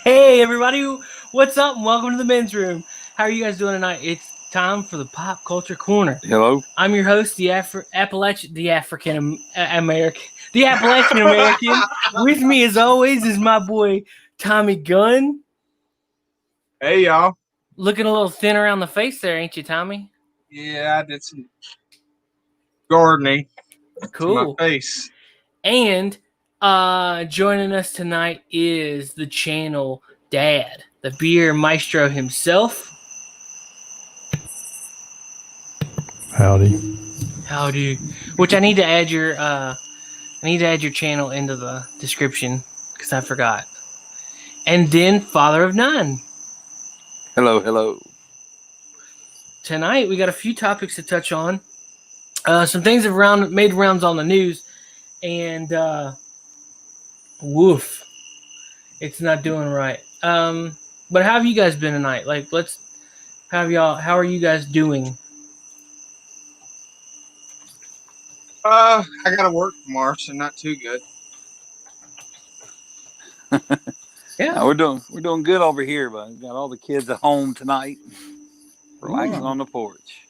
Hey everybody, what's up? And welcome to the men's room. How are you guys doing tonight? It's time for the Pop Culture Corner. Hello. I'm your host, the Appalachian American. With me, as always, is my boy Tommy Gunn. Hey y'all. Looking a little thin around the face there, ain't you, Tommy? Yeah, I did some gardening Cool. to my face. And joining us tonight is the channel Dad, the beer maestro himself. Howdy. Which I need to add your channel into the description because I forgot. And then Father of Nine. Hello. Tonight we got a few topics to touch on. Some things have made rounds on the news, and woof, it's not doing right. But how have you guys been tonight? How are you guys doing? I gotta work tomorrow, so not too good. Yeah, we're doing good over here, but we've got all the kids at home tonight, relaxing on the porch.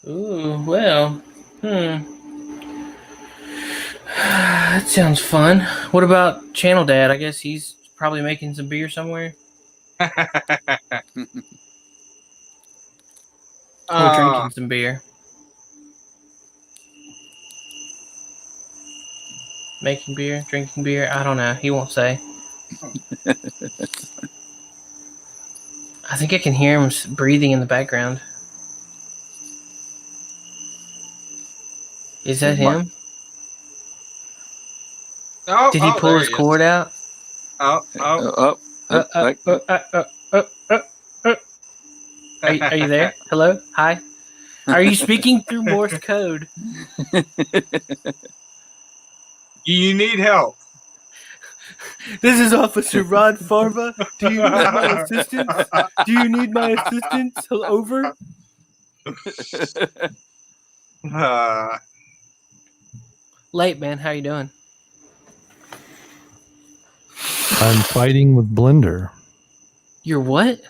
Ooh, well, that sounds fun. What about Channel Dad? I guess he's probably making some beer somewhere. Or drinking some beer. Making beer, drinking beer. I don't know. He won't say. I think I can hear him breathing in the background. Is that him? Did he pull his cord out? Oh. Are you there? Hello? Hi? Are you speaking through Morse code? You need help. This is Officer Rod Farva. Do you need my assistance? Do you need my assistance? Over? Late, man. How you doing? I'm fighting with Blender. You're what?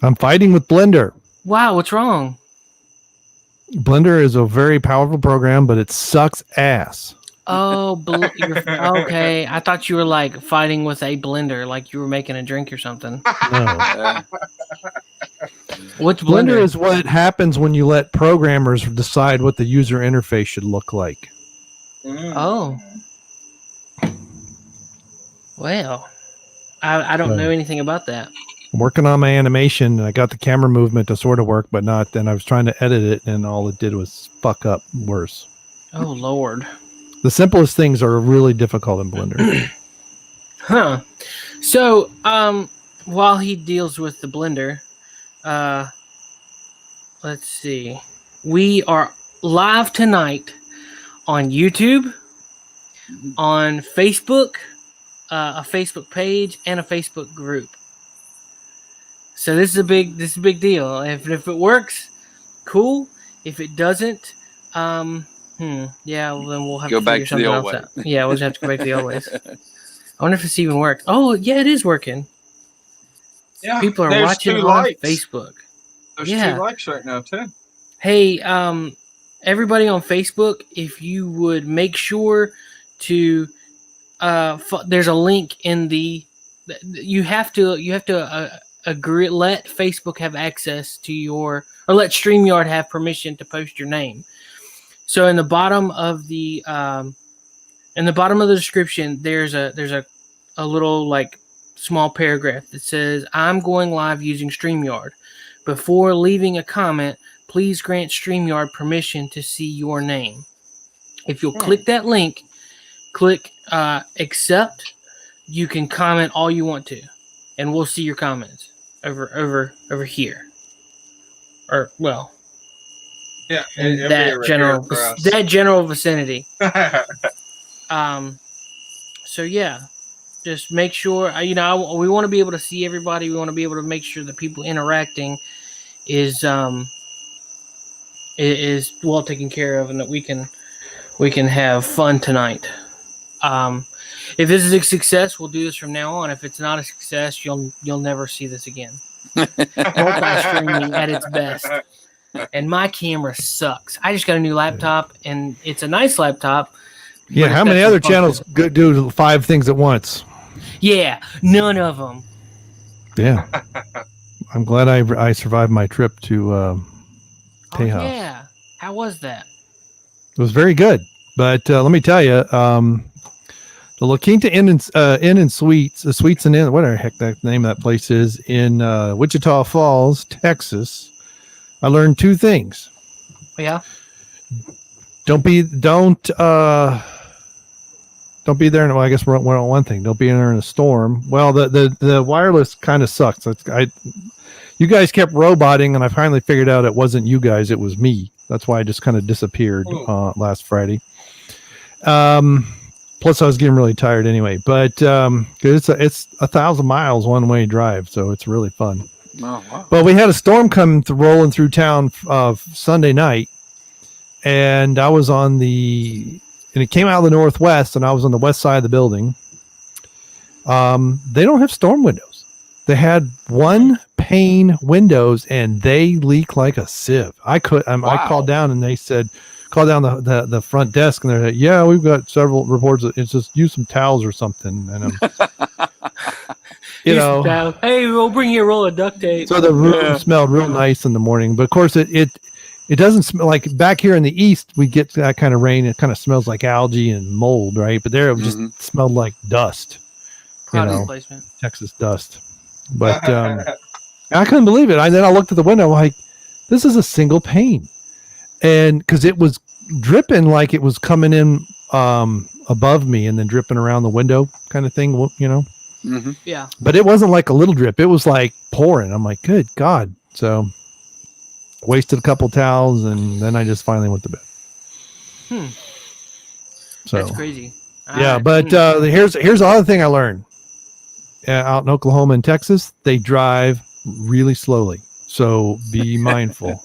I'm fighting with Blender. Wow, what's wrong? Blender is a very powerful program, but it sucks ass. Oh, okay. I thought you were like fighting with a blender, like you were making a drink or something. No. What's Blender is what happens when you let programmers decide what the user interface should look like. Oh. Well, I don't know anything about that. I'm working on my animation, and I got the camera movement to sort of work, but not. Then I was trying to edit it, and all it did was fuck up worse. Oh, Lord. The simplest things are really difficult in Blender. Huh. So, while he deals with the Blender, let's see. We are live tonight on YouTube, on Facebook, a Facebook page, and a Facebook group. So this is a big deal. If it works, cool. If it doesn't, yeah, well, then we'll have go to back figure to the something old else way. out. Yeah, we'll just have to go back to the old ways. I wonder if this even works. Oh, yeah, it is working. Yeah, people are watching on likes. Facebook. There's 2 likes right now too. Hey, everybody on Facebook, if you would make sure to, there's a link in the. You have to agree. Let Facebook have access to or let StreamYard have permission to post your name. So in the bottom of the description, there's a little like small paragraph that says, "I'm going live using StreamYard. Before leaving a comment, please grant StreamYard permission to see your name." If you'll click that link, click accept, you can comment all you want to, and we'll see your comments over here. Or well, yeah, in that general vicinity. So yeah, just make sure we want to be able to see everybody. We want to be able to make sure that people interacting is well taken care of, and that we can have fun tonight. If this is a success, we'll do this from now on. If it's not a success, you'll never see this again. Multi-streaming at its best. And my camera sucks. I just got a new laptop, and it's a nice laptop. Yeah, but how it's many got other some channels functions. do 5 things at once? Yeah, none of them. Yeah. I'm glad I survived my trip to Oh, Tejas. yeah. How was that? It was very good. But let me tell you, the La Quinta Inn and Suites, the Suites and Inn, whatever the heck that name of that place is, in Wichita Falls, Texas, I learned 2 things. Yeah. Don't be there. Well, I guess we're on one thing. Don't be there in a storm. Well, the wireless kind of sucks. You guys kept roboting, and I finally figured out it wasn't you guys. It was me. That's why I just kind of disappeared last Friday. Plus, I was getting really tired anyway. But it's 1,000 miles one way drive, so it's really fun. Oh, wow. But we had a storm rolling through town Sunday night, and I was and it came out of the northwest, and I was on the west side of the building. They don't have storm windows. They had 1 pane windows, and they leak like a sieve. I called down, and they said, call down the front desk, and they're like, yeah, we've got several reports. It's just use some towels or something. And Hey, we'll bring you a roll of duct tape. so the room smelled real nice in the morning, but of course it doesn't smell like back here in the east. We get that kind of rain. It kind of smells like algae and mold, right? But there it just smelled like dust, Product placement. Texas dust. But I couldn't believe it. Then I looked at the window, like, this is a single pane. And because it was dripping like it was coming in above me and then dripping around the window kind of thing, Mm-hmm. Yeah. But it wasn't like a little drip. It was like pouring. I'm like, good God. So wasted a couple towels, and then I just finally went to bed. So That's crazy. yeah, but here's the other thing I learned. Out in Oklahoma and Texas, they drive really slowly. So be mindful.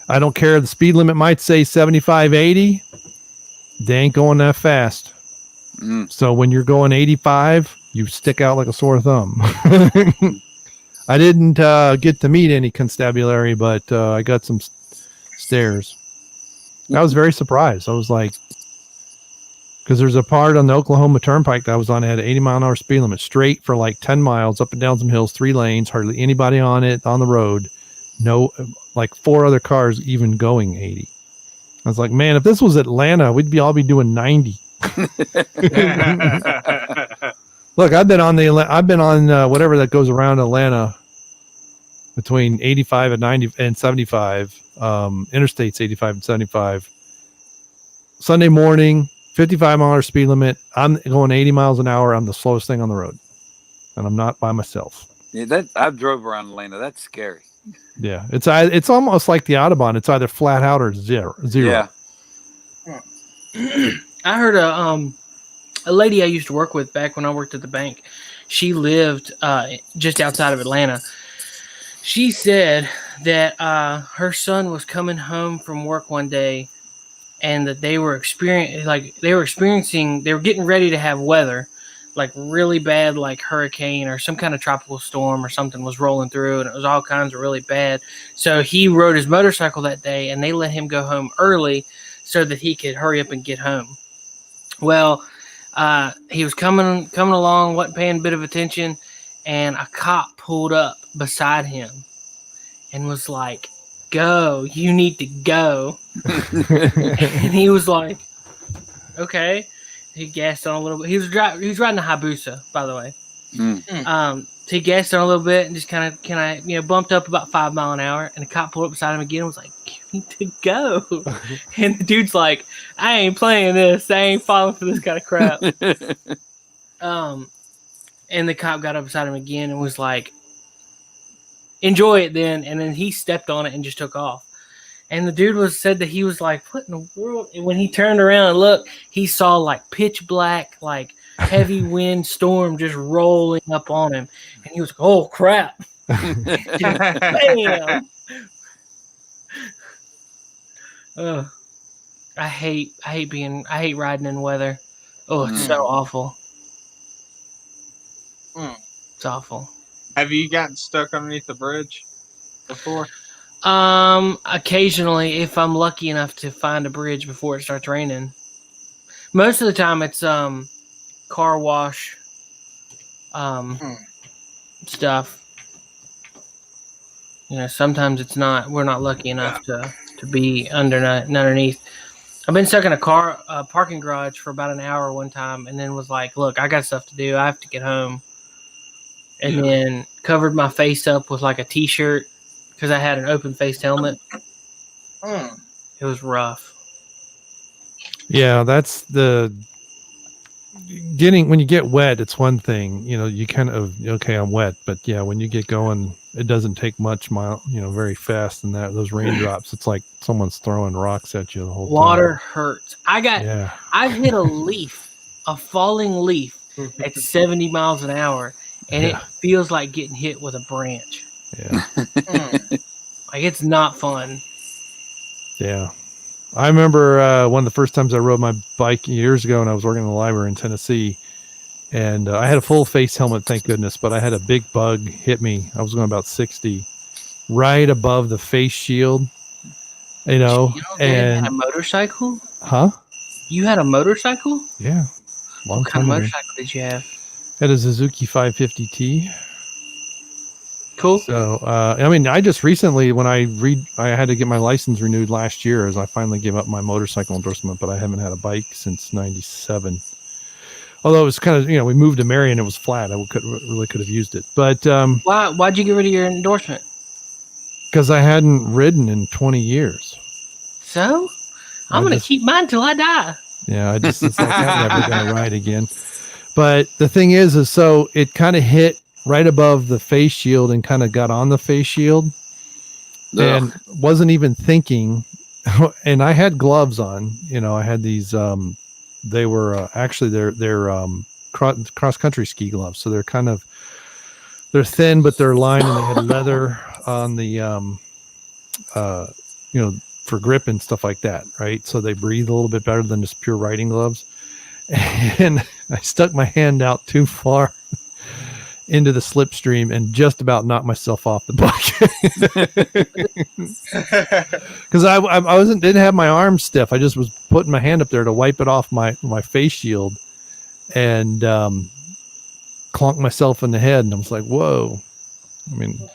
I don't care. The speed limit might say 75, 80. They ain't going that fast. So when you're going 85, you stick out like a sore thumb. I didn't get to meet any constabulary, but I got some stares. I was very surprised. I was like, because there's a part on the Oklahoma Turnpike that I was on, it had an 80-mile-an-hour speed limit, straight for like 10 miles, up and down some hills, 3 lanes, hardly anybody on the road. No, like 4 other cars even going 80. I was like, man, if this was Atlanta, we'd all be doing 90. Look, I've been on whatever that goes around Atlanta between 85 and 90 and 75, interstates 85 and 75. Sunday morning, 55-mile speed limit. I'm going 80 miles an hour. I'm the slowest thing on the road, and I'm not by myself. Yeah, I've drove around Atlanta. That's scary. Yeah, it's almost like the Autobahn. It's either flat out or zero. Yeah. I heard a lady I used to work with back when I worked at the bank. She lived just outside of Atlanta. She said that her son was coming home from work one day, and that they were getting ready to have weather, like really bad, like hurricane or some kind of tropical storm or something was rolling through, and it was all kinds of really bad. So he rode his motorcycle that day, and they let him go home early so that he could hurry up and get home. Well, he was coming along, wasn't paying a bit of attention, and a cop pulled up beside him and was like, "Go, you need to go." And he was like, "Okay." He gassed on a little bit. He was riding a Hayabusa, by the way. So he gassed on a little bit and just kind of bumped up about 5 miles an hour. And the cop pulled up beside him again and was like, "You need to go." And the dude's like, "I ain't playing this. I ain't falling for this kind of crap." And the cop got up beside him again and was like, "Enjoy it then." And then he stepped on it and just took off. And the dude said that he was like, "What in the world?" And when he turned around and looked, he saw like pitch black, like heavy wind storm just rolling up on him. And he was like, "Oh crap." Just, bam. I hate riding in weather. Oh, it's so awful. Mm. It's awful. Have you gotten stuck underneath the bridge before? Occasionally, if I'm lucky enough to find a bridge before it starts raining. Most of the time, it's car wash Mm. stuff. Sometimes it's not. We're not lucky enough to be underneath. I've been stuck in a parking garage for about an hour one time, and then was like, "Look, I got stuff to do. I have to get home." And then covered my face up with like a t-shirt because I had an open-faced helmet. Mm. It was rough. Yeah, that's the when you get wet, it's one thing, you kind of, okay, I'm wet, but yeah, when you get going, it doesn't take much, very fast. And those raindrops, it's like someone's throwing rocks at you the whole Water time. hurts. Yeah. I've hit a falling leaf at 70 miles an hour, and it feels like getting hit with a branch. Yeah. Like, it's not fun. Yeah. I remember one of the first times I rode my bike years ago, and I was working in the library in Tennessee, and I had a full face helmet, thank goodness, but I had a big bug hit me. I was going about 60 right above the face shield, and had a motorcycle? Huh? You had a motorcycle? Yeah. What kind of motorcycle did you have? Had a Suzuki 550T. Cool. So, I just recently, when I had to get my license renewed last year, as I finally gave up my motorcycle endorsement, but I haven't had a bike since '97. Although it was kind of, we moved to Marion, it was flat. I could have used it, but why'd you get rid of your endorsement? Because I hadn't ridden in 20 years. So, I'm gonna keep mine till I die. Yeah, it's like I'm never gonna ride again. But the thing is so it kind of hit right above the face shield and kind of got on the face shield. Ugh. And wasn't even thinking. And I had gloves on, I had these, they were actually they're cross country ski gloves. So they're thin, but they're lined, and they had leather on the, for grip and stuff like that. Right. So they breathe a little bit better than just pure riding gloves. And I stuck my hand out too far into the slipstream and just about knocked myself off the bike. Because I didn't have my arms stiff. I just was putting my hand up there to wipe it off my face shield, and clonked myself in the head. And I was like, whoa.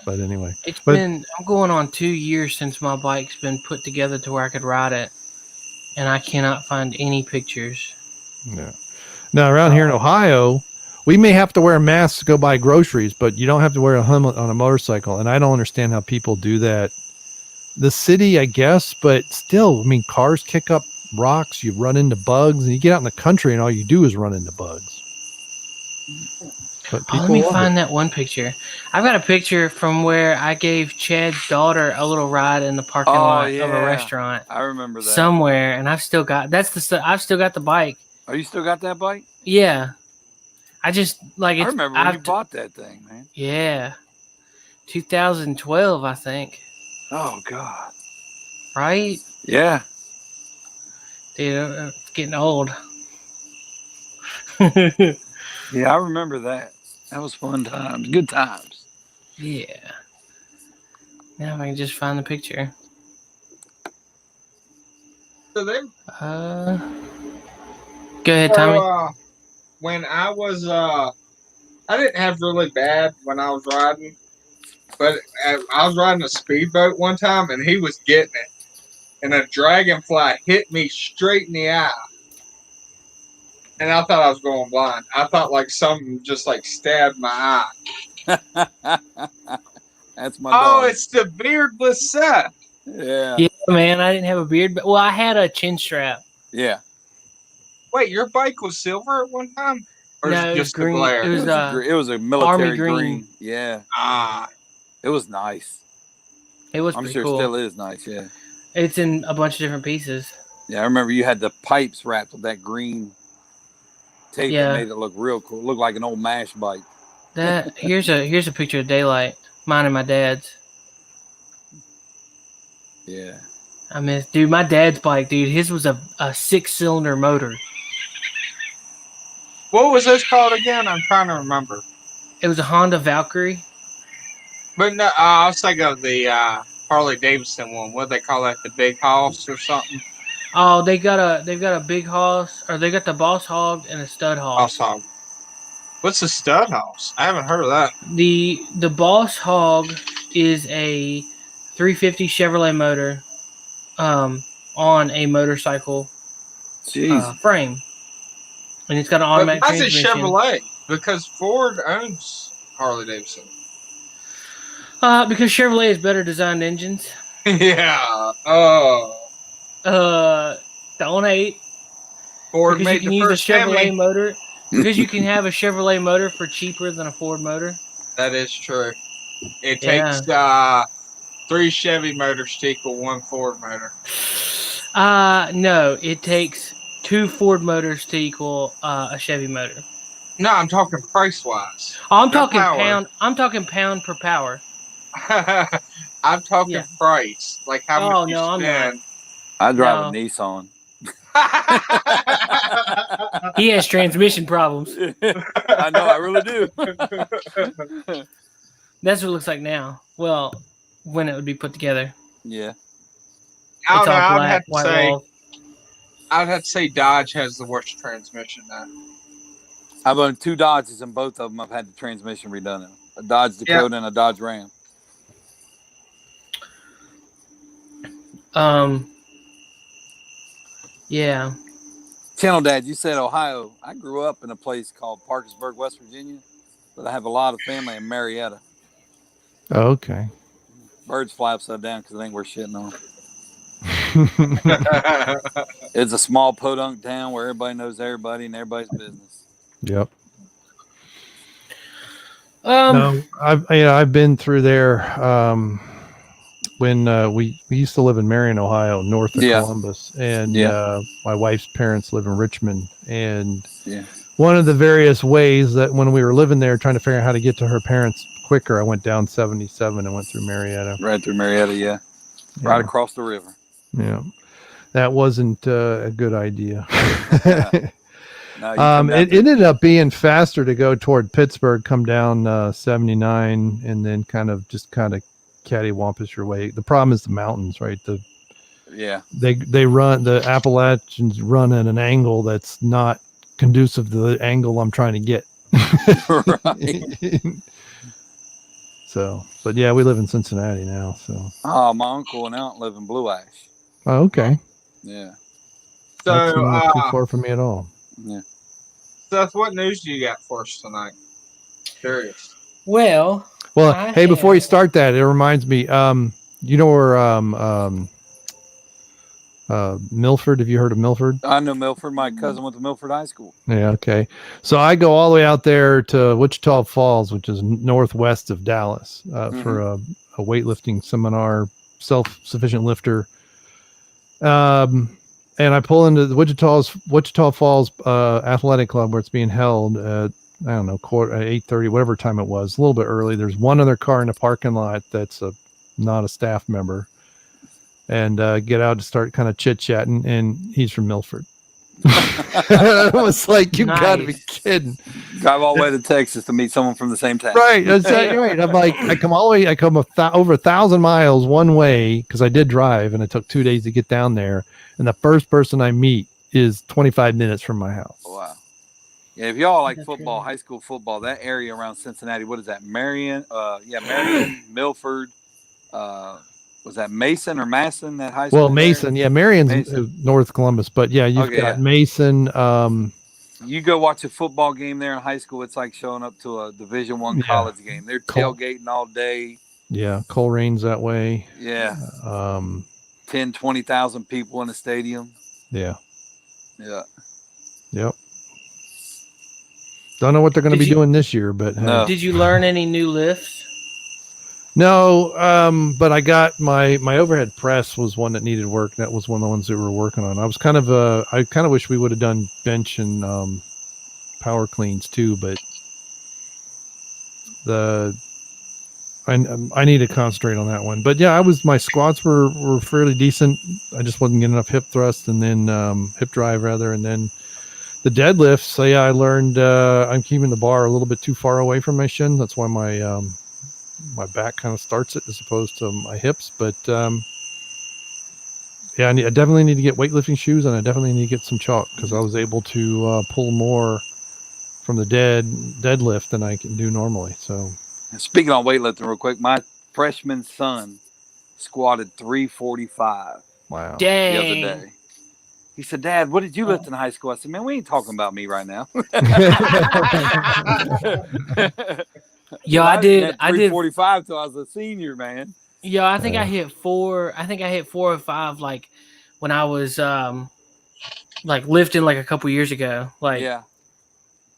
But anyway. I'm going on 2 years since my bike's been put together to where I could ride it, and I cannot find any pictures. Yeah. Now, around here in Ohio, we may have to wear masks to go buy groceries, but you don't have to wear a helmet on a motorcycle. And I don't understand how people do that. The city, I guess, but still, cars kick up rocks, you run into bugs, and you get out in the country and all you do is run into bugs. But let me find that one picture. I've got a picture from where I gave Chad's daughter a little ride in the parking lot of a restaurant. I remember that. Somewhere, and I've still got I've still got the bike. Oh, you still got that bike? Yeah. I remember when you bought that thing, man. Yeah. 2012, I think. Oh, God. Right? Yeah. Dude, it's getting old. Yeah, I remember that. That was fun times. Good times. Yeah. Now if I can just find the picture. So go ahead, Tommy. When I was, I didn't have really bad when I was riding, but I was riding a speedboat one time, and he was getting it, and a dragonfly hit me straight in the eye, and I thought I was going blind. I thought something just stabbed my eye. That's my dog. Oh, it's the beardless Seth. Yeah. Yeah, man, I didn't have a beard, but I had a chin strap. Yeah. Wait, your bike was silver at one time? Or No, it was green. glare? It was a military Army green. Yeah. Ah. It was nice. It was I'm pretty sure cool. It still is nice, yeah. It's in a bunch of different pieces. Yeah, I remember you had the pipes wrapped with that green tape that made it look real cool. It looked like an old MASH bike. Here's a picture of Daylight. Mine and my dad's. Yeah. Dude, my dad's bike, dude, his was a 6-cylinder motor. What was this called again? I'm trying to remember. It was a Honda Valkyrie. But no, I was thinking of the Harley Davidson one. What do they call that? The Big Hoss or something? Oh, they've got a big hoss, or they got the Boss Hog and a Stud Hog. Boss Hog. What's a Stud Hoss? I haven't heard of that. The Boss Hog is a 350 Chevrolet motor, on a motorcycle frame, and it's got an automatic Why is it transmission. Chevrolet? Because Ford owns Harley Davidson. Because Chevrolet has better designed engines. Yeah. Don't hate. Ford Because you made can the use a first Chevrolet Hemi. motor. Because you can have a Chevrolet motor for cheaper than a Ford motor. That is true. It takes 3 Chevy motors to equal 1 Ford motor. No, it takes 2 Ford motors to equal a Chevy motor. No, I'm talking price wise. Oh, I'm talking pound. I'm talking pound per power. I'm talking price. Like how much you I'm not. spend. I drive a Nissan. He has transmission problems. I know, I really do. That's what it looks like now. Well, when it would be put together. Yeah. I It's don't know. all black, white walls. I'd have to say Dodge has the worst transmission now. I've owned 2 Dodges, and both of them I've had the transmission redone. A Dodge Dakota and a Dodge Ram. Yeah. Channel Dad, you said Ohio. I grew up in a place called Parkersburg, West Virginia, but I have a lot of family in Marietta. Oh, okay. Birds fly upside down because it ain't worth shitting on. It's a small podunk town where everybody knows everybody and everybody's business. Yep. No, I've been through there. When we used to live in Marion, Ohio, north of Columbus, and my wife's parents live in Richmond. And one of the various ways that when we were living there, trying to figure out how to get to her parents quicker, I went down 77 and went through Marietta. Right through Marietta, right across the river. Yeah, that wasn't a good idea. No, it ended up being faster to go toward Pittsburgh, come down 79, and then kind of cattywampus your way. The problem is the mountains, right? They run, the Appalachians run at an angle that's not conducive to the angle I'm trying to get. Right. So, but yeah, we live in Cincinnati now. So, my uncle and aunt live in Blue Ash. Oh, okay. Yeah. So, that's not too far from me at all. Yeah. Seth, what news do you got for us tonight? Curious. Well, hey, before you start that, it reminds me, you know where Milford, have you heard of Milford? I know Milford. My cousin went to Milford High School. Yeah, okay. So I go all the way out there to Wichita Falls, which is northwest of Dallas, for a weightlifting seminar, self-sufficient lifter. And I pull into the Wichita Falls Athletic Club where it's being held at, I don't know, 8:30, whatever time it was, a little bit early. There's one other car in the parking lot that's not a staff member, and get out to start kind of chit-chatting, and he's from Milford. I was like, you got to be kidding. Drive all the way to Texas to meet someone from the same town. Right. That's right. I'm like, I come over 1,000 miles one way, because I did drive, and it took 2 days to get down there. And the first person I meet is 25 minutes from my house. Wow. Yeah, if y'all like football, high school football, that area around Cincinnati, what is that? Marion, Milford, was that Mason or Masson, that high school? Well, Mason, Marion's North Columbus, but you've got Mason. You go watch a football game there in high school, it's like showing up to a Division I college game. They're tailgating all day. Yeah, Colerain's that way. Yeah. 10, 20,000 people in the stadium. Yeah. Yeah. Yep. Don't know what they're going to be doing this year, but did you learn any new lifts? No, but I got my overhead press was one that needed work. That was one of the ones that we were working on. I was I kind of wish we would have done bench and power cleans too, but I need to concentrate on that one. But yeah, my squats were fairly decent. I just wasn't getting enough hip thrust and then hip drive rather, and then The deadlifts. So yeah, I learned I'm keeping the bar a little bit too far away from my shin. That's why my my back kind of starts it as opposed to my hips. But yeah, I definitely need to get weightlifting shoes, and I definitely need to get some chalk because I was able to pull more from the deadlift than I can do normally. So speaking on weightlifting real quick, my freshman son squatted 345 Dang. the other day. He said, Dad, what did you lift in high school? I said, man, we ain't talking about me right now. Yo, I did 345 till I was a senior, man. Yo, I think I hit 4. I think I hit 4 or 5 like when I was like lifting like a couple years ago. Like,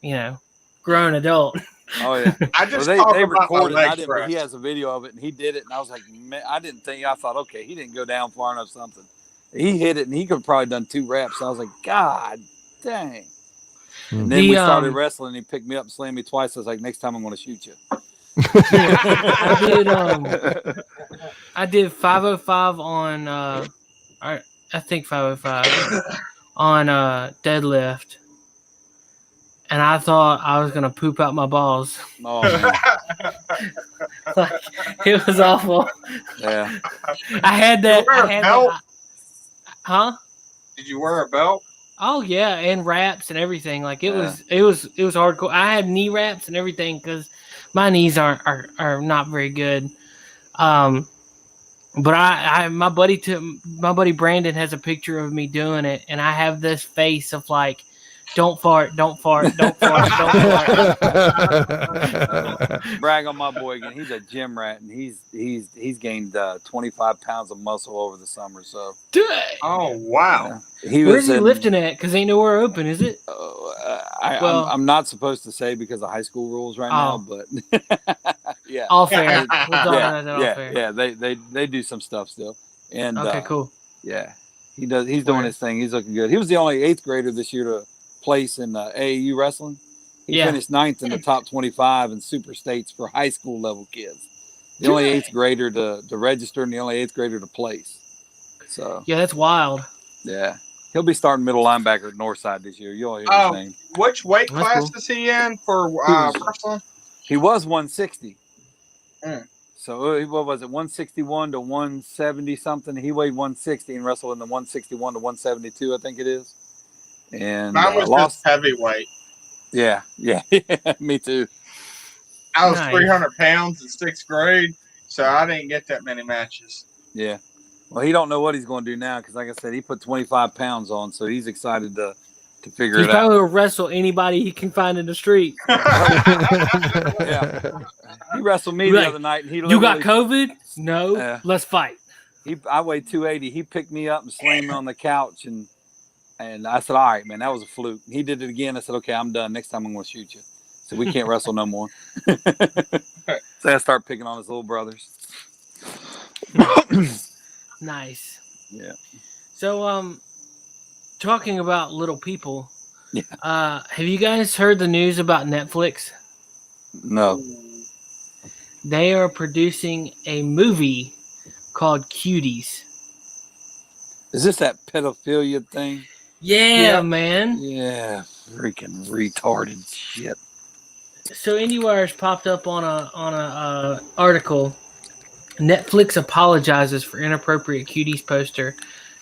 you know, grown adult. Oh yeah. I just they recorded. I didn't, but he has a video of it, and he did it, and I was like, man, I thought, okay, he didn't go down far enough. Something. He hit it, and he could have probably done 2 reps. I was like, God dang. And then we started wrestling, and he picked me up and slammed me twice. I was like, next time I'm going to shoot you. I did 505 on I think 505 on deadlift, and I thought I was gonna poop out my balls. Oh man. Like, it was awful. Yeah. I had that. Huh? Did you wear a belt? Oh yeah, and wraps and everything. Like it was hardcore. I had knee wraps and everything because my knees are not very good. But my buddy Brandon has a picture of me doing it, and I have this face of like, don't fart, don't fart, don't fart, don't fart. Brag on my boy again. He's a gym rat, and he's gained 25 pounds of muscle over the summer. So. Oh wow! Where's he lifting at? Because ain't nowhere open, is it? I'm not supposed to say because of high school rules right now, but yeah, all fair. All fair. Yeah. They do some stuff still, and okay, cool. Yeah, he does. He's doing his thing. He's looking good. He was the only 8th grader this year to place in AAU wrestling. He finished 9th in the top 25 in super states for high school level kids. The only 8th grader to register and the only 8th grader to place. So yeah, that's wild. Yeah, he'll be starting middle linebacker at Northside this year. You'll hear his name. Which weight class is he in for wrestling? He was 160. So what was it, 161 to 170 something? He weighed 160 and wrestled in the 161 to 172, I think it is. And mine was lost heavyweight. Yeah, me too. I was 300 pounds in 6th grade, so I didn't get that many matches. Yeah. Well, he don't know what he's going to do now because, like I said, he put 25 pounds on, so he's excited to figure it out. He's probably going to wrestle anybody he can find in the street. Yeah. He wrestled me the other night. And you got COVID? No. Let's fight. I weighed 280. He picked me up and slammed me on the couch, and I said, all right, man, that was a fluke. He did it again. I said, okay, I'm done. Next time I'm going to shoot you. So we can't wrestle no more. So I start picking on his little brothers. Nice. Yeah. So, talking about little people, have you guys heard the news about Netflix? No. They are producing a movie called Cuties. Is this that pedophilia thing? Yeah, man. Yeah, freaking retarded shit. So IndieWire's popped up on a article. Netflix apologizes for inappropriate Cuties poster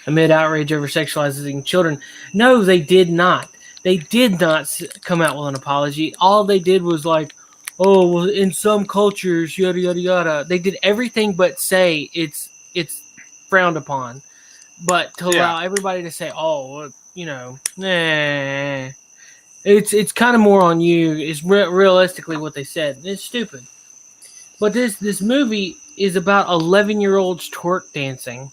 amid outrage over sexualizing children. No, they did not. They did not come out with an apology. All they did was like, oh, well, in some cultures, yada yada yada. They did everything but say it's frowned upon, but to allow everybody to say, oh, you know, it's kind of more on you. Is realistically what they said. It's stupid. But this movie is about 11-year-olds twerk dancing.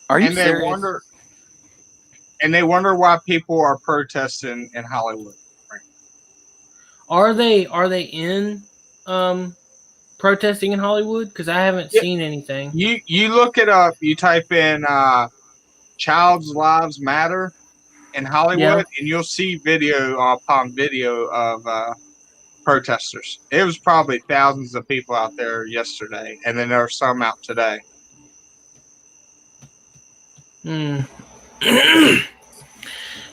Are you serious? They wonder why people are protesting in Hollywood. Are they in protesting in Hollywood? Because I haven't seen anything. You look it up. You type in "Child's Lives Matter" in Hollywood, and you'll see video upon video of protesters. It was probably thousands of people out there yesterday, and then there are some out today.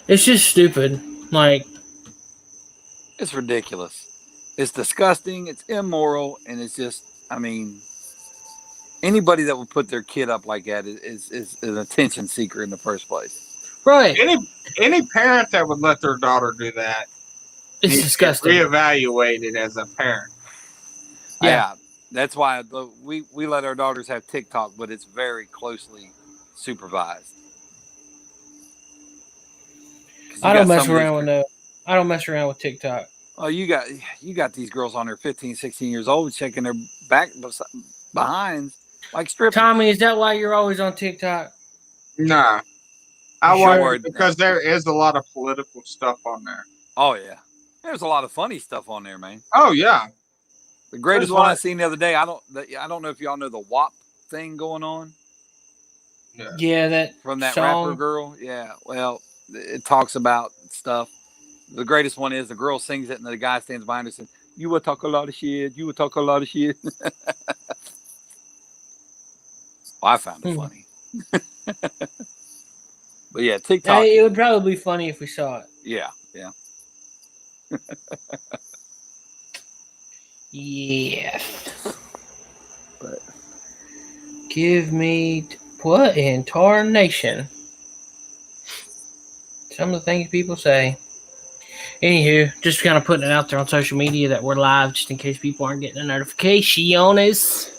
It's just stupid. Like, it's ridiculous. It's disgusting. It's immoral, and it's just. I mean, anybody that would put their kid up like that is an attention seeker in the first place. right? Any parent that would let their daughter do that It's needs disgusting. to get reevaluated as a parent. Yeah, that's why we let our daughters have TikTok, but it's very closely supervised. I don't mess around with TikTok. Oh, you got these girls on there 15, 16 years old checking their behinds like strippers. Tommy, is that why you're always on TikTok? Nah. I watch because there is a lot of political stuff on there. Oh, yeah. There's a lot of funny stuff on there, man. Oh, yeah. The greatest one I seen the other day, I don't know if y'all know the WAP thing going on. Yeah, that from that song. rapper girl. Yeah, well, it talks about stuff. The greatest one is the girl sings it and the guy stands behind her and says, "You will talk a lot of shit. You will talk a lot of shit." Well, I found it funny. But yeah, TikTok. It would probably be funny if we saw it. Yeah. Yes. But give me what in tarnation? Some of the things people say. Anywho, just kind of putting it out there on social media that we're live, just in case people aren't getting a notifications.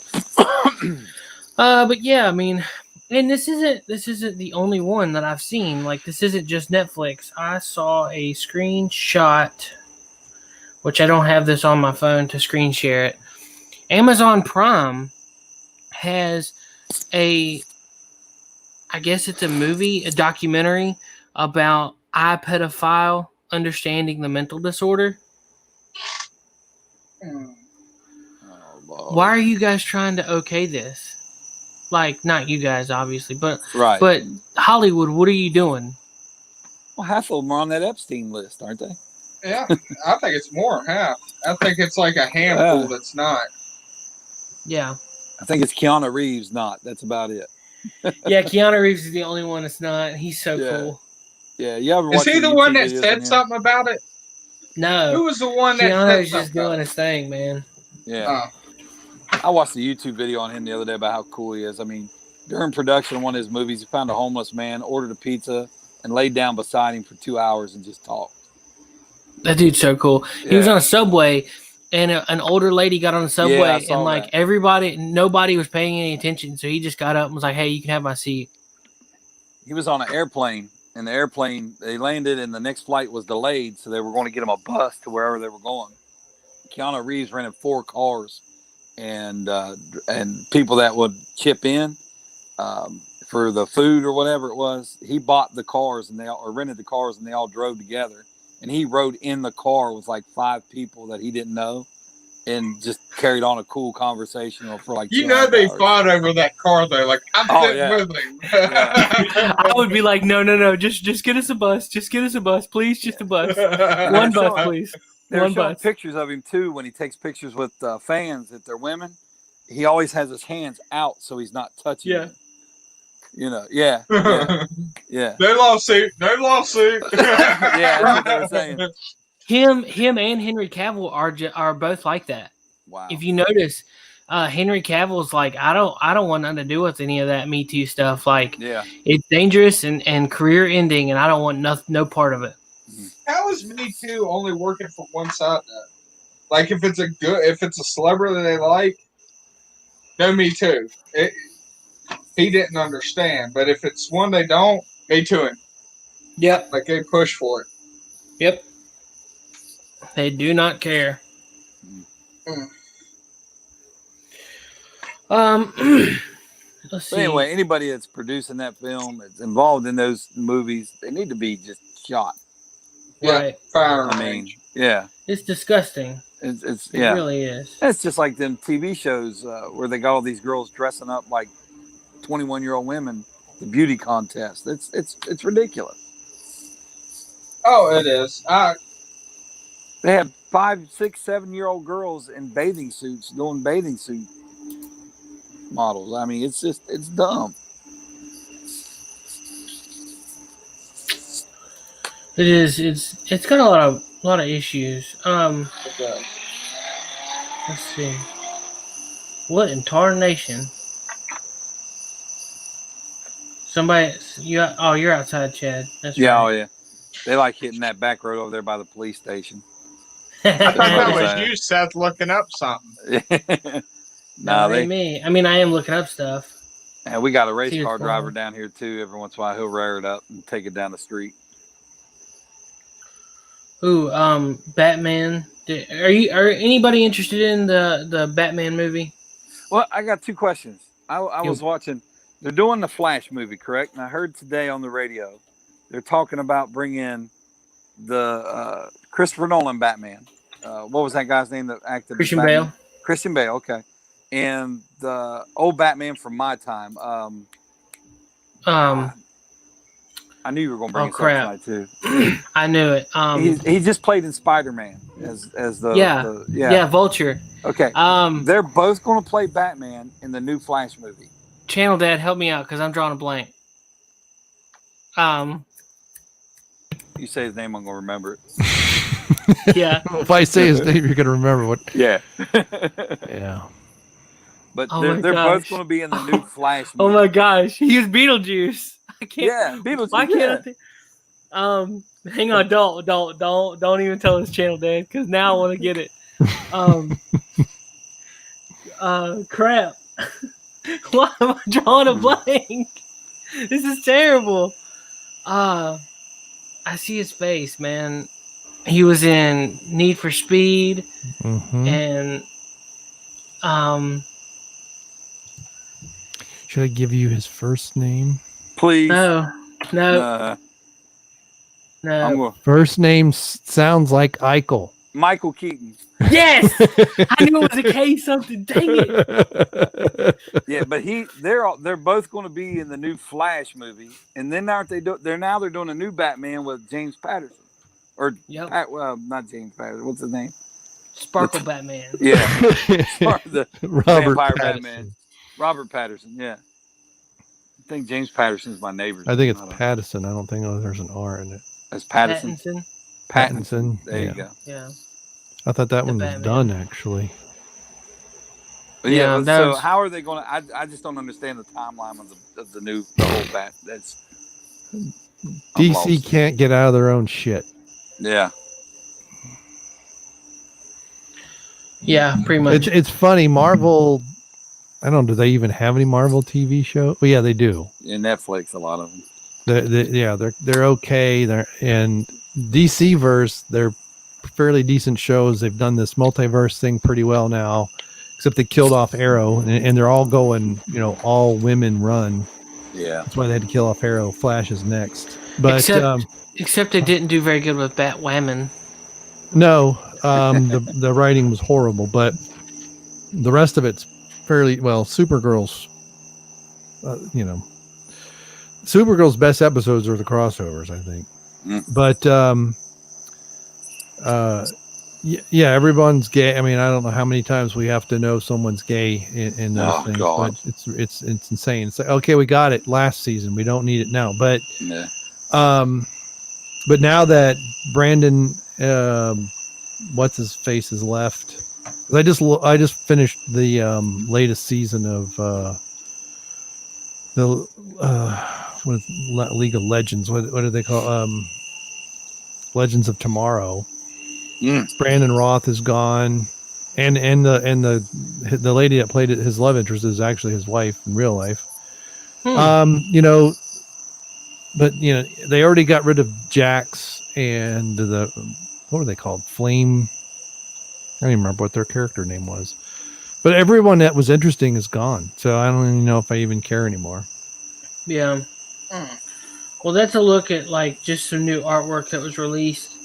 But yeah, I mean, and this isn't the only one that I've seen. Like, this isn't just Netflix. I saw a screenshot, which I don't have this on my phone to screen share it. Amazon Prime has I guess it's a movie, a documentary about iPedophile understanding the mental disorder. Why are you guys trying to okay this? Like, not you guys, obviously, but right. But Hollywood, what are you doing? Well, half of them are on that Epstein list, aren't they? Yeah, I think it's more than half. I think it's like a handful that's not. Yeah. I think it's Keanu Reeves not. That's about it. Yeah, Keanu Reeves is the only one that's not. He's so cool. Yeah, you ever Is he the one that said something about it? No. Who was the one that Keanu's just doing his thing, man. Yeah. I watched a YouTube video on him the other day about how cool he is. I mean, during production of one of his movies, he found a homeless man, ordered a pizza, and laid down beside him for 2 hours and just talked. That dude's so cool. Yeah. He was on a subway, and an older lady got on the subway, and like nobody was paying any attention, so he just got up and was like, "Hey, you can have my seat." He was on an airplane, and the airplane, they landed, and the next flight was delayed, so they were going to get him a bus to wherever they were going. Keanu Reeves rented 4 cars, and people that would chip in for the food or whatever it was, he bought the cars or rented the cars, and they all drove together. And he rode in the car with like 5 people that he didn't know, and just carried on a cool conversation for like. You know they fought over that car though. Like I'm moving. Yeah. I would be like, no, just get us a bus. Just get us a bus, please. Just a bus. One bus, please. They were showing pictures of him too when he takes pictures with fans if they're women. He always has his hands out so he's not touching them. You know, yeah. No lawsuit. Yeah, that's what they were saying. Him and Henry Cavill are both like that. Wow. If you notice, Henry Cavill's like, I don't want nothing to do with any of that Me Too stuff. Like, it's dangerous and career ending, and I don't want no part of it. How is Me Too only working for one side though? Like, if it's a celebrity they like, no Me Too. He didn't understand, but if it's one they don't, Me Too him. Yep. Like they push for it. Yep. They do not care. Let's see. Anyway, anybody that's producing that film, that's involved in those movies, they need to be just shot. Right. Fire. I mean, yeah. It's disgusting. It really is. It's just like them TV shows where they got all these girls dressing up like 21-year-old women, the beauty contest. It's ridiculous. Oh, it is. They have 5, 6, 7-year-old girls in bathing suits doing bathing suit models. I mean, it's dumb. It is. It's got a lot of issues. Okay. Let's see. What in tarnation? Somebody, you're outside, Chad. That's Yeah, right. oh yeah. They like hitting that back road over there by the police station. I thought that was saying. you, Seth, looking up something. No, ain't me. I mean, I am looking up stuff. And we got a race See, car it's driver fine. down here too. Every once in a while, he'll rear it up and take it down the street. Ooh, Batman. Are anybody interested in the Batman movie? Well, I got two questions. I was watching. They're doing the Flash movie, correct? And I heard today on the radio they're talking about bringing the Christopher Nolan Batman. What was that guy's name that acted? Christian Batman? Bale. Christian Bale. Okay. And the old Batman from my time. I knew you were going to bring this up tonight too. I knew it. He just played in Spider-Man as the Vulture. Okay. They're both going to play Batman in the new Flash movie. Channel Dad, help me out because I'm drawing a blank. You say his name, I'm going to remember it. Yeah. If I say his name, you're going to remember what. Yeah. Yeah. But they're both going to be in the new Flash movie. Oh my gosh, he was Beetlejuice. I can't. Yeah, Beetlejuice. Why can't I hang on, don't even tell this Channel Dad because now I want to get it. Crap. Why am I drawing a blank? This is terrible. I see his face, man. He was in Need for Speed, and should I give you his first name? Please. No. First name sounds like Eichel. Michael Keaton. Yes, I knew it was a K something. Dang it. Yeah, but they're both going to be in the new Flash movie, and then aren't they? They're doing a new Batman with James Patterson, or not James Patterson. What's his name? Sparkle Batman. Yeah, the Robert vampire Patterson. Batman. Robert Patterson. Yeah, I think James Patterson's my neighbor. I think it's Patterson. I don't think there's an R in it. That's Patterson. Pattinson. There you go. Yeah. I thought that one was Batman. done actually. But so how are they going to? I just don't understand the timeline of the whole Bat. That's DC can't get out of their own shit. Yeah. Yeah, pretty much. It's funny. Marvel. I don't know. Do they even have any Marvel TV show? Well, yeah, they do. Yeah, Netflix, a lot of them. They're okay. They're in DC verse. They're fairly decent shows. They've done this multiverse thing pretty well now, except they killed off Arrow, and they're all going, all women run. Yeah, that's why they had to kill off Arrow. Flash is next, but except they didn't do very good with Batwoman. No, the writing was horrible, but the rest of it's fairly well. Supergirl's, Supergirl's best episodes are the crossovers, I think. But everyone's gay. I mean, I don't know how many times we have to know someone's gay in those things, God. but it's insane. It's like, okay, we got it last season, we don't need it now. But but now that Brandon, what's his face, is left, I just finished the latest season of League of Legends. What do they call Legends of Tomorrow? Brandon Roth is gone, and the lady that played his love interest is actually his wife in real life. But they already got rid of Jax and what were they called? Flame. I don't even remember what their character name was. But everyone that was interesting is gone, so I don't even know if I even care anymore. Yeah. Well, that's a look at just some new artwork that was released.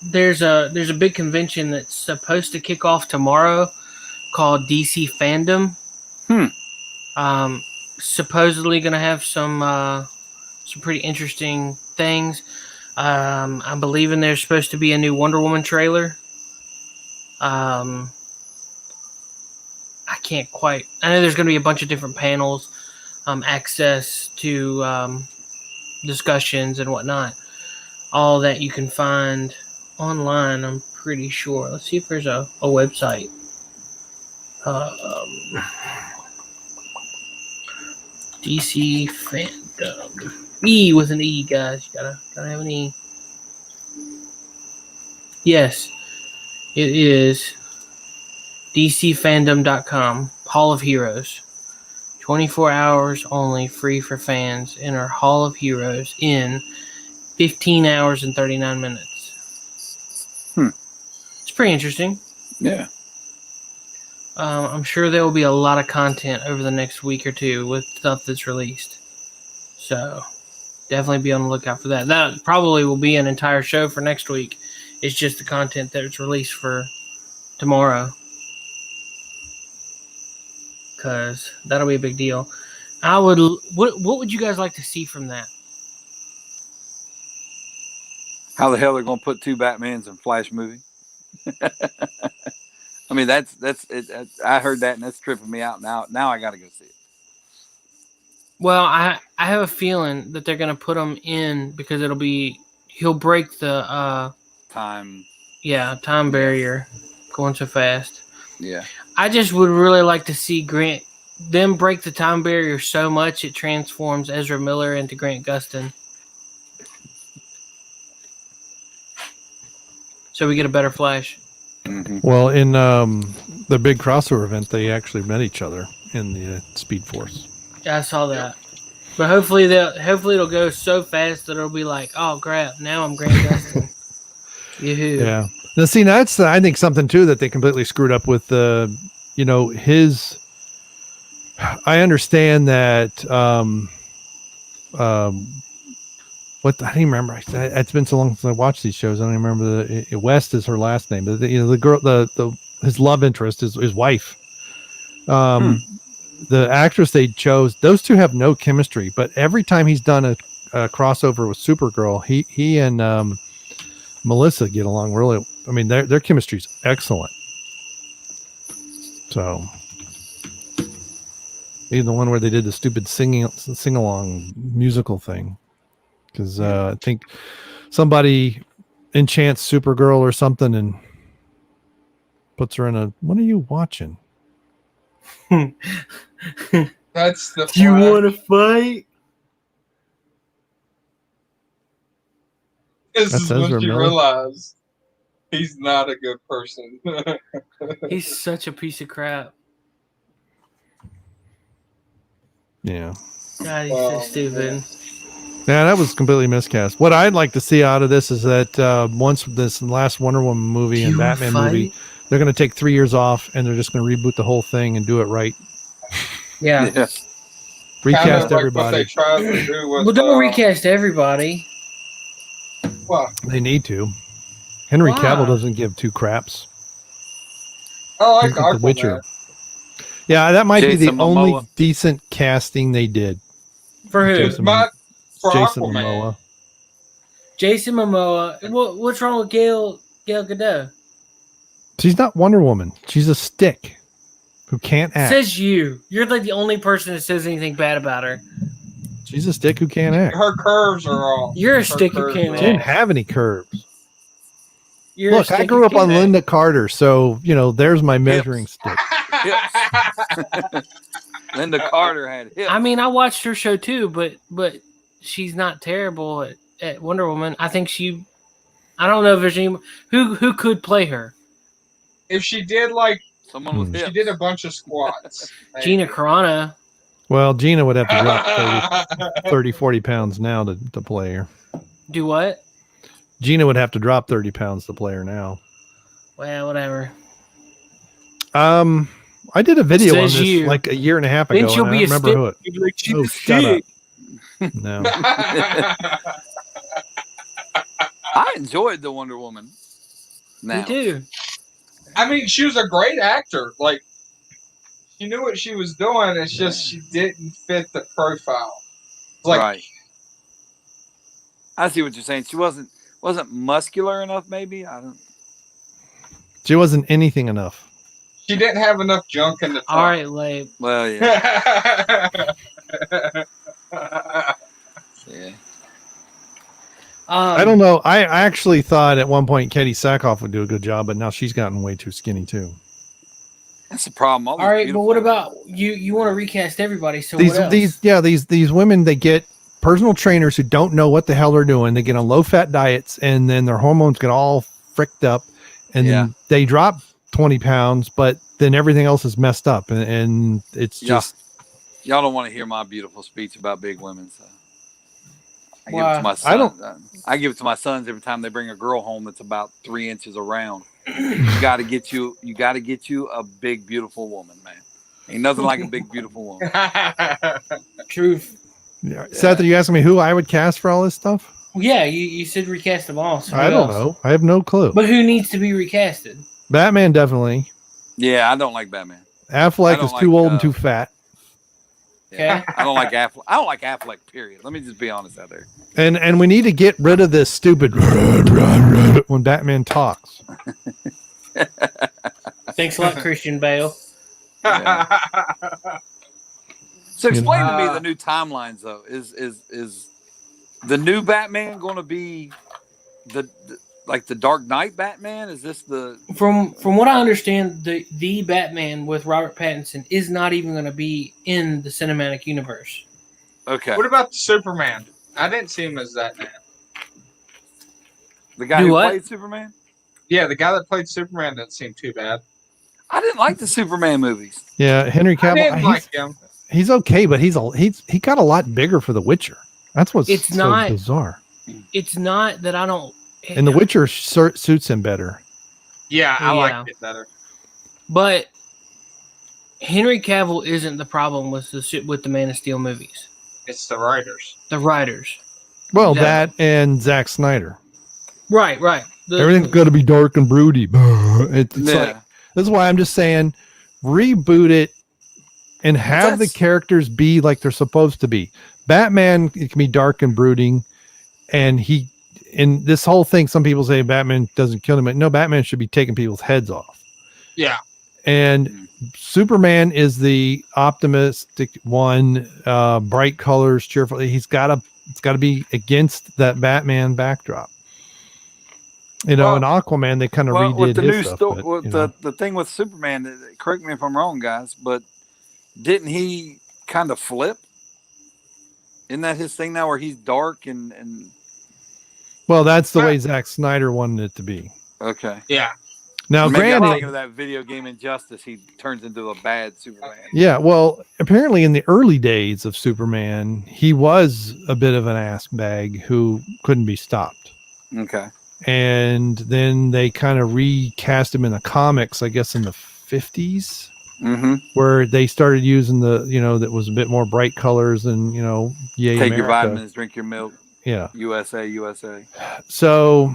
There's a big convention that's supposed to kick off tomorrow called DC Fandom. Supposedly going to have some pretty interesting things. I'm believing there's supposed to be a new Wonder Woman trailer. I know there's going to be a bunch of different panels, access to discussions and whatnot. all that you can find online, I'm pretty sure. Let's see if there's a website. DC fandom. E with an E, guys. You gotta have an E. Yes, it is DCfandom.com. Hall of Heroes. 24 hours only, free for fans. Enter Hall of Heroes in 15 hours and 39 minutes. It's pretty interesting. Yeah. I'm sure there will be a lot of content over the next week or two with stuff that's released. So definitely be on the lookout for that. That probably will be an entire show for next week. It's just the content that's released for tomorrow. Because that'll be a big deal. What would you guys like to see from that? How the hell they're going to put two Batmans in Flash movie? I mean, that's it. I heard that and that's tripping me out. Now I got to go see it. Well, I have a feeling that they're going to put him in because he'll break the time barrier going so fast. Yeah. I just would really like to see them break the time barrier so much it transforms Ezra Miller into Grant Gustin. So we get a better Flash. Mm-hmm. Well, in the big crossover event, they actually met each other in the Speed Force. Yeah, I saw that. But hopefully it'll go so fast that it'll be like, oh crap, now I'm Grant Gustin. Yoo-hoo. Yeah. Now, see, that's I think something too that they completely screwed up with his. I understand that. What I don't even remember. It's been so long since I watched these shows. I don't even remember West is her last name, but the girl, his love interest is his wife. The actress they chose, those two have no chemistry. But every time he's done a crossover with Supergirl, he and Melissa get along really. I mean, their chemistry is excellent. So, even the one where they did the stupid sing along musical thing. Because I think somebody enchants Supergirl or something and puts her in a. What are you watching? That's the. Do you want to fight? This That's is when Ezra you Miller. realize he's not a good person. He's such a piece of crap. Yeah. God, he's so stupid. Yeah, that was completely miscast. What I'd like to see out of this is that once this last Wonder Woman movie and Batman movie, they're going to take 3 years off and they're just going to reboot the whole thing and do it right. Yeah. Recast like everybody. What they tried to do with, well, don't recast everybody. Well, they need to. Henry Cavill doesn't give two craps. I like The Witcher. Man. Yeah, that might Jason be the Momoa. only decent casting they did. For who? Jason Aquaman. Momoa. Jason Momoa. What's wrong with Gal Gadot? She's not Wonder Woman. She's a stick who can't act. Says you. You're like the only person that says anything bad about her. She's a stick who can't act. Her curves are all. You're a stick who can't She didn't act. have any curves. You're Look, I grew up on Linda Carter, so there's my measuring stick. Linda Carter had hips. I mean, I watched her show too, but she's not terrible at Wonder Woman. I think I don't know if there's any who could play her. If she did someone with hips. she did a bunch of squats. Gina Carano. Well, Gina would have to drop 30, 40 pounds now to play her. Do what? Gina would have to drop 30 pounds to play her now. Well, whatever. I did a video on Says this you. like a year and a half ago. Then she'll and I be don't a remember stick. who it. Like, she's Oh, a shut stick. up. No. I enjoyed the Wonder Woman. Now. Me too. I mean, she was a great actor. Like, she knew what she was doing. It's just she didn't fit the profile. Like, right. I see what you're saying. She wasn't muscular enough. Maybe I don't. She wasn't anything enough. she didn't have enough junk in the top. All right, Labe. Well, yeah. Yeah. I don't know. I actually thought at one point Katie Sackhoff would do a good job, but now she's gotten way too skinny too. That's the problem. All right, but what about you? You want to recast everybody? So these, what else? these women, they get personal trainers who don't know what the hell they're doing. They get on low fat diets, and then their hormones get all fricked up, and then they drop 20 pounds, but then everything else is messed up, and it's just. Y'all don't want to hear my beautiful speech about big women, so I give it to my son. I give it to my sons every time they bring a girl home that's about 3 inches around. You got to get you a big, beautiful woman, man. Ain't nothing like a big, beautiful woman. Truth. Yeah. Seth, are you asking me who I would cast for all this stuff? Yeah, you said recast them all. So I don't know. I have no clue. But who needs to be recasted? Batman, definitely. Yeah, I don't like Batman. Affleck is too old and too fat. Okay. I don't like Affleck. I don't like Affleck, period. Let me just be honest out there. And we need to get rid of this stupid when Batman talks. Thanks a lot, Christian Bale. Yeah. So explain to me the new timelines, though. Is the new Batman going to be the Dark Knight Batman? Is this the from what I understand, the Batman with Robert Pattinson is not even going to be in the cinematic universe. Okay. What about the Superman? I didn't see him as that man. The guy who played Superman? Yeah, the guy that played Superman didn't seem too bad. I didn't like the Superman movies. Yeah, Henry Cavill. I didn't like him. He's okay, but he got a lot bigger for The Witcher. That's what's so bizarre. It's not that I don't. And The Witcher suits him better. Yeah, I like it better. But Henry Cavill isn't the problem with the Man of Steel movies. It's the writers. The writers. Well, that and Zack Snyder. Right. Everything's got to be dark and broody. It's like, this is why I'm just saying, reboot it and have the characters be like they're supposed to be. Batman, it can be dark and brooding, and in this whole thing, some people say Batman doesn't kill him. No, Batman should be taking people's heads off. Yeah. And Superman is the optimistic one, bright colors, cheerful. It's got to be against that Batman backdrop. In Aquaman, they kind of redid with the his new stuff. The thing with Superman, correct me if I'm wrong, guys, but didn't he kind of flip? Isn't that his thing now, where he's dark and? Well, that's the way Zack Snyder wanted it to be. Okay. Yeah. Now, granted, I'm thinking of that video game Injustice, he turns into a bad Superman. Yeah, well, apparently in the early days of Superman, he was a bit of an ass bag who couldn't be stopped. Okay. And then they kind of recast him in the comics, I guess, in the 50s, where they started using that was a bit more bright colors and, yay, take America. Your vitamins, drink your milk. Yeah. USA. So,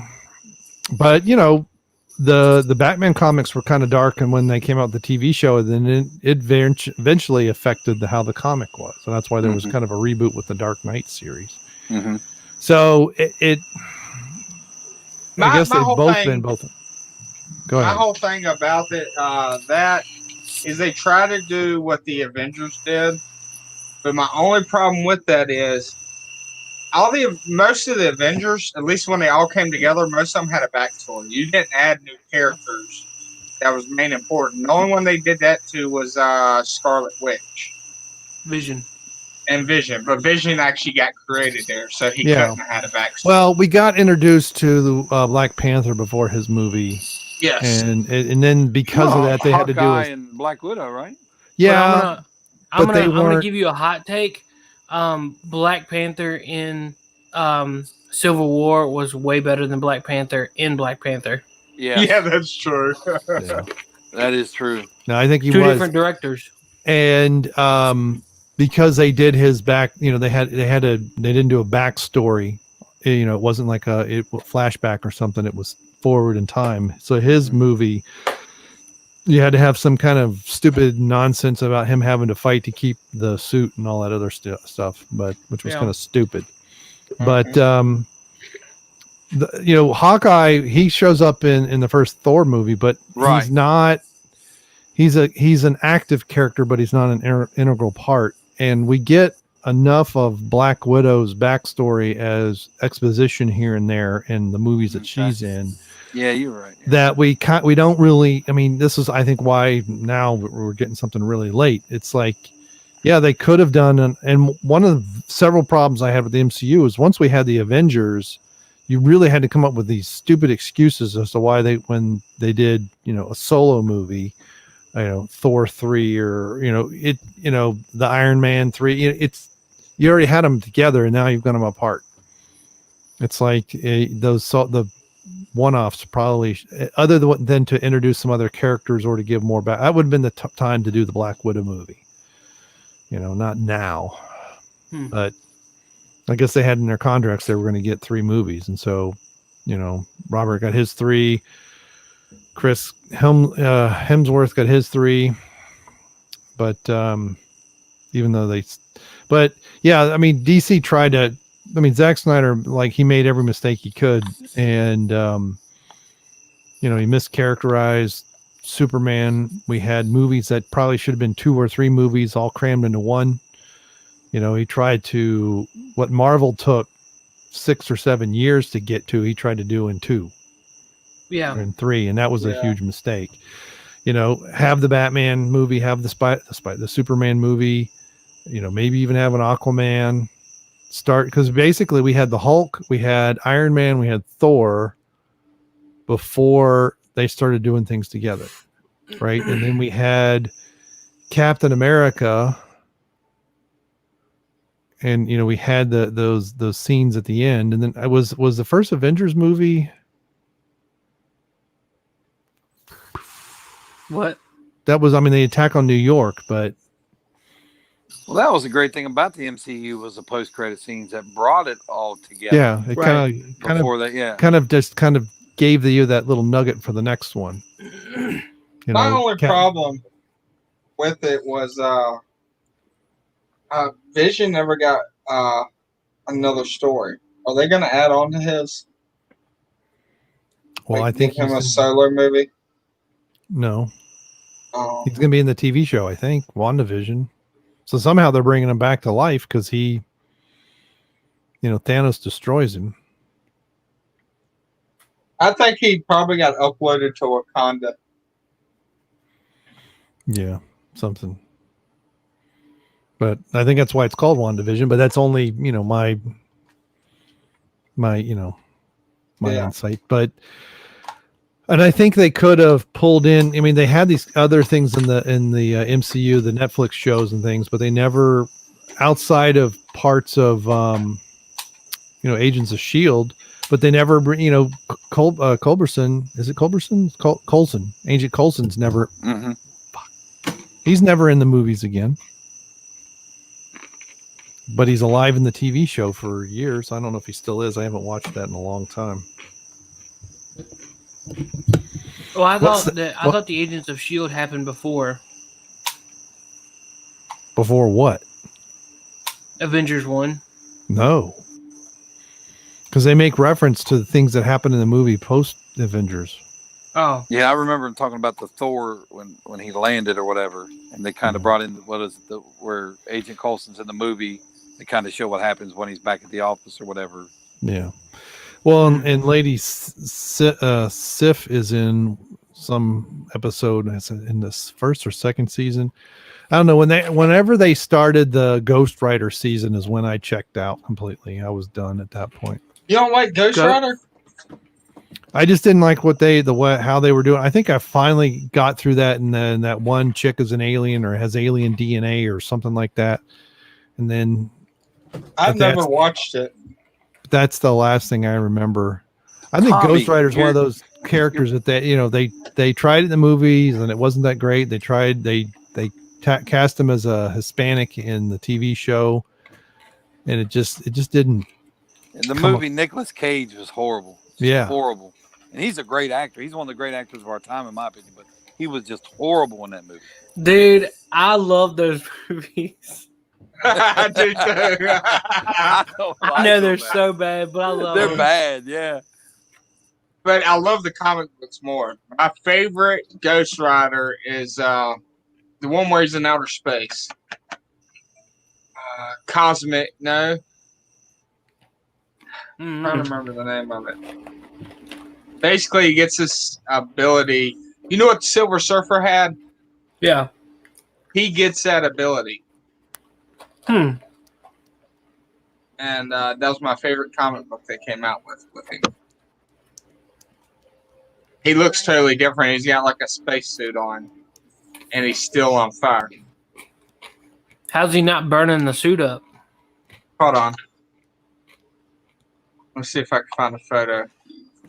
but, the Batman comics were kind of dark, and when they came out with the TV show, then it eventually affected how the comic was. So that's why there was kind of a reboot with the Dark Knight series. So I guess they've both been both. Go ahead. My whole thing about it, that is they try to do what the Avengers did, but my only problem with that is most of the Avengers, at least when they all came together, most of them had a backstory. You didn't add new characters. That was main important. The only one they did that to was Scarlet Witch. Vision. And Vision, but Vision actually got created there, so he couldn't have had a backstory. Well, we got introduced to Black Panther before his movie. Yes. And then because of that, they had to do and Black Widow, right? Yeah. Well, I'm gonna give you a hot take. Black Panther in Civil War was way better than Black Panther in Black Panther. Yeah, that's true. That is true. No, I think he was 2 was different directors. And because they did his back, they didn't do a backstory. It wasn't like a flashback or something. It was forward in time. So his movie, you had to have some kind of stupid nonsense about him having to fight to keep the suit and all that other stuff, which was kind of stupid. But Hawkeye, he shows up in the first Thor movie, but he's not. He's an active character, but he's not an integral part. And we get enough of Black Widow's backstory as exposition here and there in the movies that she's in. Yeah, you're right. Yeah. That we don't really. I mean, this is I think why now we're getting something really late. It's like, yeah, they could have done, and one of the several problems I had with the MCU is once we had the Avengers, you really had to come up with these stupid excuses as to why when they did, a solo movie, Thor 3 or, the Iron Man 3, you already had them together and now you've got them apart. It's like the one-offs probably, other than to introduce some other characters or to give more back, that would have been the time to do the Black Widow movie. Not now, but I guess they had in their contracts they were going to get 3 movies, and so, Robert got his 3, Chris Hemsworth got his 3, but even though yeah, I mean DC tried to. I mean Zack Snyder, like he made every mistake he could, and he mischaracterized Superman. We had movies that probably should have been 2 or 3 movies all crammed into one. He tried to, what Marvel took 6 or 7 years to get to, he tried to do in 2. Yeah. Or in 3, and that was a huge mistake. Have the Batman movie, have the Superman movie, maybe even have an Aquaman start, because basically we had the Hulk, we had Iron Man, we had Thor before they started doing things together, right? And then we had Captain America. And we had those scenes at the end, and then I was the first Avengers movie. What? That was, I mean, the attack on New York, but well, that was the great thing about the MCU was the post-credit scenes that brought it all together. Yeah, it kind of gave you that little nugget for the next one. My only problem with it was Vision never got another story. Are they going to add on to his? Well, I think give him a solo movie. No, he's going to be in the TV show. I think WandaVision. So somehow they're bringing him back to life because he, Thanos destroys him. I think he probably got uploaded to Wakanda. Yeah, something. But I think that's why it's called WandaVision. But that's only, my insight. But, and I think they could have pulled in. I mean, they had these other things in the MCU, the Netflix shows and things, but they never, outside of parts of, Agents of S.H.I.E.L.D., but they never, Culberson, is it Culberson? Coulson. Agent Coulson's never, he's never in the movies again. But he's alive in the TV show for years. I don't know if he still is. I haven't watched that in a long time. Oh, I thought the Agents of S.H.I.E.L.D. happened before. Before what? Avengers 1. No. Because they make reference to the things that happened in the movie post Avengers. Oh. Yeah, I remember him talking about the Thor when he landed or whatever, and they kind of brought in where Agent Coulson's in the movie. They kind of show what happens when he's back at the office or whatever. Yeah. Well, and Lady Sif is in some episode in this first or second season. I don't know, whenever they started the Ghost Rider season is when I checked out completely. I was done at that point. You don't like Ghost Rider? I just didn't like how they were doing. I think I finally got through that, and then that one chick is an alien or has alien DNA or something like that. And then I've never watched it. That's the last thing I remember. I think Ghost Rider is one of those characters that they tried it in the movies and it wasn't that great. They cast him as a Hispanic in the TV show, and it just didn't. In the movie, Nicolas Cage was horrible. Horrible. And he's a great actor. He's one of the great actors of our time, in my opinion. But he was just horrible in that movie. Dude, I love those movies. I do too. I know they're so bad, but I love them. They're bad, yeah. But I love the comic books more. My favorite Ghost Rider is the one where he's in outer space. Cosmic. No, Mm-hmm. trying to remember the name of it. Basically, he gets this ability. You know what the Silver Surfer had? Yeah. He gets that ability. Hmm. And that was my favorite comic book they came out with him. He looks totally different. He's got like a spacesuit on, and he's still on fire. How's he not burning the suit up? Hold on. Let's see if I can find a photo.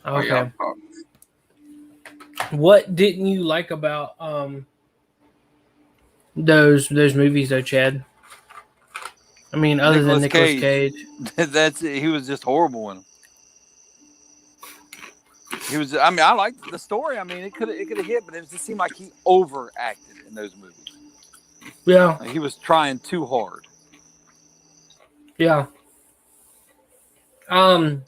Okay. What didn't you like about those movies though, Chad? I mean, other than Nicolas Cage. He was just horrible in them. He was. I mean, I liked the story. I mean, it could have hit, but it just seemed like he overacted in those movies. Yeah. Like he was trying too hard. Yeah. What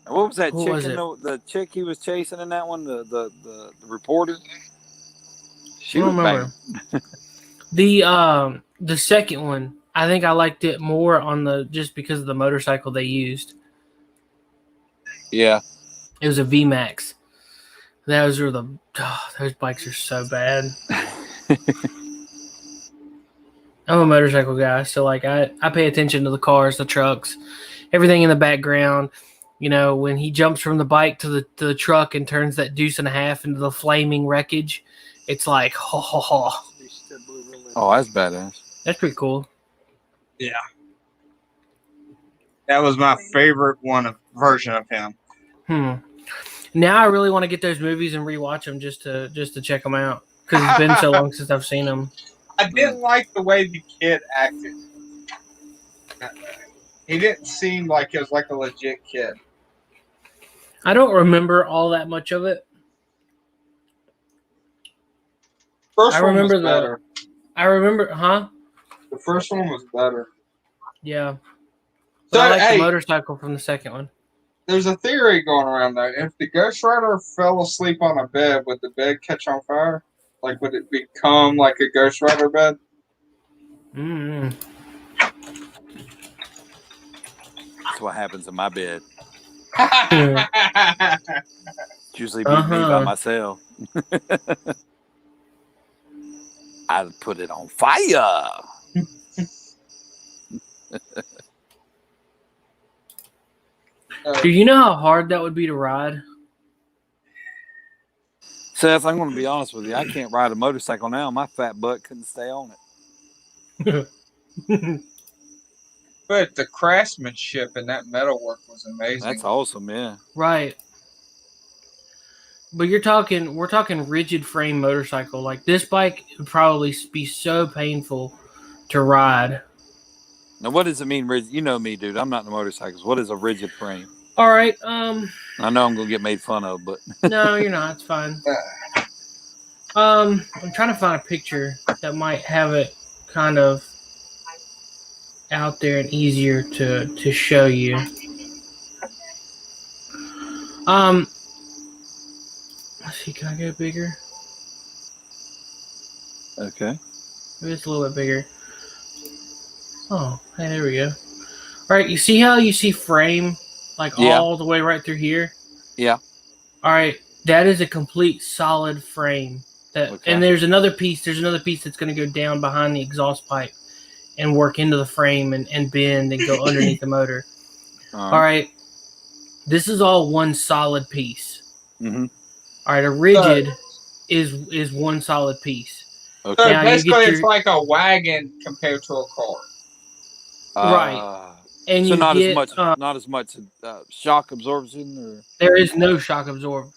was that Who chick? was The chick he was chasing in that one, the reporter. She I don't was remember. The second one, I think I liked it more on just because of the motorcycle they used. Yeah. It was a VMAX. Those bikes are so bad. I'm a motorcycle guy, so like I pay attention to the cars, the trucks, everything in the background. You know, when he jumps from the bike to the truck and turns that deuce and a half into the flaming wreckage, it's like, ho, ho, ho. Oh, that's badass. That's pretty cool. Yeah. That was my favorite version of him. Now I really want to get those movies and rewatch them just to check them out because it's been so long since I've seen them. I didn't like the way the kid acted. He didn't seem like he was like a legit kid. I don't remember all that much of it. First one was better. I remember, huh? The first one was better. Yeah. But I like the motorcycle from the second one. There's a theory going around though. If the Ghost Rider fell asleep on a bed, would the bed catch on fire? Like, would it become like a Ghost Rider bed? Mm-hmm. That's what happens in my bed. It's usually me by myself. I'd put it on fire. Do you know how hard that would be to ride? Seth, I'm going to be honest with you. I can't ride a motorcycle now. My fat butt couldn't stay on it. But the craftsmanship and that metalwork was amazing. That's awesome, yeah. Right. But we're talking rigid frame motorcycle. Like this bike would probably be so painful to ride. Now, what does it mean, rigid? You know me, dude. I'm not in the motorcycles. What is a rigid frame? All right. I know I'm gonna get made fun of, but no, you're not. It's fine. I'm trying to find a picture that might have it kind of out there and easier to show you. Let's see. Can I get bigger? Okay. Maybe it's a little bit bigger. Oh, hey, there we go. All right, you see how you see frame all the way right through here? Yeah. All right, that is a complete solid frame. And there's another piece. There's another piece that's going to go down behind the exhaust pipe and work into the frame and bend and go underneath the motor. All right, this is all one solid piece. Mm-hmm. All right, a rigid is one solid piece. Okay. So basically, it's like a wagon compared to a car. Right. And so you not get, as much shock absorption, or there is no shock absorption.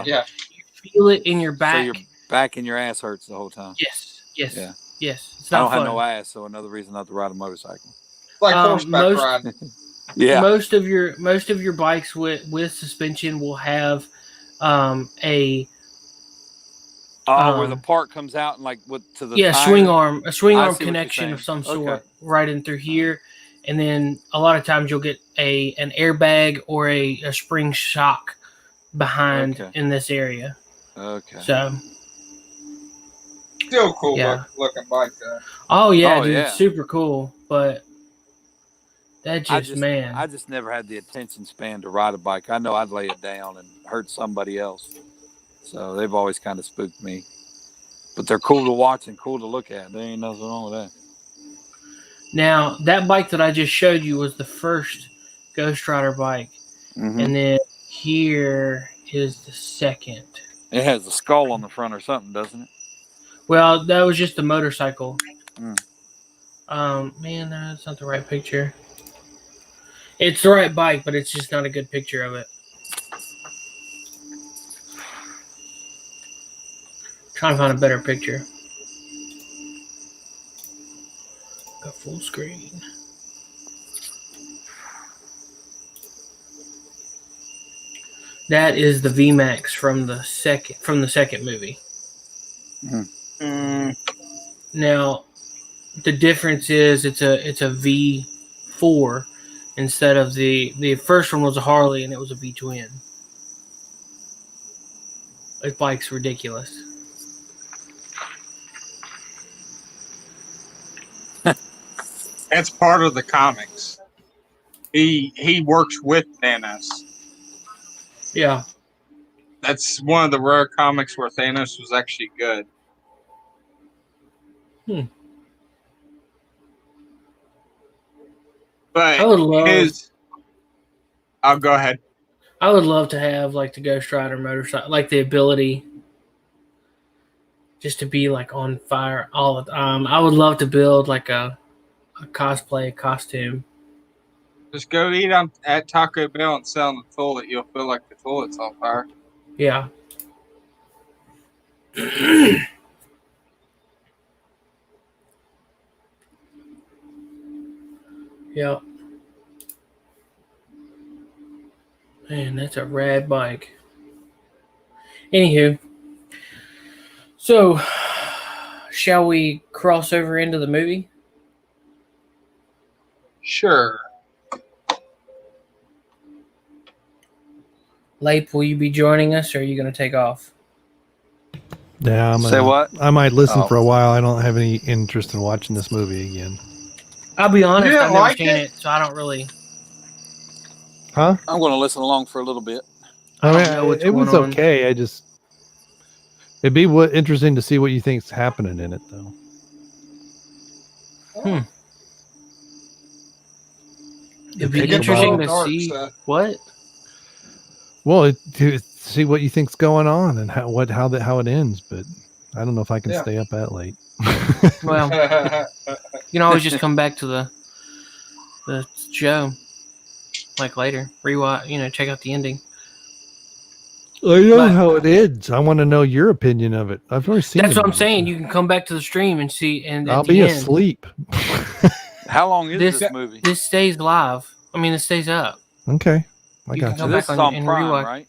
Yeah, you feel it in your back. So your back and your ass hurts the whole time. Yes. Yeah. Yes. It's not I don't fun. have no ass, so another reason not to ride a motorcycle. Like horseback riding. Yeah. Most of your bikes with suspension will have a where the part comes out and to the tire? swing arm connection of some sort right in through here, and then a lot of times you'll get an airbag or a spring shock behind in this area. Okay. So Still cool looking bike though. Oh yeah, dude, it's super cool. But that I just never had the attention span to ride a bike. I know I'd lay it down and hurt somebody else. So they've always kind of spooked me. But they're cool to watch and cool to look at. There ain't nothing wrong with that. Now, that bike that I just showed you was the first Ghost Rider bike. Mm-hmm. And then here is the second. It has a skull on the front or something, doesn't it? Well, that was just the motorcycle. Man, that's not the right picture. It's the right bike, but it's just not a good picture of it. Trying to find a better picture. Go full screen. That is the VMAX from the second movie. Now, the difference is it's a V4 instead of the first one was a Harley and it was a V-twin. This bike's ridiculous. That's part of the comics. He works with Thanos. Yeah. That's one of the rare comics where Thanos was actually good. But I would love I'll go ahead. I would love to have like the Ghost Rider motorcycle, like the ability just to be like on fire all the time. I would love to build like a cosplay costume. Just go eat at Taco Bell and sit on the toilet. You'll feel like the toilet's on fire. Yeah. Yep. Man, that's a rad bike. Anywho, so shall we cross over into the movie? Sure. Lape, will you be joining us, or are you going to take off? Yeah, Say what? I might listen for a while. I don't have any interest in watching this movie again. I'll be honest, I've never seen it, so I don't really. Huh? I'm going to listen along for a little bit. I mean, it was okay. It'd be interesting to see what you think's happening in it, though. It'd be interesting to see what. Well, to see what you think's going on and how it ends, but I don't know if I can stay up that late. Well, you can always just come back to the show, like later, rewatch, check out the ending. I know how it ends. I want to know your opinion of it. I've already seen. That's what I'm saying. You can come back to the stream and see. And I'll be asleep. How long is this movie? This stays live. I mean, it stays up. Okay. I got you. So this is on Prime, right?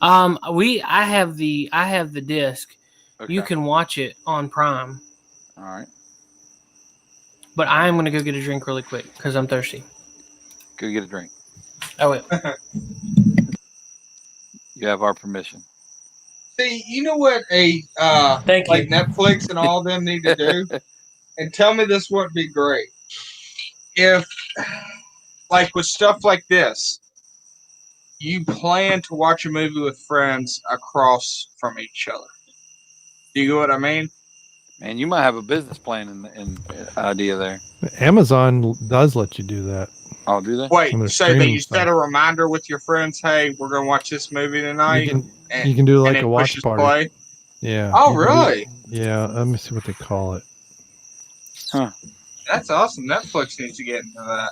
I have the disc. Okay. You can watch it on Prime. All right. But I am going to go get a drink really quick because I'm thirsty. Go get a drink. Oh, wait. You have our permission. See, you know what like Netflix and all them need to do? And tell me this wouldn't be great. If, like with stuff like this, you plan to watch a movie with friends across from each other. Do you get what I mean? Man, you might have a business plan in idea there. Amazon does let you do that. Oh, do they? Wait, so that you set a reminder with your friends, hey, we're going to watch this movie tonight? You can do like a watch party. Play? Yeah. Oh, really? Yeah, let me see what they call it. Huh. That's awesome. Netflix needs to get into that.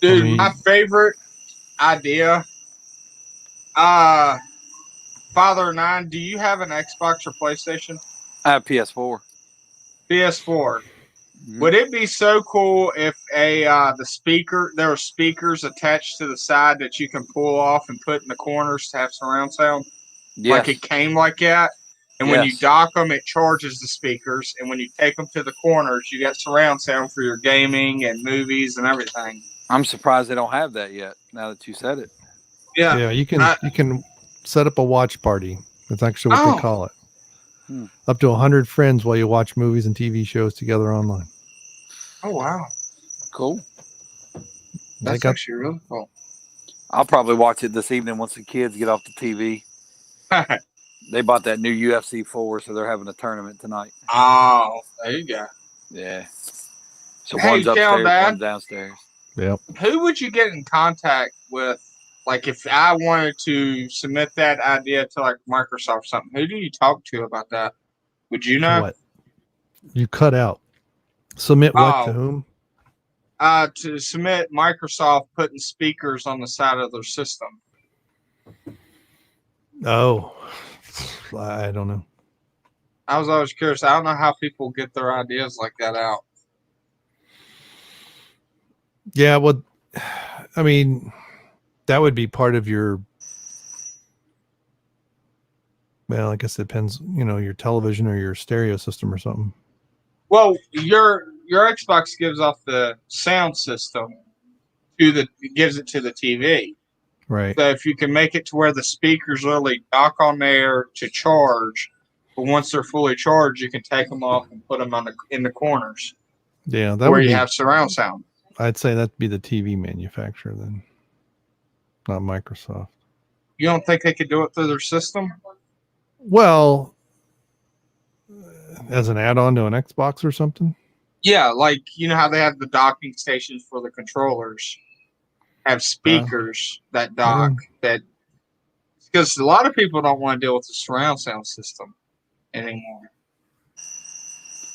Dude, my favorite idea. Father 9, do you have an Xbox or PlayStation? I have PS4. PS4. Mm-hmm. Would it be so cool if there were speakers attached to the side that you can pull off and put in the corners to have surround sound? Yes. Like it came like that? And when you dock them, it charges the speakers. And when you take them to the corners, you got surround sound for your gaming and movies and everything. I'm surprised they don't have that yet, now that you said it. Yeah. Yeah, you can set up a watch party. That's actually what they call it. Up to 100 friends while you watch movies and TV shows together online. Oh, wow. Cool. That's actually really cool. I'll probably watch it this evening once the kids get off the TV. They bought that new UFC 4, so they're having a tournament tonight. Oh, there you go. Yeah. So one's upstairs, one's downstairs. Yep. Who would you get in contact with? Like, if I wanted to submit that idea to, like, Microsoft or something, who do you talk to about that? Would you know? What? You cut out. Submit what to whom? To submit Microsoft putting speakers on the side of their system. Oh, I don't know. I was always curious. I don't know how people get their ideas like that out. Yeah, well, I mean, that would be part of your. Well, I guess it depends, your television or your stereo system or something. Well, your Xbox gives off the sound system gives it to the TV. Right. So if you can make it to where the speakers really dock on there to charge, but once they're fully charged, you can take them off and put them in the corners. Yeah, that where you have surround sound. I'd say that'd be the TV manufacturer then, not Microsoft. You don't think they could do it through their system? Well, as an add-on to an Xbox or something? Yeah, like, you know how they have the docking stations for the controllers, have speakers that dock, because a lot of people don't want to deal with the surround sound system anymore.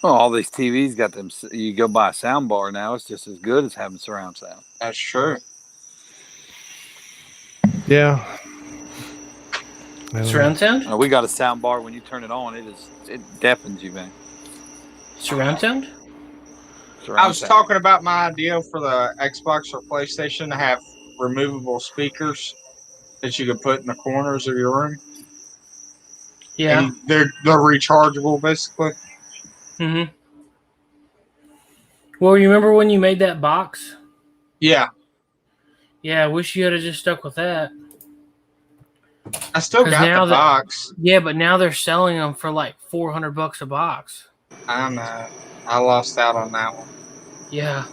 Well, all these TVs got them. You go buy a sound bar now; it's just as good as having surround sound. That's true. Yeah. Surround sound? We got a sound bar. When you turn it on, it deafens you, man. Surround sound? I was talking about my idea for the Xbox or PlayStation to have removable speakers that you could put in the corners of your room. Yeah. And they're rechargeable, basically. Mm-hmm. Well, you remember when you made that box? Yeah. Yeah, I wish you had just stuck with that. I still got the box. Yeah, but now they're selling them for like $400 a box. I know. I lost out on that one. Yeah.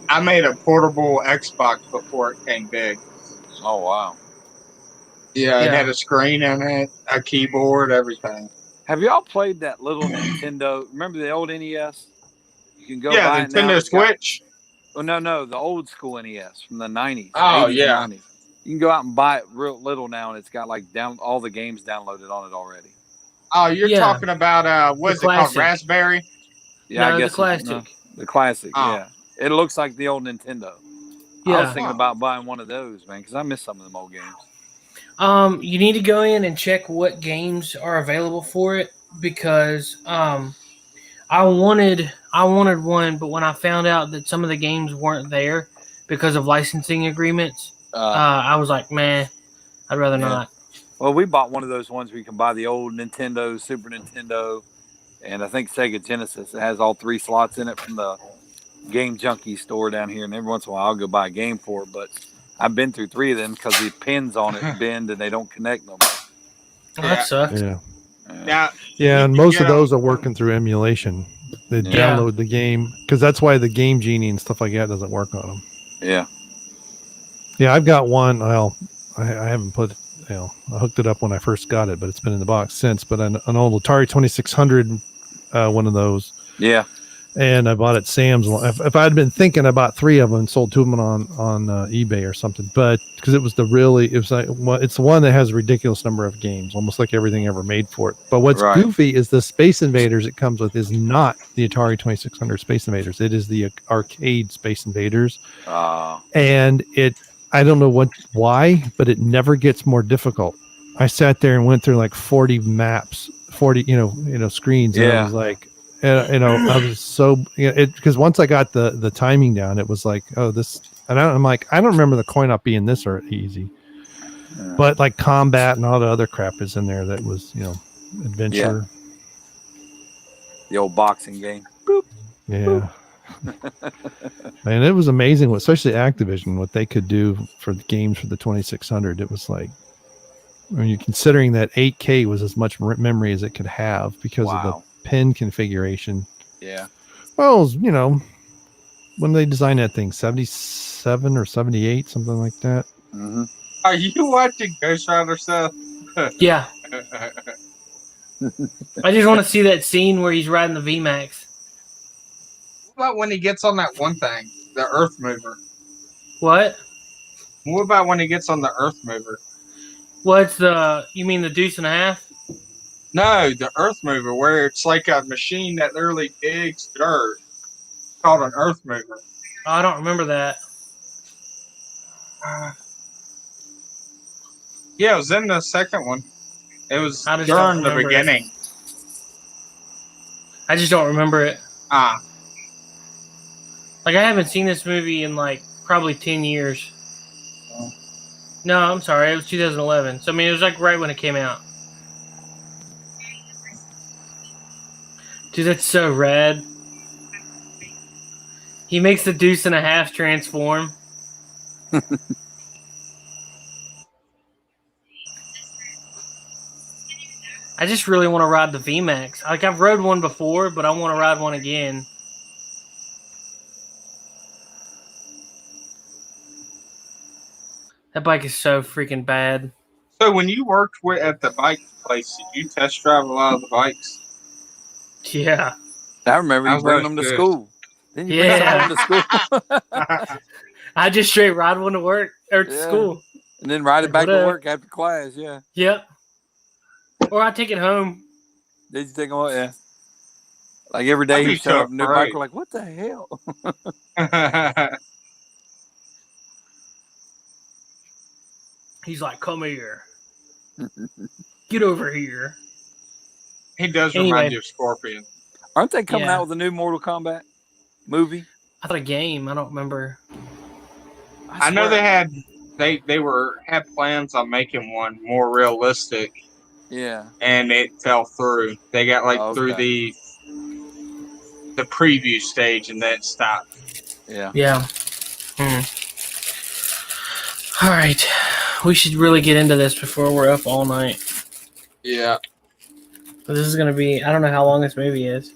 I made a portable Xbox before it came big. Oh, wow. Yeah, it had a screen in it, a keyboard, everything. Have y'all played that little Nintendo? Remember the old NES? You can go buy Nintendo Switch. No, the old school NES from the 90s. Oh, 80s, yeah. 90s. You can go out and buy it real little now, and it's got like all the games downloaded on it already. Oh, you're talking about what's it called? Raspberry? Yeah, no, I guess the classic. The classic, yeah. It looks like the old Nintendo. Yeah. I was thinking about buying one of those, man, because I miss some of them old games. You need to go in and check what games are available for it, because I wanted one, but when I found out that some of the games weren't there because of licensing agreements, I was like, man, I'd rather not. Well, we bought one of those ones where you can buy the old Nintendo, Super Nintendo, and I think Sega Genesis. It has all 3 slots in it from the Game Junkie store down here, and every once in a while I'll go buy a game for it, but I've been through 3 of them because the pins on it bend and they don't connect no more. Oh, that sucks. Yeah. And most of those are working through emulation. They download the game, because that's why the Game Genie and stuff like that doesn't work on them. Yeah. Yeah, I've got one. Well, I haven't put, I hooked it up when I first got it, but it's been in the box since. But an old Atari 2600, one of those. Yeah. And I bought it at Sam's. If I had been thinking about 3 of them and sold 2 of them on eBay or something, but because it's the one that has a ridiculous number of games, almost like everything ever made for it. But what's goofy is the Space Invaders it comes with is not the Atari 2600 Space Invaders. It is the arcade Space Invaders. And I don't know why, but it never gets more difficult. I sat there and went through like 40 maps, 40 screens, and I was like, I was so because once I got the timing down, it was like, I'm like, I don't remember the coin op being this or easy, but like combat and all the other crap is in there that was adventure. Yeah. The old boxing game. Boop. Yeah. Man, it was amazing, especially Activision, what they could do for the games for the 2600. It was like, When you're considering that 8K was as much memory as it could have because of the pin configuration. Yeah. Well, when they designed that thing, 77 or 78, something like that. Mm-hmm. Are you watching Ghost Rider stuff? Yeah. I just want to see that scene where he's riding the VMAX. What about when he gets on that one thing, the Earth Mover? What? What about when he gets on the Earth Mover? What's you mean the deuce and a half? No, the Earth Mover, where it's like a machine that literally digs dirt, called an Earth Mover. Oh, I don't remember that. Yeah, it was in the second one. It was I just during don't the remember beginning. I just don't remember it. Like, I haven't seen this movie in probably 10 years. Oh. No, I'm sorry. It was 2011. So, I mean, it was right when it came out. Dude, that's so rad. He makes the deuce and a half transform. I just really want to ride the VMAX. I've rode one before, but I want to ride one again. That bike is so freaking bad. So when you worked at the bike place, did you test drive a lot of the bikes? Yeah. I remember you bringing them to school. Then you bring them to school. I just straight ride one to work or to school. And then ride it back to work after class, Yep. Or I take it home. Did you take them home? Yeah. Like every day he showed up a new bike, we're like, what the hell? He's like, come here. Get over here. He does remind you of Scorpion. Aren't they coming out with a new Mortal Kombat movie? I thought a game. I don't remember. I know they had plans on making one more realistic. Yeah. And it fell through. They got through the preview stage and then it stopped. Yeah. Yeah. All right. We should really get into this before we're up all night. Yeah. This is going to be, I don't know how long this movie is.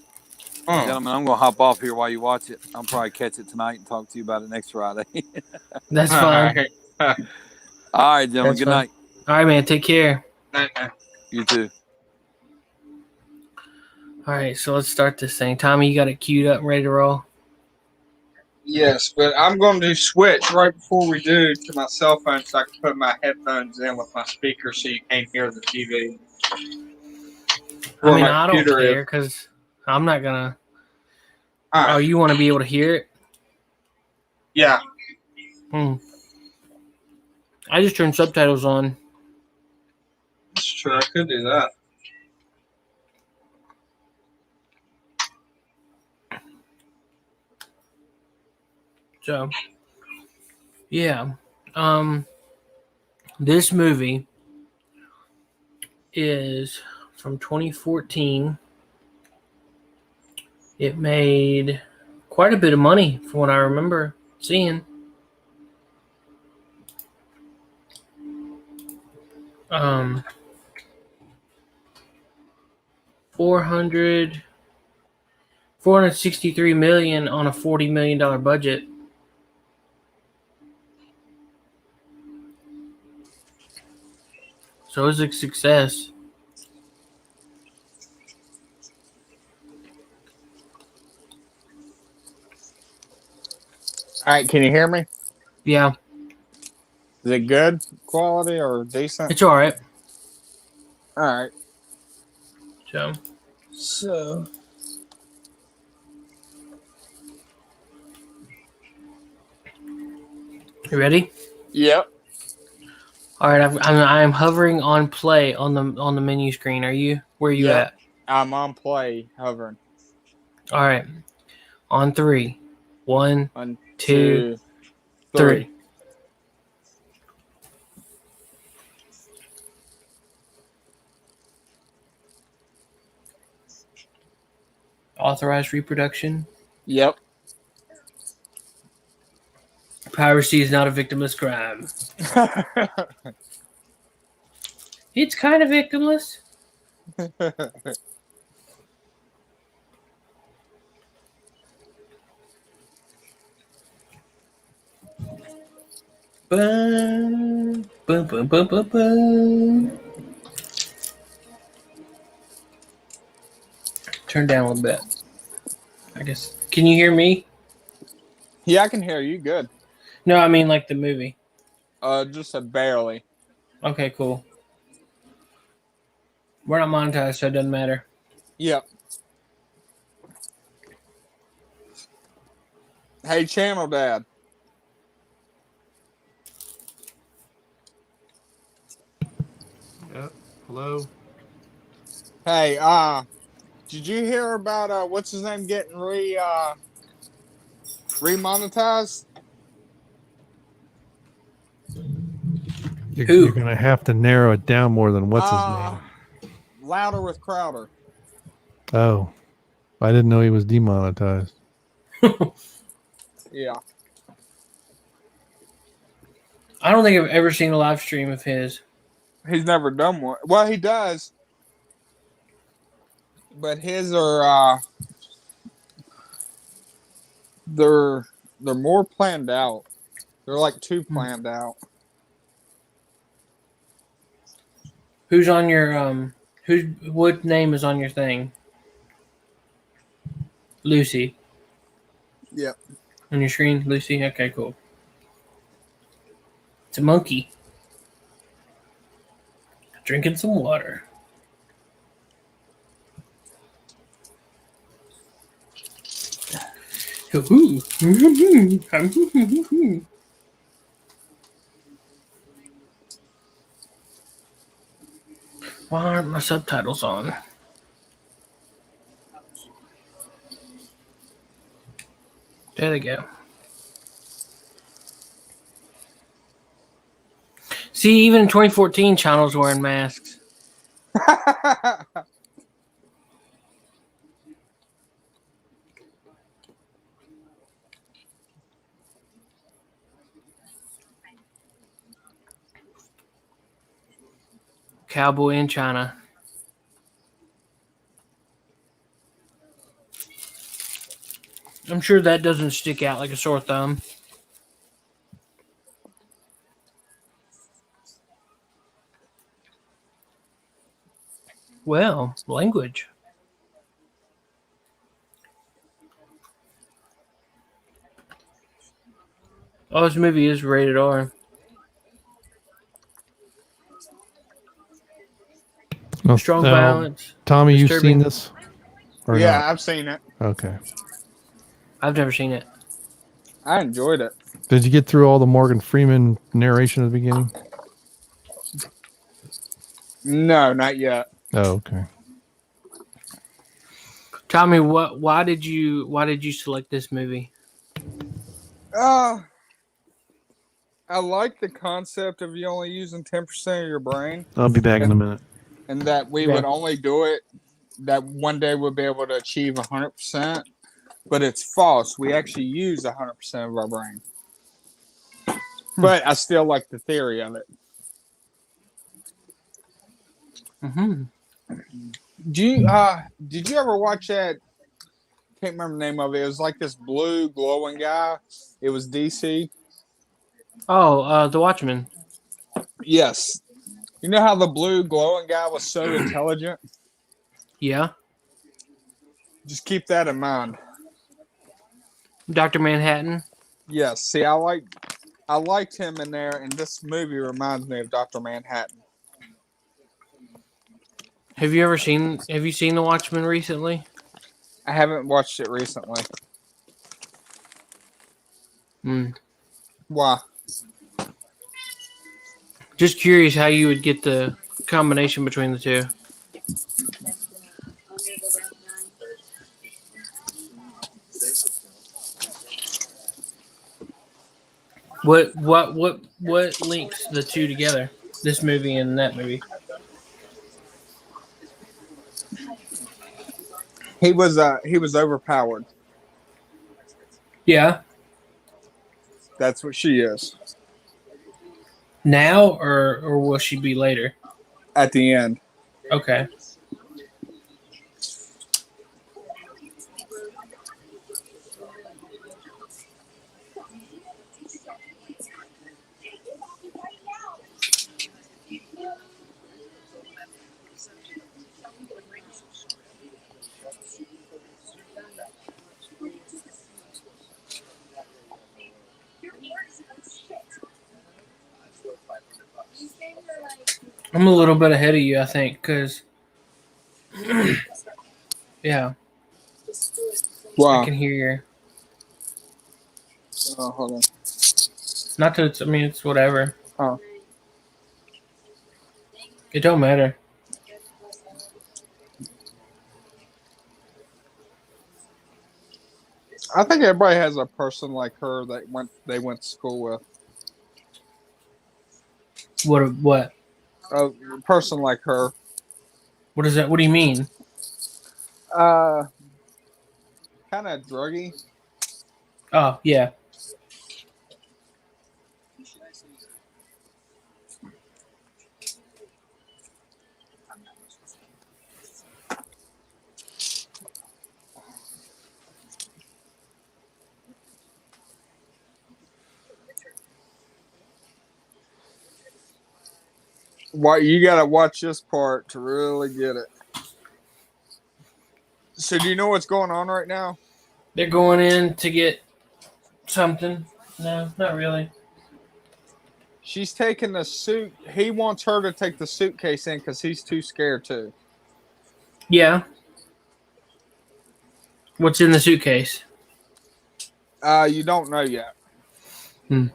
Gentlemen, I'm going to hop off here while you watch it. I'll probably catch it tonight and talk to you about it next Friday. That's fine. All right, gentlemen. Good night. All right, man. Take care. You too. All right, so let's start this thing. Tommy, you got it queued up and ready to roll? Yes, but I'm going to switch right before we do to my cell phone so I can put my headphones in with my speaker so you can't hear the TV. I mean, I don't care because I'm not going to. Right. Oh, you want to be able to hear it? Yeah. I just turned subtitles on. That's true. I could do that. So, yeah. This movie is from 2014. It made quite a bit of money from what I remember seeing. $463 million on a $40 million budget. So it was a success. All right, can you hear me? Yeah. Is it good quality or decent? It's all right. All right. So. You ready? Yep. All right, I'm hovering on play on the menu screen. Are you? Where are you at? I'm on play, hovering. All right, on 3. 1, 2, 3. Authorized reproduction. Yep. Piracy is not a victimless crime. It's kind of victimless. Boom, boom, boom, boom, boom, boom. Turn down a little bit. I guess. Can you hear me? Yeah, I can hear you good. No, I mean like the movie. Just barely. Okay, cool. We're not monetized, so it doesn't matter. Yep. Hey, Channel Dad. Yep. Hello. Hey, did you hear about what's his name getting remonetized? You're going to have to narrow it down more than what's his name. Louder with Crowder. Oh, I didn't know he was demonetized. Yeah. I don't think I've ever seen a live stream of his. He's never done one. Well, he does. But his are they're more planned out. They're like too planned out. Who's on your what name is on your thing? Lucy. Yep. On your screen, Lucy? Okay, cool. It's a monkey. Drinking some water. Why aren't my subtitles on? There they go. See, even in 2014, channels wearing masks. Cowboy in China. I'm sure that doesn't stick out like a sore thumb. Well, language. Oh, this movie is rated R. Strong violence. Tommy, disturbing. You've seen this? Or yeah, not? I've seen it. Okay. I've never seen it. I enjoyed it. Did you get through all the Morgan Freeman narration at the beginning? No, not yet. Oh, okay. Tommy, why did you select this movie? I like the concept of you only using 10% of your brain. I'll be back in a minute. And that we would only do it, that one day we'll be able to achieve 100%. But it's false. We actually use 100% of our brain. But I still like the theory of it. Mm-hmm. Did you ever watch that? Can't remember the name of it. It was like this blue glowing guy. It was DC. Oh, The Watchmen. Yes. You know how the blue glowing guy was so intelligent? Yeah. Just keep that in mind. Dr. Manhattan. Yes. See, I liked him in there, and this movie reminds me of Dr. Manhattan. Have you seen The Watchmen recently? I haven't watched it recently. Why? Just curious how you would get the combination between the two. What links the two together? This movie and that movie. He was overpowered. Yeah. That's what she is. Now or will she be later? at the end. Okay. I'm a little bit ahead of you, I think, because yeah, Wow. I can hear you. Oh, hold on. Not that it's, I mean, it's whatever. Oh. It don't matter. I think everybody has a person like her that they went to school with. What? A person like her. What is that? What do you mean? Kind of druggy. Oh, yeah. Why you gotta watch this part to really get it. So do you know what's going on right now? They're going in to get something. No, not really. She's taking the suit. He wants her to take the suitcase in because he's too scared to. Yeah. What's in the suitcase? You don't know yet. Hmm.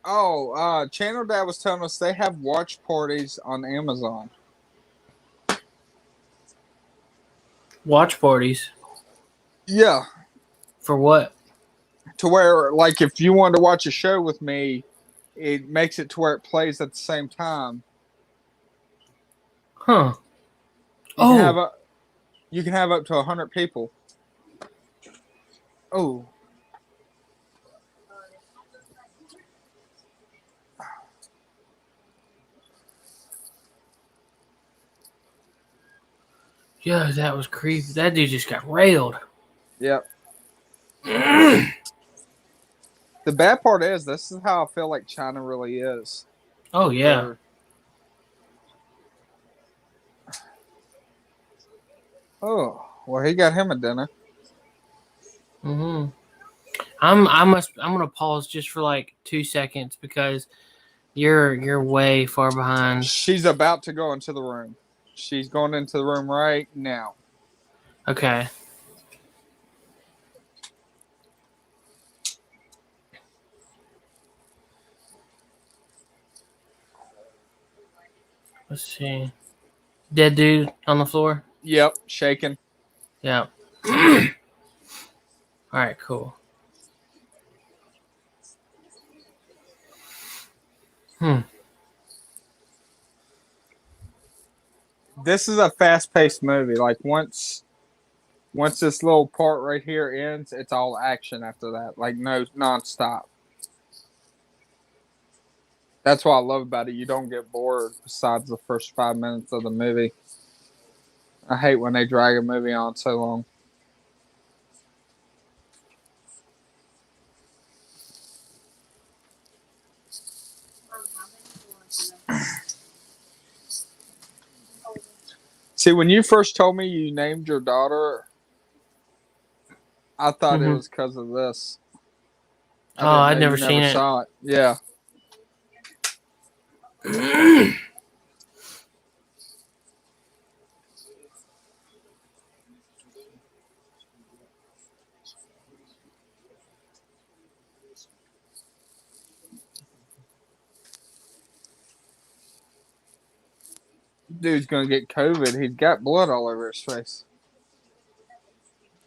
Oh, Channel Dad was telling us they have watch parties on Amazon. Watch parties. Yeah. For what? To where, like, if you wanted to watch a show with me, it makes it to where it plays at the same time. Huh. You can have up to 100 people. Oh. Yeah, that was creepy. That dude just got railed. Yep. The bad part is, this is how I feel like China really is. Oh, yeah. Oh, well, he got him a dinner. Mm-hmm. I'm gonna pause just for like 2 seconds because you're way far behind. She's about to go into the room. She's going into the room right now. Okay. Let's see. Dead dude on the floor? Yep, shaking. Yeah. All right, cool. This is a fast-paced movie. Like once this little part right here ends, it's all action after that. Like no nonstop. That's what I love about it. You don't get bored besides the first 5 minutes of the movie. I hate when they drag a movie on so long. See, when you first told me you named your daughter, I thought it was because of this. I'd never seen it. Saw it. Yeah. Dude's gonna get COVID. He's got blood all over his face.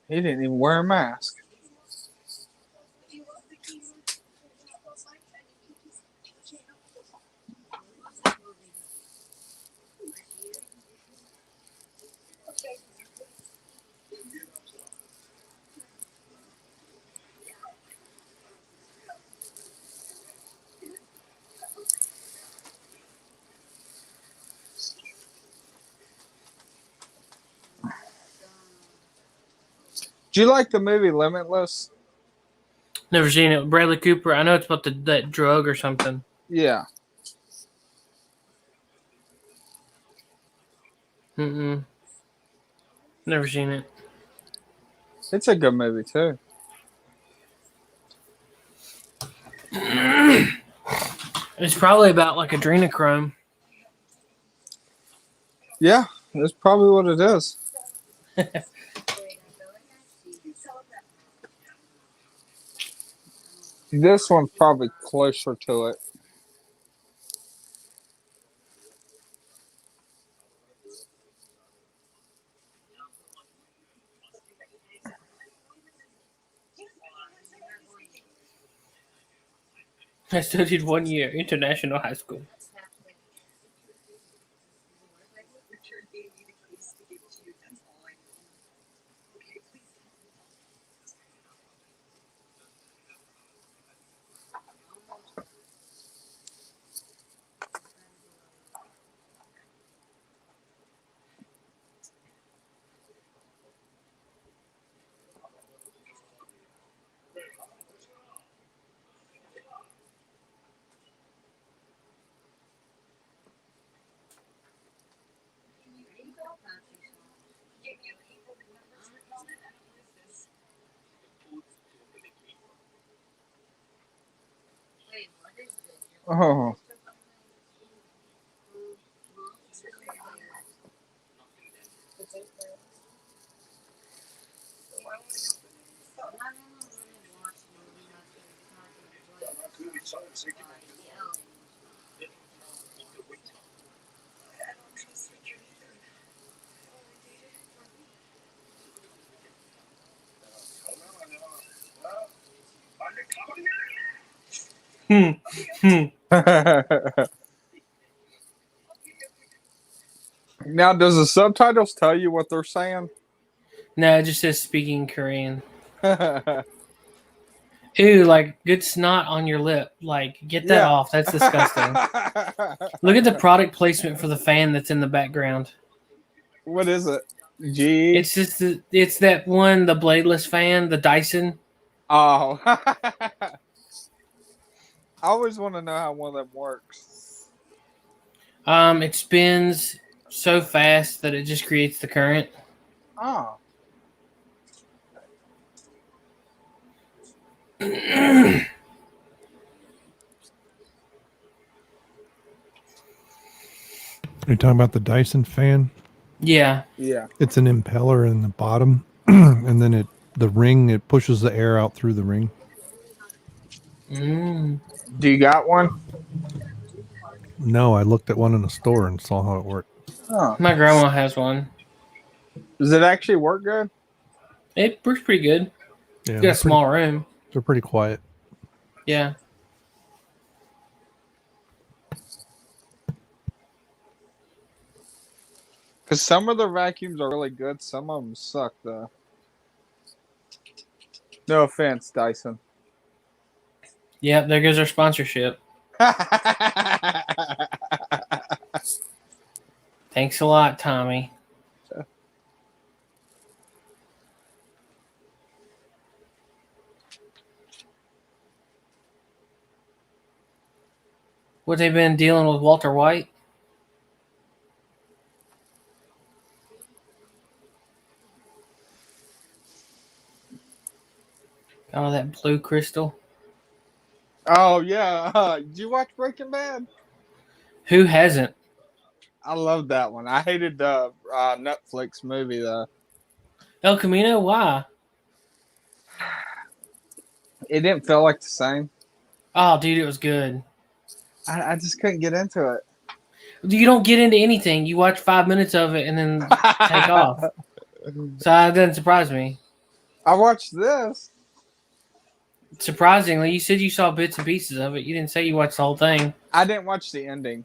He didn't even wear a mask. Do you like the movie Limitless? Never seen it. Bradley Cooper. I know it's about that drug or something. Yeah. Never seen it. It's a good movie too. It's probably about like adrenochrome. Yeah, that's probably what it is. This one's probably closer to it. I studied 1 year, international high school. Oh. Now, does the subtitles tell you what they're saying? No, it just says speaking Korean. Ew, like good snot on your lip. Like, get that off. That's disgusting. Look at the product placement for the fan that's in the background. What is it? G. It's just it's that one, the bladeless fan, the Dyson. Oh. I always want to know how one of them works. It spins so fast that it just creates the current. Oh. You're talking about the Dyson fan? Yeah. Yeah. It's an impeller in the bottom, and then the ring, it pushes the air out through the ring. Do you got one? No, I looked at one in the store and saw how it worked. Oh. My grandma has one. Does it actually work good? It works pretty good. Yeah, It's got a small room. They're pretty quiet. Yeah. Because some of the vacuums are really good. Some of them suck, though. No offense, Dyson. Yep, there goes our sponsorship. Thanks a lot, Tommy. What they been dealing with Walter White? Oh, that blue crystal. Oh, yeah. Did you watch Breaking Bad? Who hasn't? I love that one. I hated the Netflix movie, though. El Camino? Why? It didn't feel like the same. Oh, dude, it was good. I just couldn't get into it. You don't get into anything. You watch 5 minutes of it and then take off. So that doesn't surprise me. I watched this. Surprisingly, you said you saw bits and pieces of it. You didn't say you watched the whole thing. I didn't watch the ending.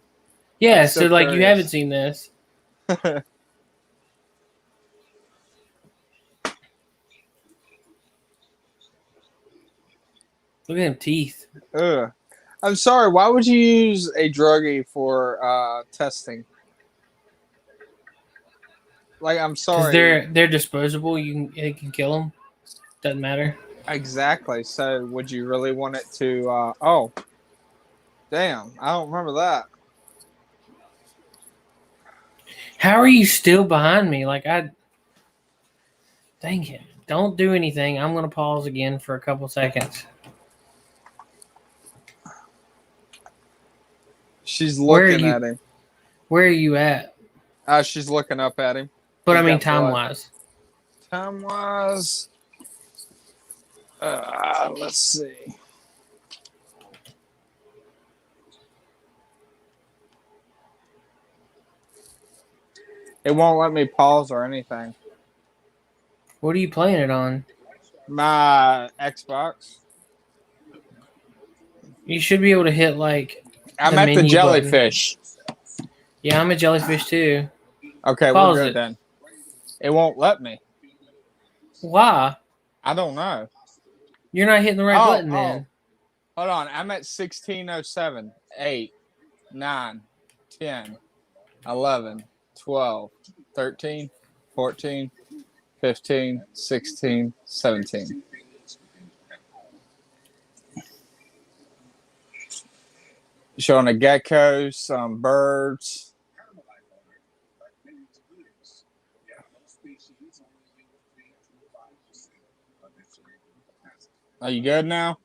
Yeah, I'm so so like you curious. haven't seen this. Look at them teeth. Ugh. I'm sorry. Why would you use a druggie for testing? Like, I'm sorry. Because they're disposable. It can kill them. Doesn't matter. Exactly. So, would you really want it to? Oh, damn! I don't remember that. How are you still behind me? Like dang it! Don't do anything. I'm gonna pause again for a couple seconds. She's looking at him. Where are you at? She's looking up at him. But I mean, time wise. Time wise, let's see. It won't let me pause or anything. What are you playing it on? My Xbox. You should be able to hit like. I'm at the jellyfish. Button. Yeah, I'm a jellyfish too. Okay, pause we're good then. It won't let me. Why? I don't know. You're not hitting the right button then. Hold on. I'm at 1607, 8, 9, 10, 11, 12, 13, 14, 15, 16, 17. Showing a gecko, some birds. Are you good now?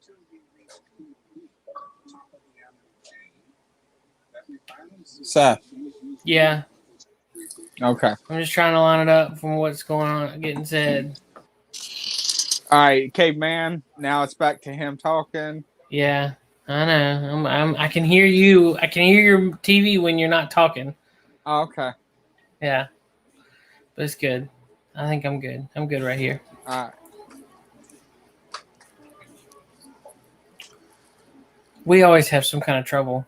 Seth? Yeah. Okay. I'm just trying to line it up from what's going on, getting said. All right, caveman. Now it's back to him talking. Yeah, I know. I can hear you. I can hear your TV when you're not talking. Oh, okay. Yeah, but it's good. I think I'm good. I'm good right here. All right. We always have some kind of trouble.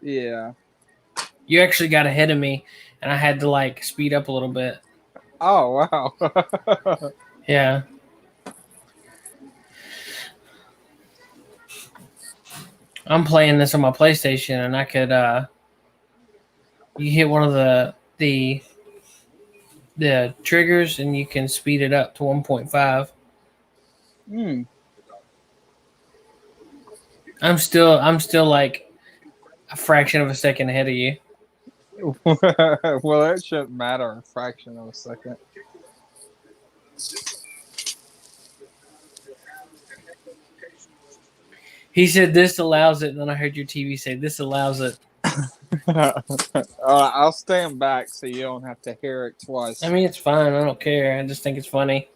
Yeah. You actually got ahead of me, and I had to like speed up a little bit. Oh, wow. Yeah. I'm playing this on my PlayStation, and I could you hit one of the triggers, and you can speed it up to 1.5. I'm still like a fraction of a second ahead of you. Well, it shouldn't matter a fraction of a second. He said this allows it, and then I heard your TV say this allows it. I'll stand back so you don't have to hear it twice. I mean, it's fine. I don't care. I just think it's funny.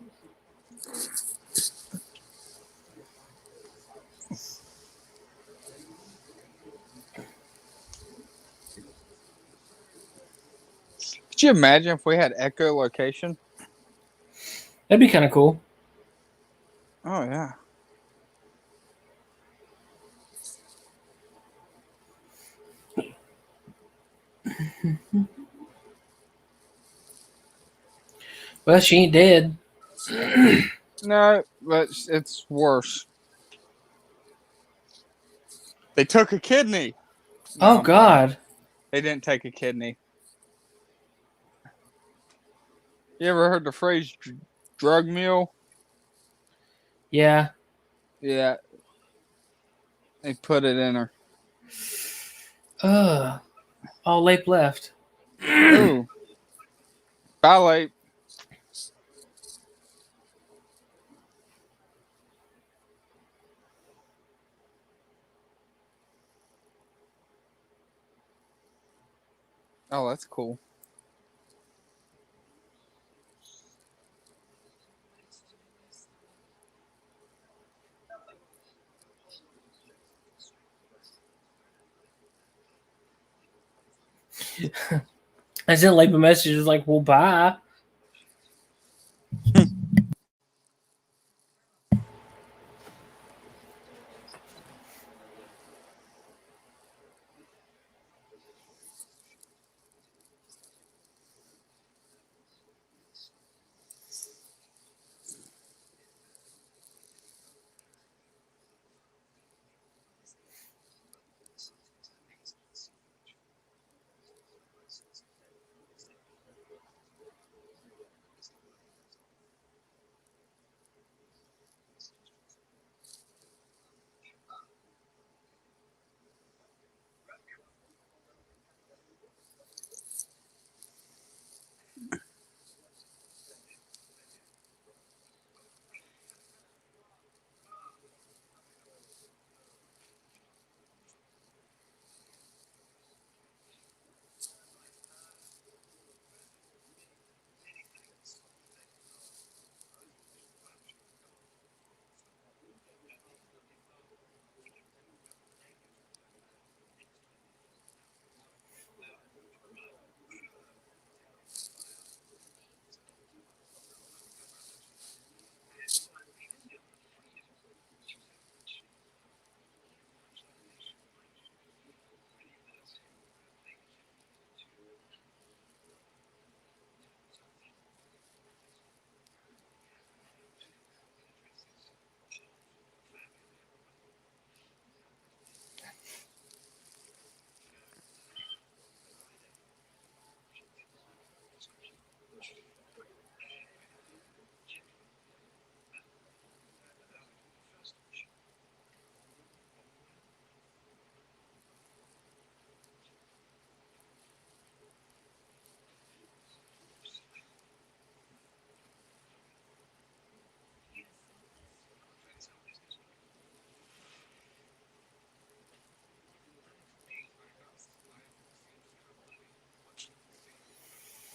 Could you imagine if we had echolocation? That'd be kind of cool. Oh, yeah. Well, she ain't dead. No, but it's worse. They took a kidney. No, God. They didn't take a kidney. You ever heard the phrase drug mule? Yeah. Yeah. They put it in her. All Lape left. Ooh. Bye, Lape. Oh, that's cool. I sent Lape a message. It was like, well, bye.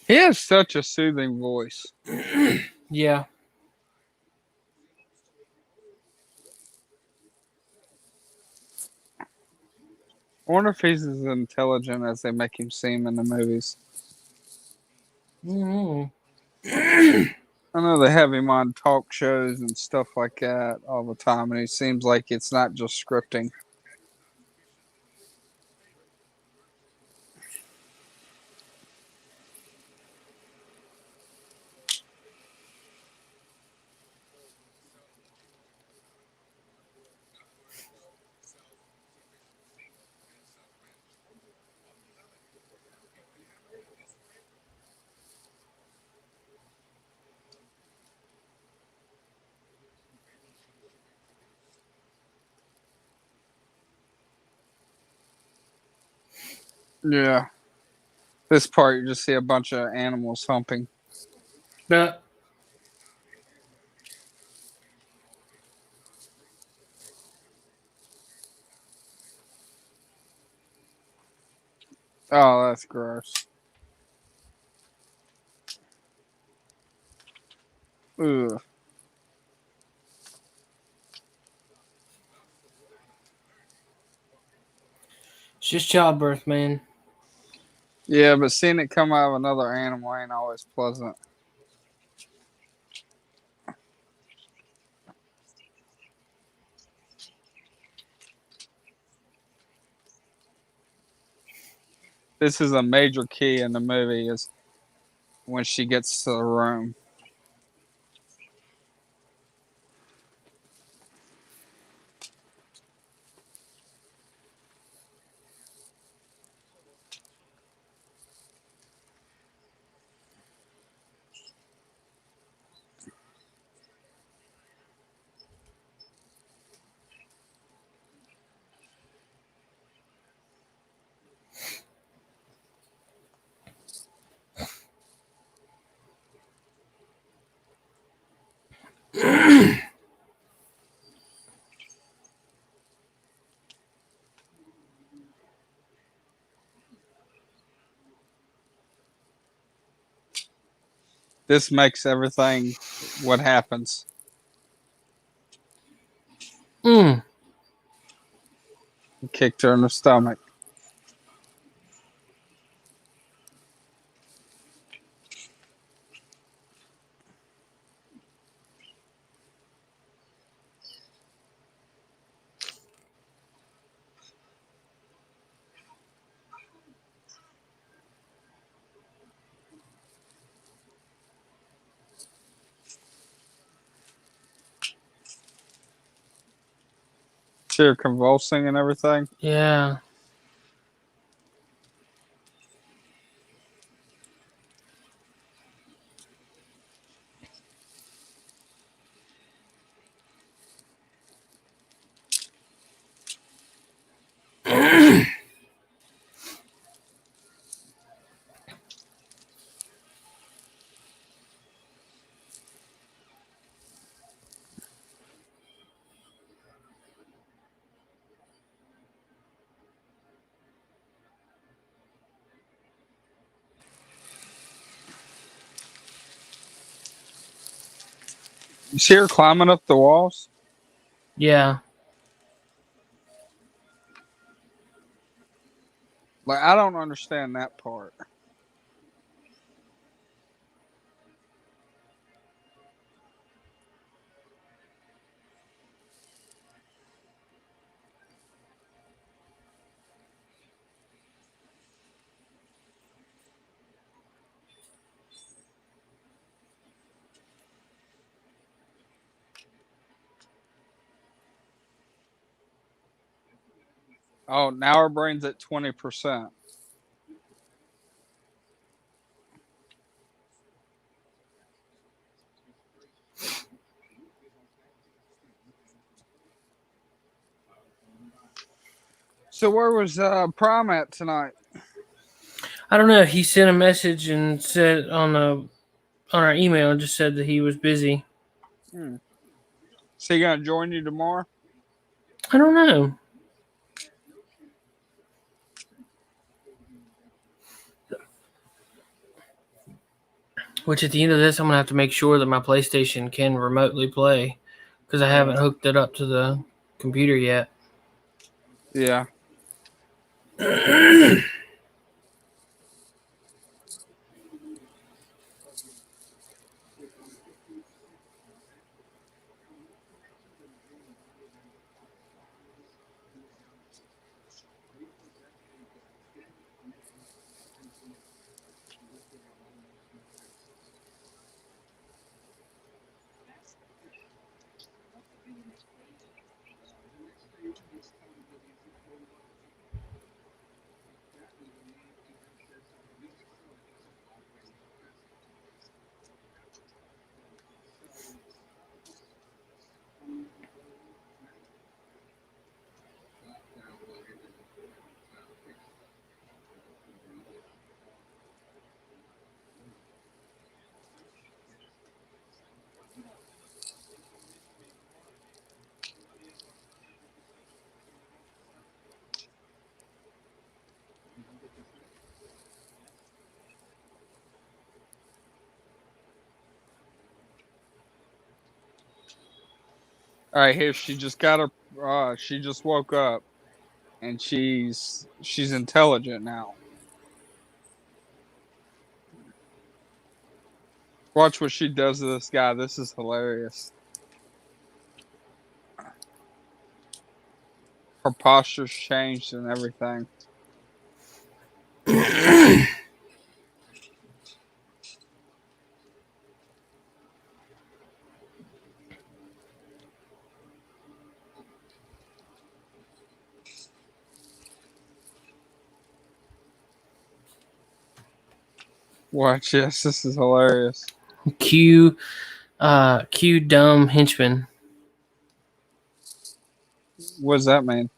He has such a soothing voice. Yeah. I wonder if he's as intelligent as they make him seem in the movies. Mm-hmm. I know they have him on talk shows and stuff like that all the time, and he seems like it's not just scripting. Yeah. This part, you just see a bunch of animals humping. Yeah. Oh, that's gross. Ugh. It's just childbirth, man. Yeah, but seeing it come out of another animal ain't always pleasant. This is a major key in the movie is when she gets to the room. This makes everything what happens. Mm. He kicked her in the stomach. See her convulsing and everything. Yeah. You see her climbing up the walls? Yeah. Like, I don't understand that part. Oh, now her brain's at 20%. So where was Prime at tonight? I don't know. He sent a message and said on our email and just said that he was busy. Is he gonna join you tomorrow? I don't know. Which at the end of this, I'm gonna have to make sure that my PlayStation can remotely play because I haven't hooked it up to the computer yet. Yeah. All right, here she just got her. She just woke up, and she's intelligent now. Watch what she does to this guy. This is hilarious. Her posture's changed and everything. Watch this. This is hilarious. Q dumb henchman. What does that mean?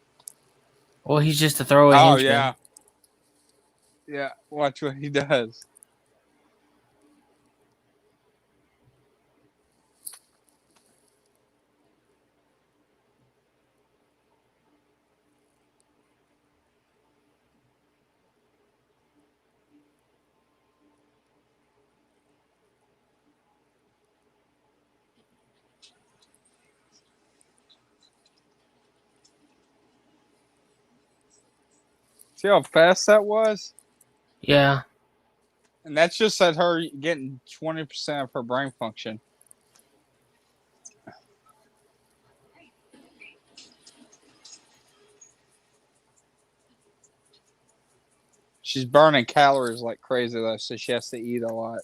Well, he's just a throwaway henchman. Yeah. Yeah, watch what he does. See how fast that was? Yeah. And that's just at her getting 20% of her brain function. She's burning calories like crazy, though, so she has to eat a lot.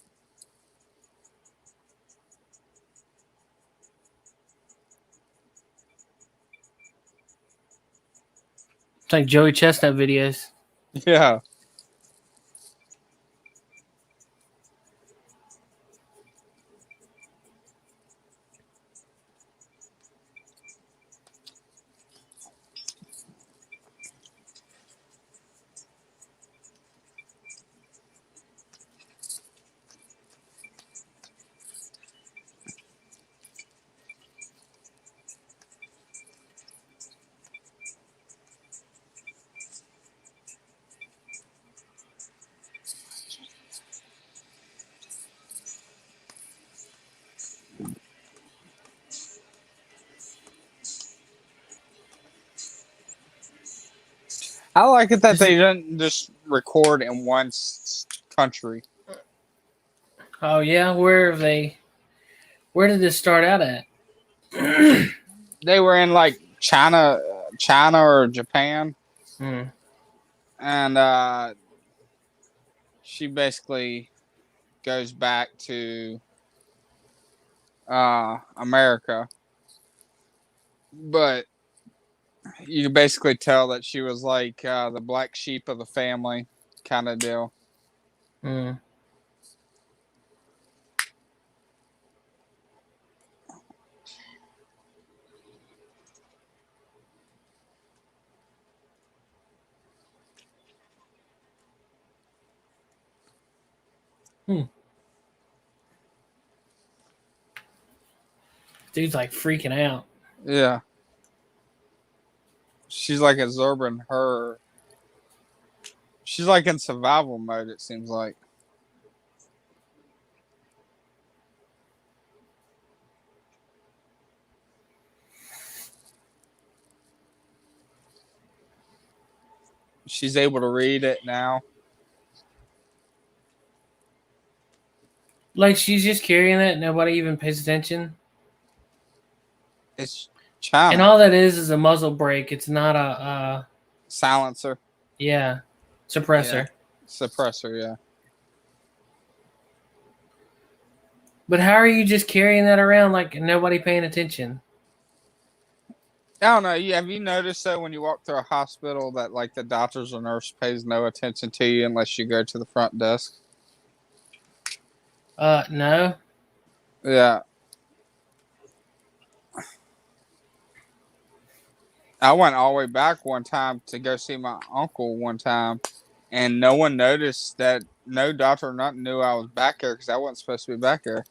It's like Joey Chestnut videos. Yeah. I like it that they didn't just record in one country. Oh yeah, where did this start out at? They were in like China or Japan. And she basically goes back to America. But you can basically tell that she was like the black sheep of the family kind of deal. Dude's like freaking out. Yeah. She's like absorbing her. She's like in survival mode, it seems like. she's able to read it now. Like she's just carrying it, nobody even pays attention. It's China. And all that is a muzzle brake. It's not a silencer. Yeah, suppressor. Yeah. Suppressor, yeah. But how are you just carrying that around like nobody paying attention? I don't know. Have you noticed that when you walk through a hospital that like the doctors or nurse pays no attention to you unless you go to the front desk? No. Yeah. I went all the way back one time to go see my uncle one time, and no one noticed that. No doctor or nothing knew I was back there because I wasn't supposed to be back there.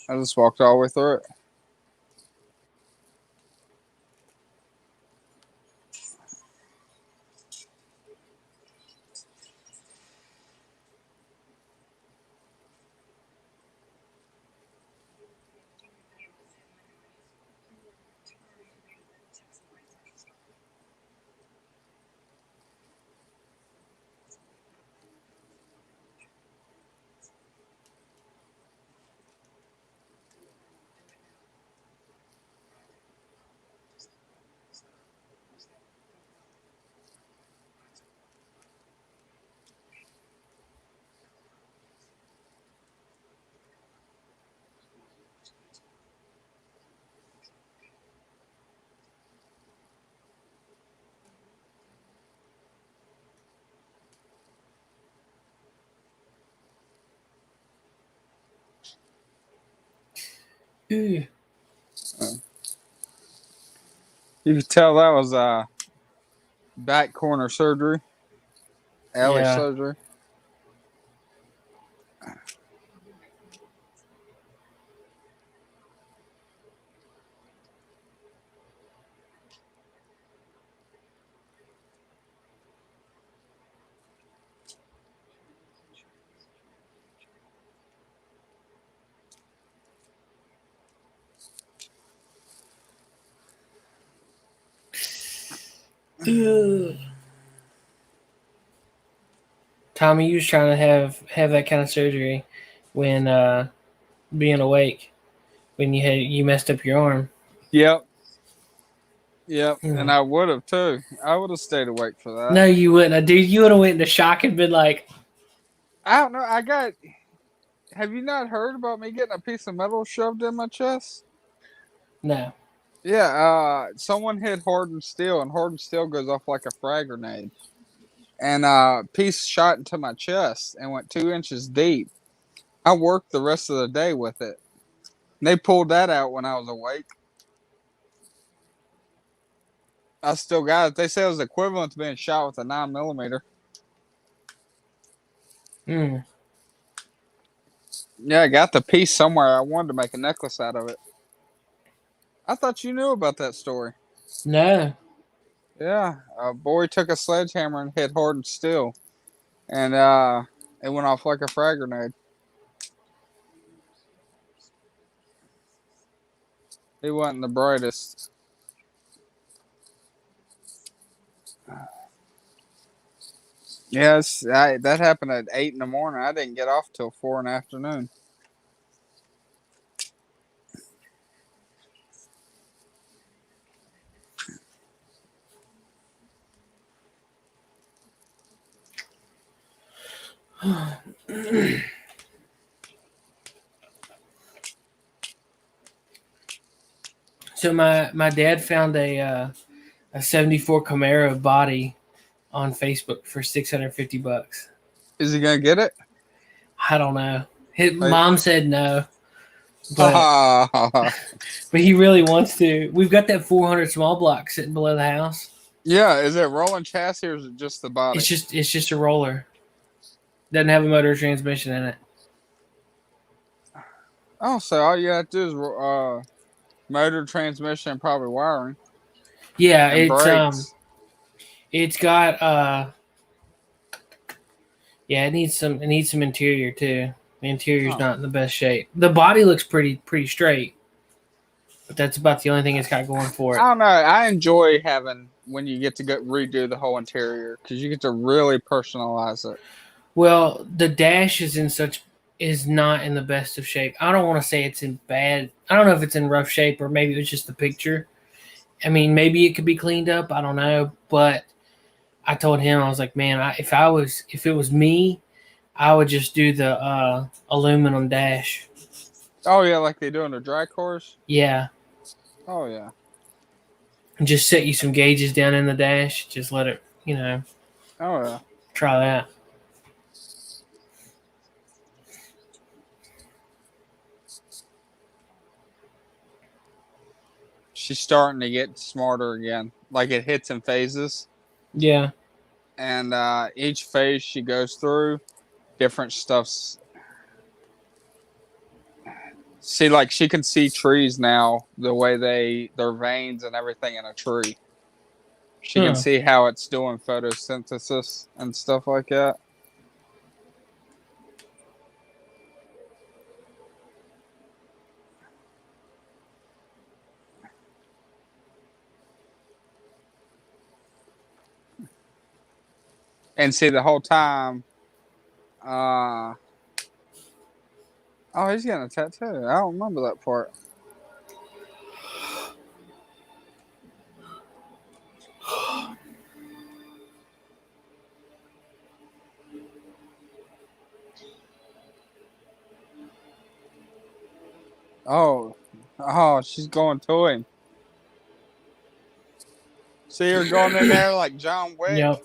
I just walked all the way through it. Ooh. You could tell that was back corner surgery, alley surgery. Tommy, you was trying to have that kind of surgery when being awake when you messed up your arm. Yep. And I would have too. I would have stayed awake for that. No, you wouldn't, dude. You would have went into shock and been like, I don't know. Have you not heard about me getting a piece of metal shoved in my chest? No. Yeah, someone hit hardened steel, and hardened steel goes off like a frag grenade. And piece shot into my chest and went 2 inches deep. I worked the rest of the day with it. And they pulled that out when I was awake. I still got it. They said it was equivalent to being shot with a 9mm. Yeah, I got the piece somewhere. I wanted to make a necklace out of it. I thought you knew about that story. No. Yeah, a boy took a sledgehammer and hit hardened steel, and it went off like a frag grenade. He wasn't the brightest. Yes, that happened at 8 in the morning. I didn't get off till 4 in the afternoon. So my dad found a 74 Camaro body on Facebook for $650. Is he gonna get it? I don't know. His mom said no, but he really wants to. We've got that 400 small block sitting below the house. Yeah, is it rolling chassis or is it just the body? It's just a roller. Doesn't have a motor or transmission in it. Oh, so all you have to do is motor, transmission, and probably wiring. Yeah, and brakes. It's got it needs some interior too. The interior's not in the best shape. The body looks pretty straight, but that's about the only thing it's got going for it. I don't know. I enjoy having when you get to redo the whole interior, because you get to really personalize it. Well, the dash is not in the best of shape. I don't want to say it's in bad. I don't know if it's in rough shape or maybe it was just the picture. I mean, maybe it could be cleaned up. I don't know, but I told him, I was like, man, if it was me, I would just do the aluminum dash. Oh yeah, like they do in the drag cars. Yeah, Oh yeah. and just set you some gauges down in the dash. Just let it, Oh yeah. try that. She's starting to get smarter again. Like it hits in phases. Yeah. And each phase she goes through, different stuff's. See, like she can see trees now the way their veins and everything in a tree. She can see how it's doing photosynthesis and stuff like that. And see the whole time. Oh, he's getting a tattoo. I don't remember that part. Oh, she's going to him. See her going in there like John Wick. Yep.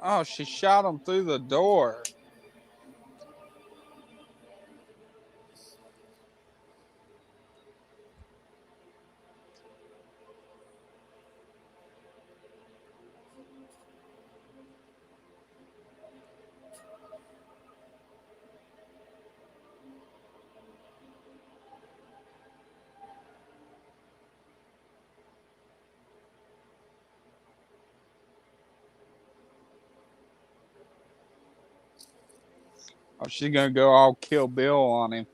Oh, she shot him through the door. Oh, she's gonna go all Kill Bill on him.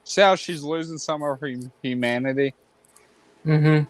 See how she's losing some of her humanity? Mm-hmm.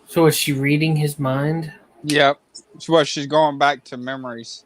So is she reading his mind? Yep. Well, she's going back to memories.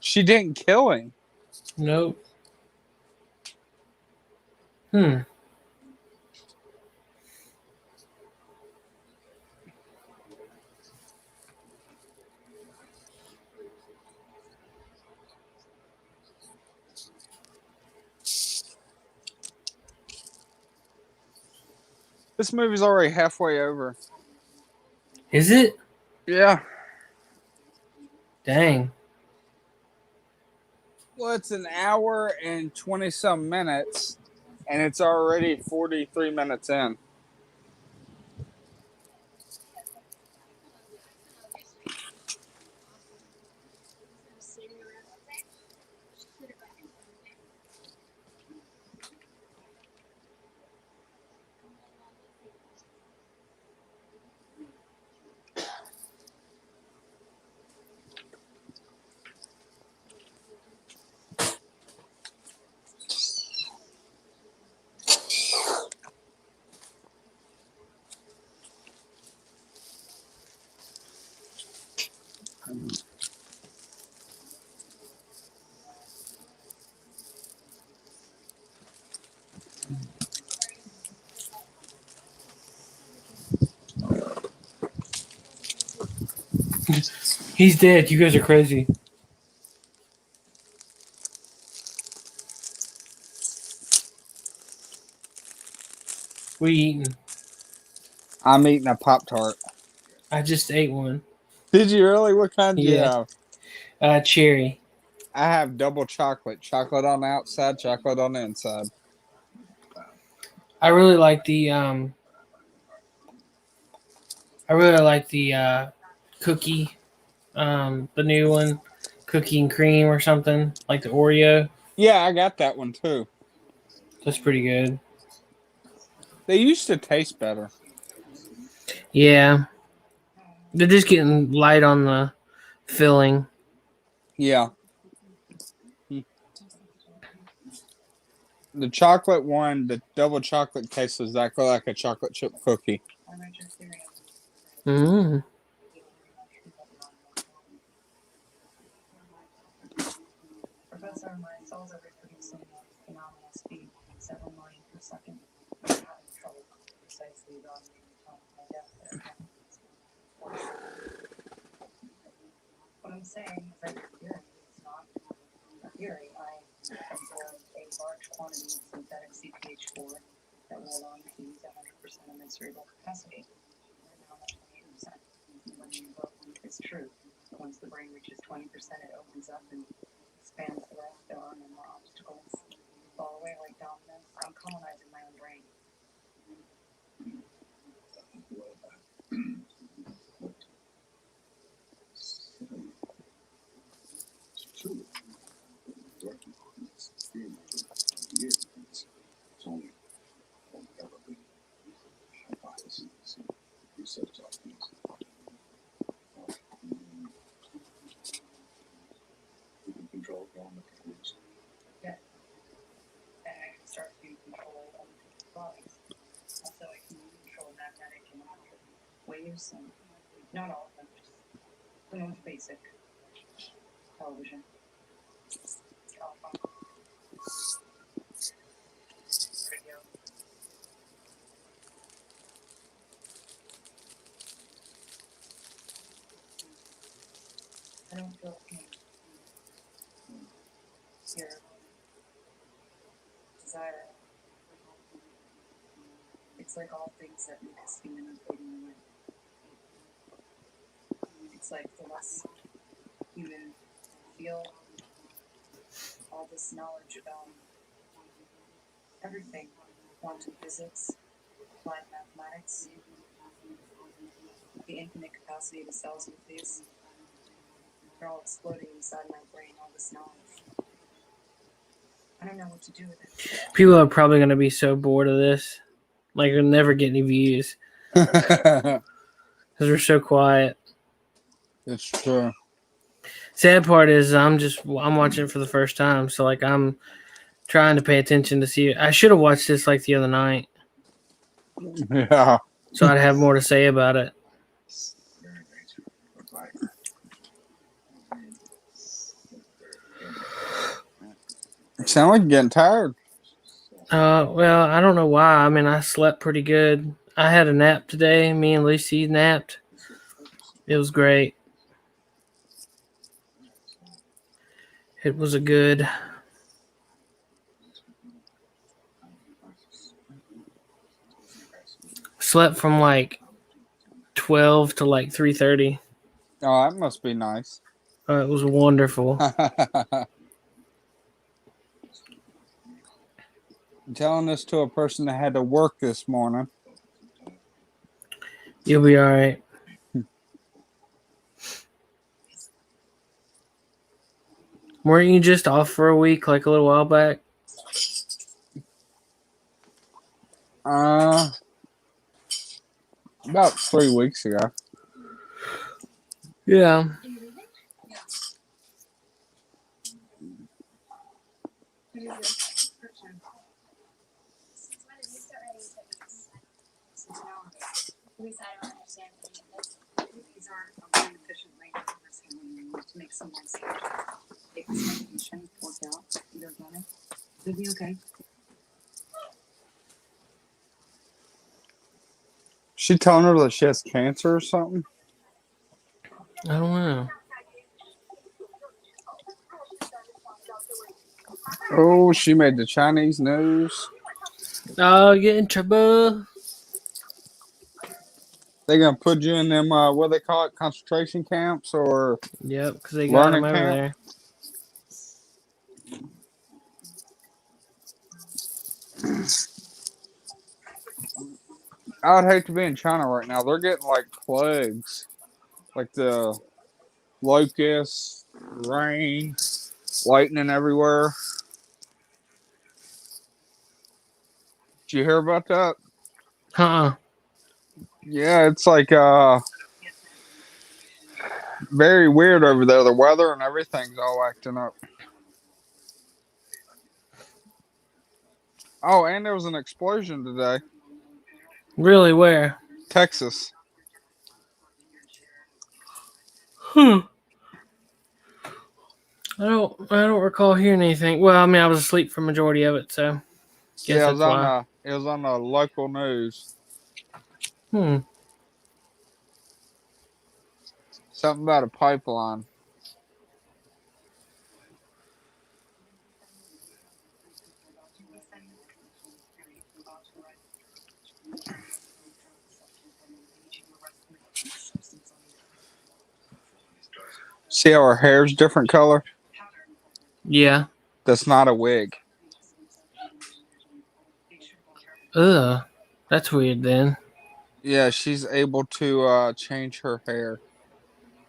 She didn't kill him. Nope. This movie's already halfway over. Is it? Yeah. Dang. Well, it's an hour and 20-some minutes, and it's already 43 minutes in. He's dead. You guys are crazy. What are you eating? I'm eating a Pop-Tart. I just ate one. Did you really? What kind do you have? Cherry. I have double chocolate. Chocolate on the outside, chocolate on the inside. I really like the cookie, the new one, cookie and cream or something, like the Oreo. Yeah, I got that one too. That's pretty good. They used to taste better. Yeah. They're just getting light on the filling. Yeah. The chocolate one, the double chocolate tastes exactly like a chocolate chip cookie. Mm. Professor, my cells are reproducing at phenomenal speed, several million per second. I'm having trouble precisely evaluating the time of my death there. What I'm saying is that your theory is not a theory. I absorbed a large quantity of synthetic CPH4 that will allow me to use 100% of my cerebral capacity. Right now I'm at 28%. What you wrote is true. Once the brain reaches 20%, it opens up and expands the rest. There are no more obstacles. Fall away like dominoes. I'm colonizing my own brain. Yeah. And I can start to control other people's bodies. Also, I can control magnetic and electric waves, and not all of them, just the most basic. Television. Telephone. Radio. I don't feel pain. Fear. Desire. It's like all things that make us human are fading away. It's like the less human feel, all this knowledge about everything, quantum physics, applied mathematics, the infinite capacity the cells in the face, they're all exploding inside my brain, all this knowledge. I don't know what to do with it. People are probably going to be so bored of this. Like, they'll never get any views. Because we're so quiet. It's true. Sad part is I'm watching it for the first time. So, like, I'm trying to pay attention to see it. I should have watched this, like, the other night. Yeah. So I'd have more to say about it. You sound like you're getting tired. Well, I don't know why. I mean, I slept pretty good. I had a nap today. Me and Lucy napped. It was great. It was a good. slept from like 12 to like 3:30. Oh, that must be nice. It was wonderful. I'm telling this to a person that had to work this morning. You'll be all right. Weren't you just off for a week like a little while back? About 3 weeks ago. Yeah. At least I don't understand any of this. These are a really efficient way to make someone see take this medication, work out, you're gonna. It'll be okay. She telling her that she has cancer or something? I don't know. Oh, she made the Chinese news. Oh, get in trouble. They gonna put you in them, what they call it, concentration camps or Yep, because they got him learning over camp? there. I would hate to be in China right now. They're getting like plagues, like the locusts, rain, lightning everywhere. Did you hear about that? Huh. Yeah, it's like very weird over there. The weather and everything's all acting up. Oh, and there was an explosion today. Really, where? Texas. I don't recall hearing anything. Well, I mean, I was asleep for majority of it, so guess Yeah, that's why. it was on the local news. Something about a pipeline. See how her hair's different color? Yeah. That's not a wig. Ugh. That's weird then. Yeah, she's able to change her hair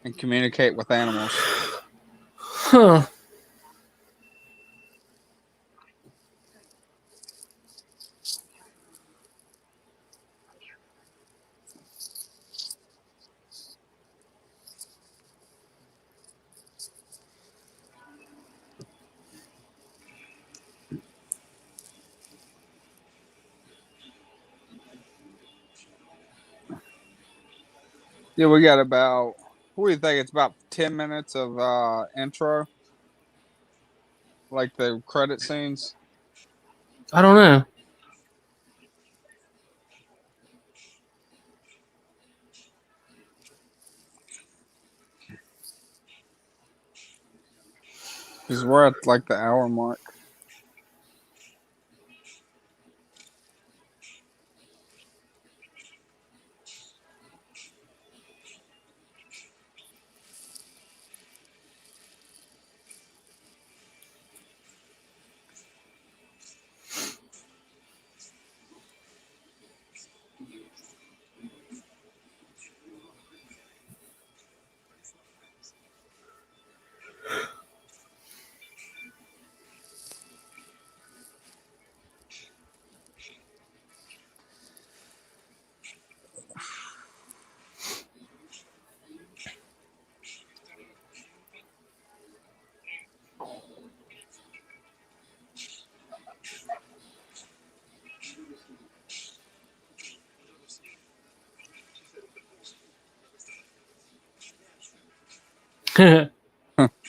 and communicate with animals. Huh. Yeah, we got about, what do you think? It's about 10 minutes of intro, like the credit scenes. I don't know. Because we're at like the hour mark.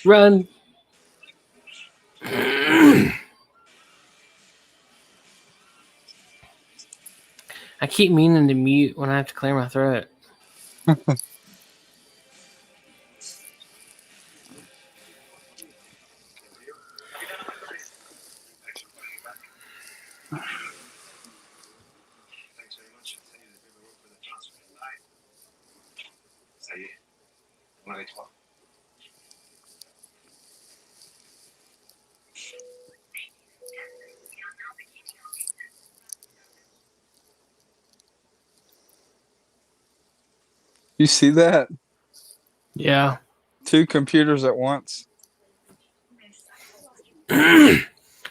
Run. I keep meaning to mute when I have to clear my throat. You see that? Yeah. 2 computers at once. I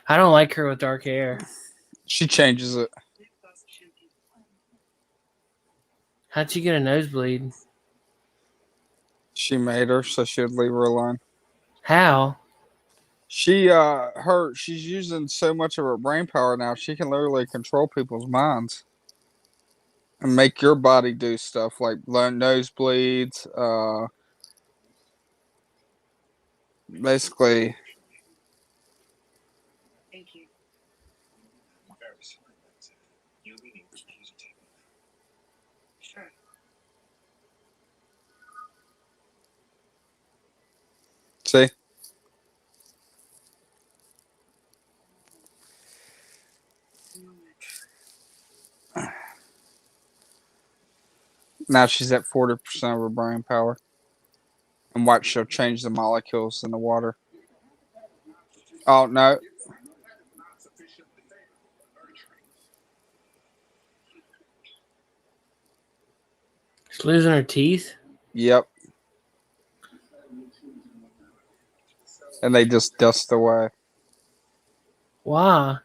don't like her with dark hair. She changes it. How'd she get a nosebleed? She made her so she would leave her alone. How? She's using so much of her brain power now. She can literally control people's minds and make your body do stuff like nosebleeds. Basically, Thank you. Sure. see. Now she's at 40% of her brain power. And watch, she'll change the molecules in the water. Oh, no. She's losing her teeth? Yep. And they just dust away. Why?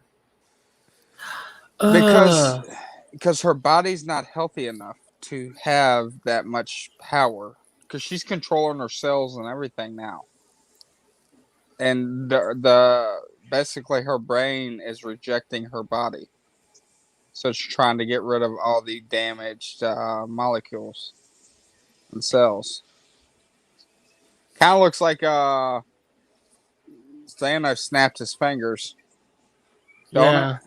Because her body's not healthy enough to have that much power. Because she's controlling her cells and everything now. And the basically her brain is rejecting her body. So it's trying to get rid of all the damaged molecules and cells. Kind of looks like Thanos snapped his fingers. Don't Yeah. it?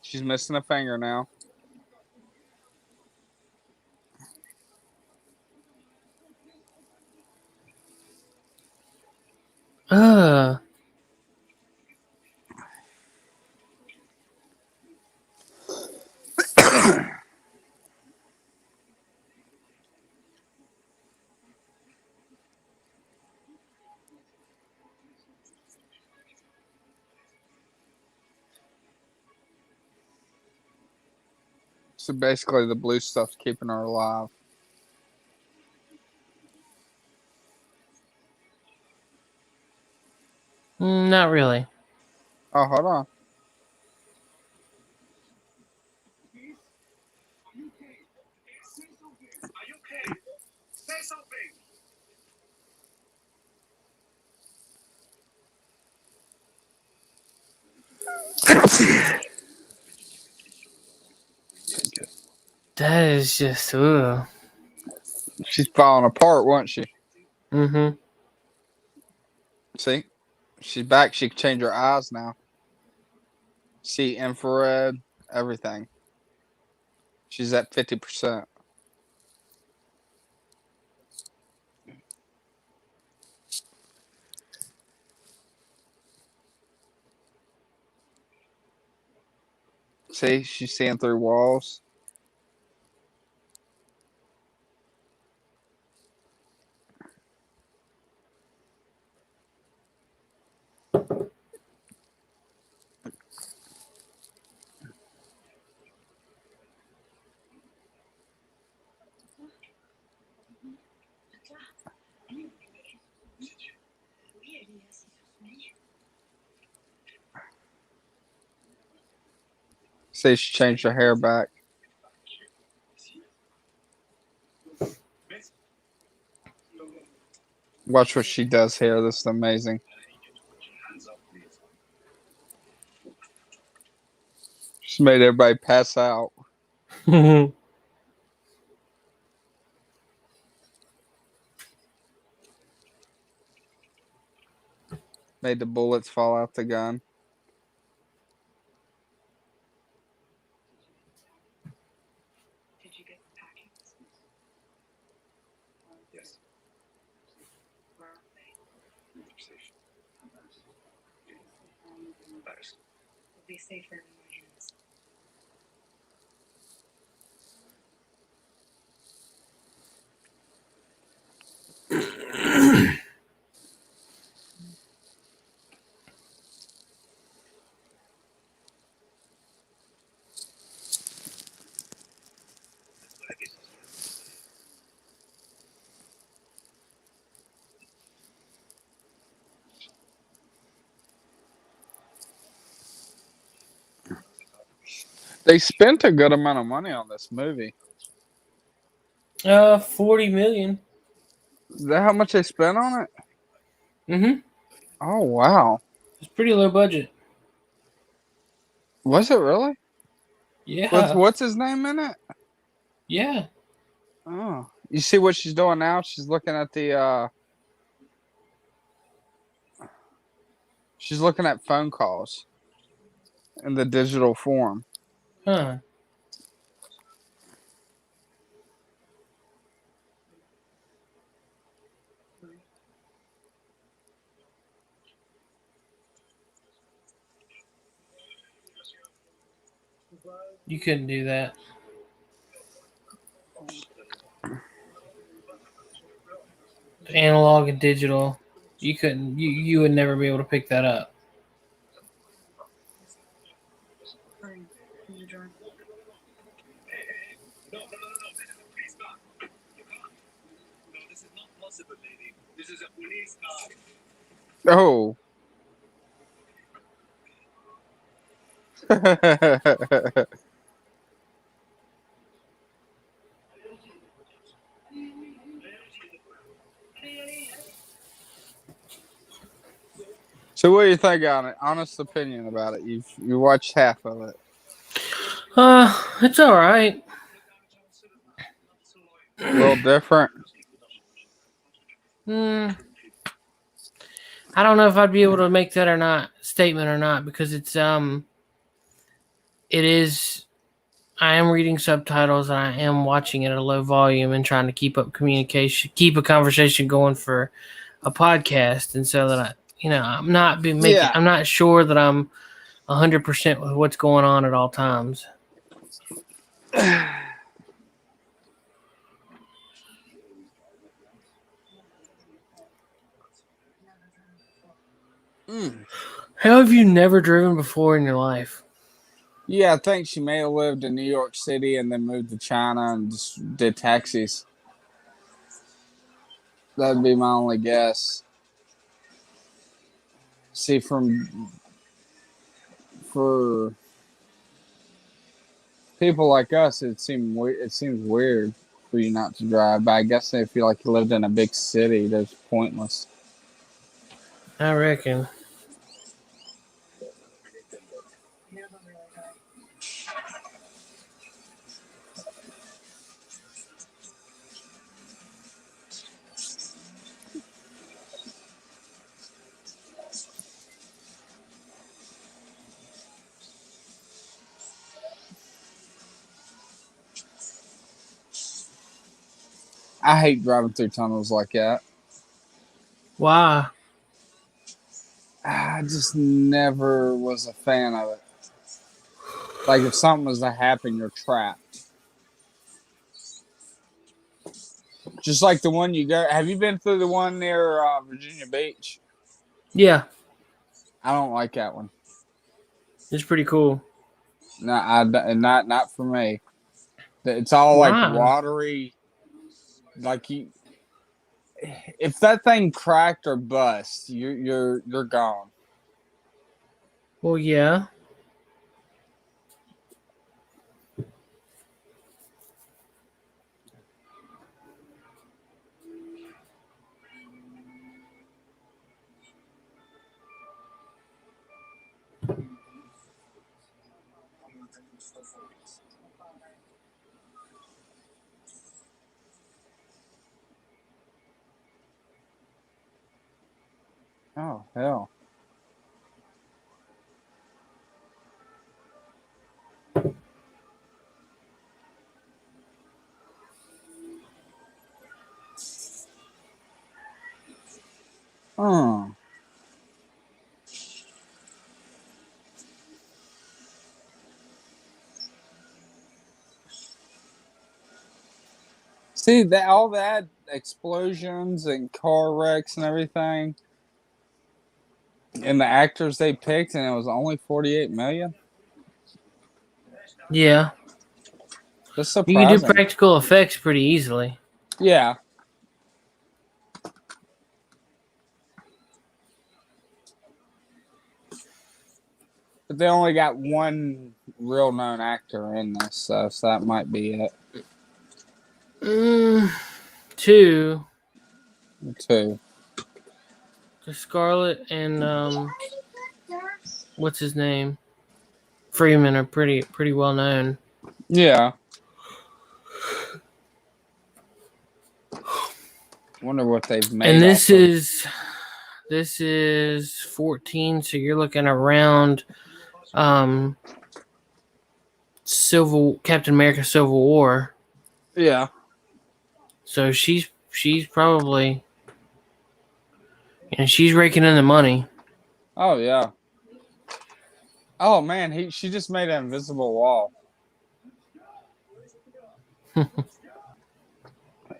She's missing a finger now. Ugh. So basically the blue stuff's keeping her alive. Not really. Oh, hold on. That is just, ugh. She's falling apart, wasn't she? Mm-hmm. See? She's back. She can change her eyes now. See infrared, everything. She's at 50%. See? She's seeing through walls. See, she changed her hair back. Watch what she does here. This is amazing. She's made everybody pass out. Mm-hmm. Made the bullets fall out the gun. Did you get the packets? Yes. Where are they? They'll be safer in my hands. They spent a good amount of money on this movie. 40 million. Is that how much they spent on it? Mm-hmm. Oh wow. It's pretty low budget. Was it really? Yeah. What's his name in it? Yeah. Oh. You see what she's doing now? She's looking at she's looking at phone calls in the digital form. Huh. You couldn't do that. Analog and digital. You couldn't. You would never be able to pick that up. Oh. So what do you think on it? Honest opinion about it. You watched half of it. It's all right. A little different. I don't know if I'd be able to make that statement or not, because it is. I am reading subtitles and I am watching it at a low volume and trying to keep up communication, keep a conversation going for a podcast, and so that I'm not I'm not sure that I'm 100% with what's going on at all times. How have you never driven before in your life? Yeah, I think she may have lived in New York City and then moved to China and just did taxis. That'd be my only guess. See, for people like us, it seems weird for you not to drive. But I guess they feel like you lived in a big city. That's pointless. I reckon. I hate driving through tunnels like that. Why? I just never was a fan of it. Like if something was to happen, you're trapped. Just like the one you go. Have you been through the one near Virginia Beach? Yeah. I don't like that one. It's pretty cool. No, not for me. It's all like watery. Like if that thing cracked or bust, you're gone. Well, yeah. Oh hell. Oh. See that all that explosions and car wrecks and everything, and the actors they picked, and it was only 48 million. Yeah. That's You can do surprising. practical effects pretty easily. Yeah. But they only got one real known actor in this, so that might be it. Two. Two. The Scarlett and what's his name? Freeman are pretty well known. Yeah. Wonder what they've made. And this is 14, so you're looking around Captain America Civil War. Yeah. So she's probably, and she's raking in the money. Oh yeah. Oh man, she just made an invisible wall.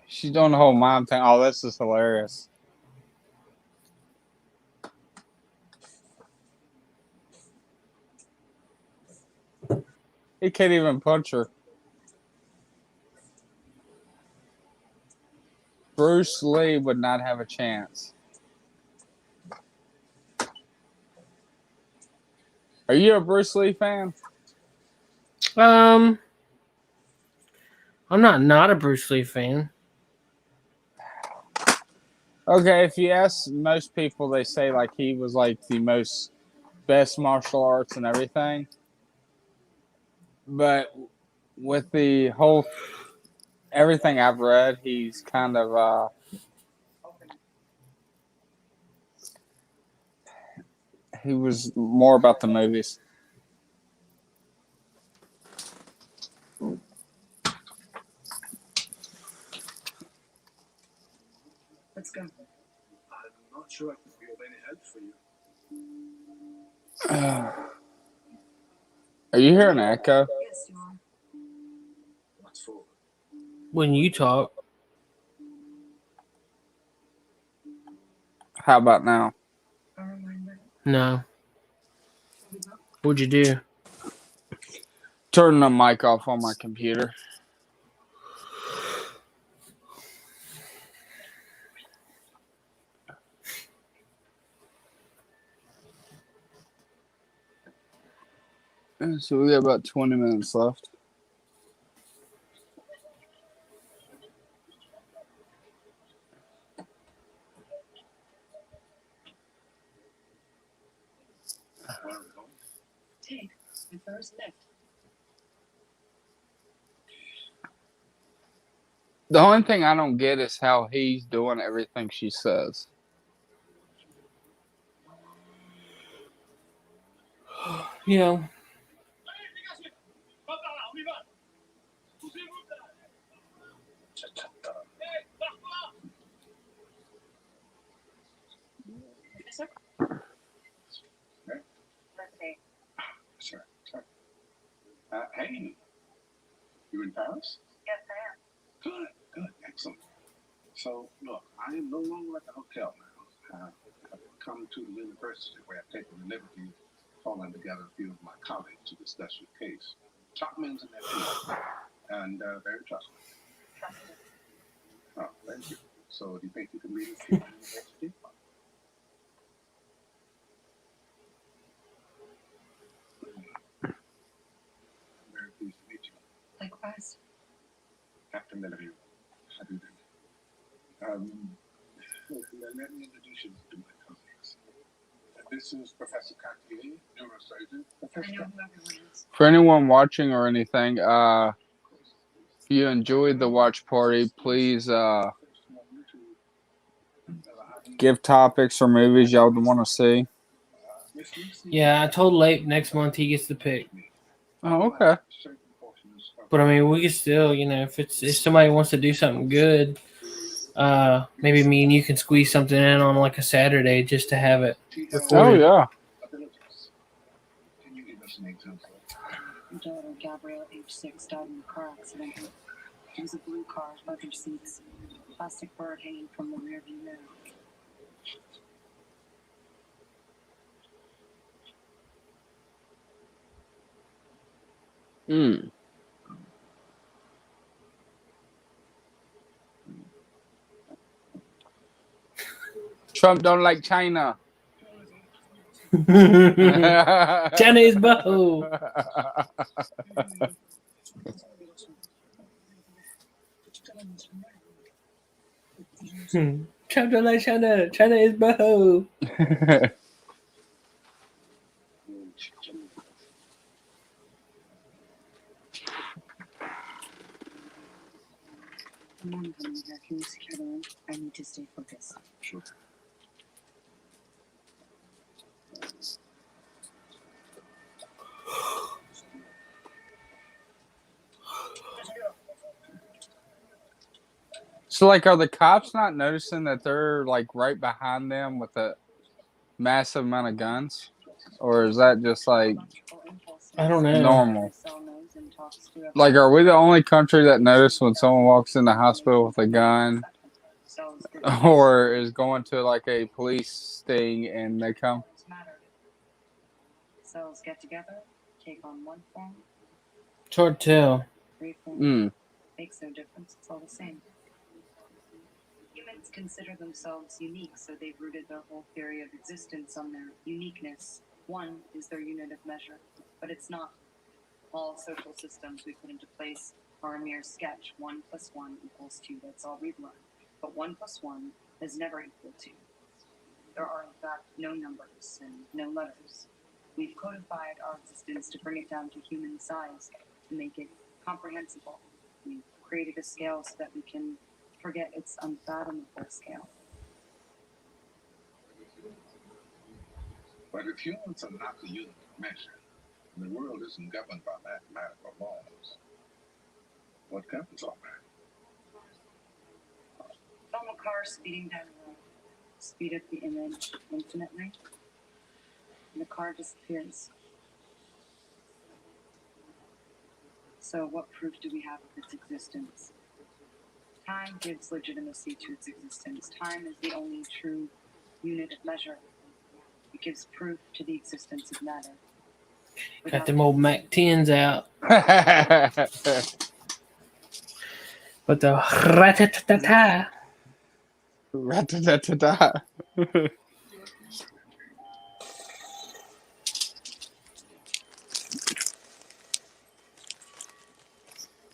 She's doing the whole mom thing. Oh, this is hilarious. He can't even punch her. Bruce Lee would not have a chance. Are you a Bruce Lee fan? I'm not a Bruce Lee fan. Okay, if you ask most people, they say like he was like the best martial arts and everything. But with the whole everything I've read, he's kind of he was more about the movies. Let's go. I'm not sure I can be of any help for you. Are you hearing an echo? Yes, you are. What for? When you talk. How about now? A reminder. No. What'd you do? Turn the mic off on my computer. So we got about 20 minutes left. Take the first lift. The only thing I don't get is how he's doing everything she says. You know. Sure. Hey, you in Paris? Yes, I am. Good, excellent. So, look, I am no longer at the hotel now. I've come to the university where I've taken the liberty of calling together a few of my colleagues to discuss your case. Top men's in their field, and very trustworthy. Oh, thank you. So, do you think you can meet us here at the university? I'm very pleased to meet you. Likewise. After Melanie, how do you do? Let me introduce you to my colleagues. This is Professor Cartier, neurosurgeon. I know who everyone is. For anyone watching or anything, if you enjoyed the watch party, please give topics or movies y'all want to see. Yeah, I told Late next month he gets to pick. Oh, okay. But I mean, we can still, if somebody wants to do something good, maybe me and you can squeeze something in on like a Saturday just to have it recorded. Oh yeah. Your daughter, Gabrielle, age 6, died in a car accident. It was a blue car, leather seats, plastic bird hanging from the rear view mirror. Trump don't like China. China is butthole. China is butthole. Come on, here. Can you secure the room? I need to stay focused. Sure. So, like, are the cops not noticing that they're like right behind them with a massive amount of guns, or is that just like I don't know. normal? Like, are we the only country that notice when someone walks in the hospital with a gun, or is going to like a police thing and they come? Cells get together, take on one form. It's hard to tell. Makes no difference. It's all the same. Humans consider themselves unique, so they've rooted their whole theory of existence on their uniqueness. One is their unit of measure, but it's not. All social systems we put into place are a mere sketch. 1 + 1 = 2. That's all we've learned. But 1 + 1 is never equal to. There are, in fact, no numbers and no letters. We've codified our existence to bring it down to human size, to make it comprehensible. We've created a scale so that we can forget its unfathomable scale. But if humans are not the unit of measure, and the world isn't governed by mathematical laws, what governs all that? Film a car speeding down the road. Speed up the image infinitely, and the car disappears. So what proof do we have of its existence? Time gives legitimacy to its existence. Time is the only true unit of measure. It gives proof to the existence of matter. Got them old Mac 10s out. But the rat-a-ta-ta-ta. Rat-a-ta-ta-ta.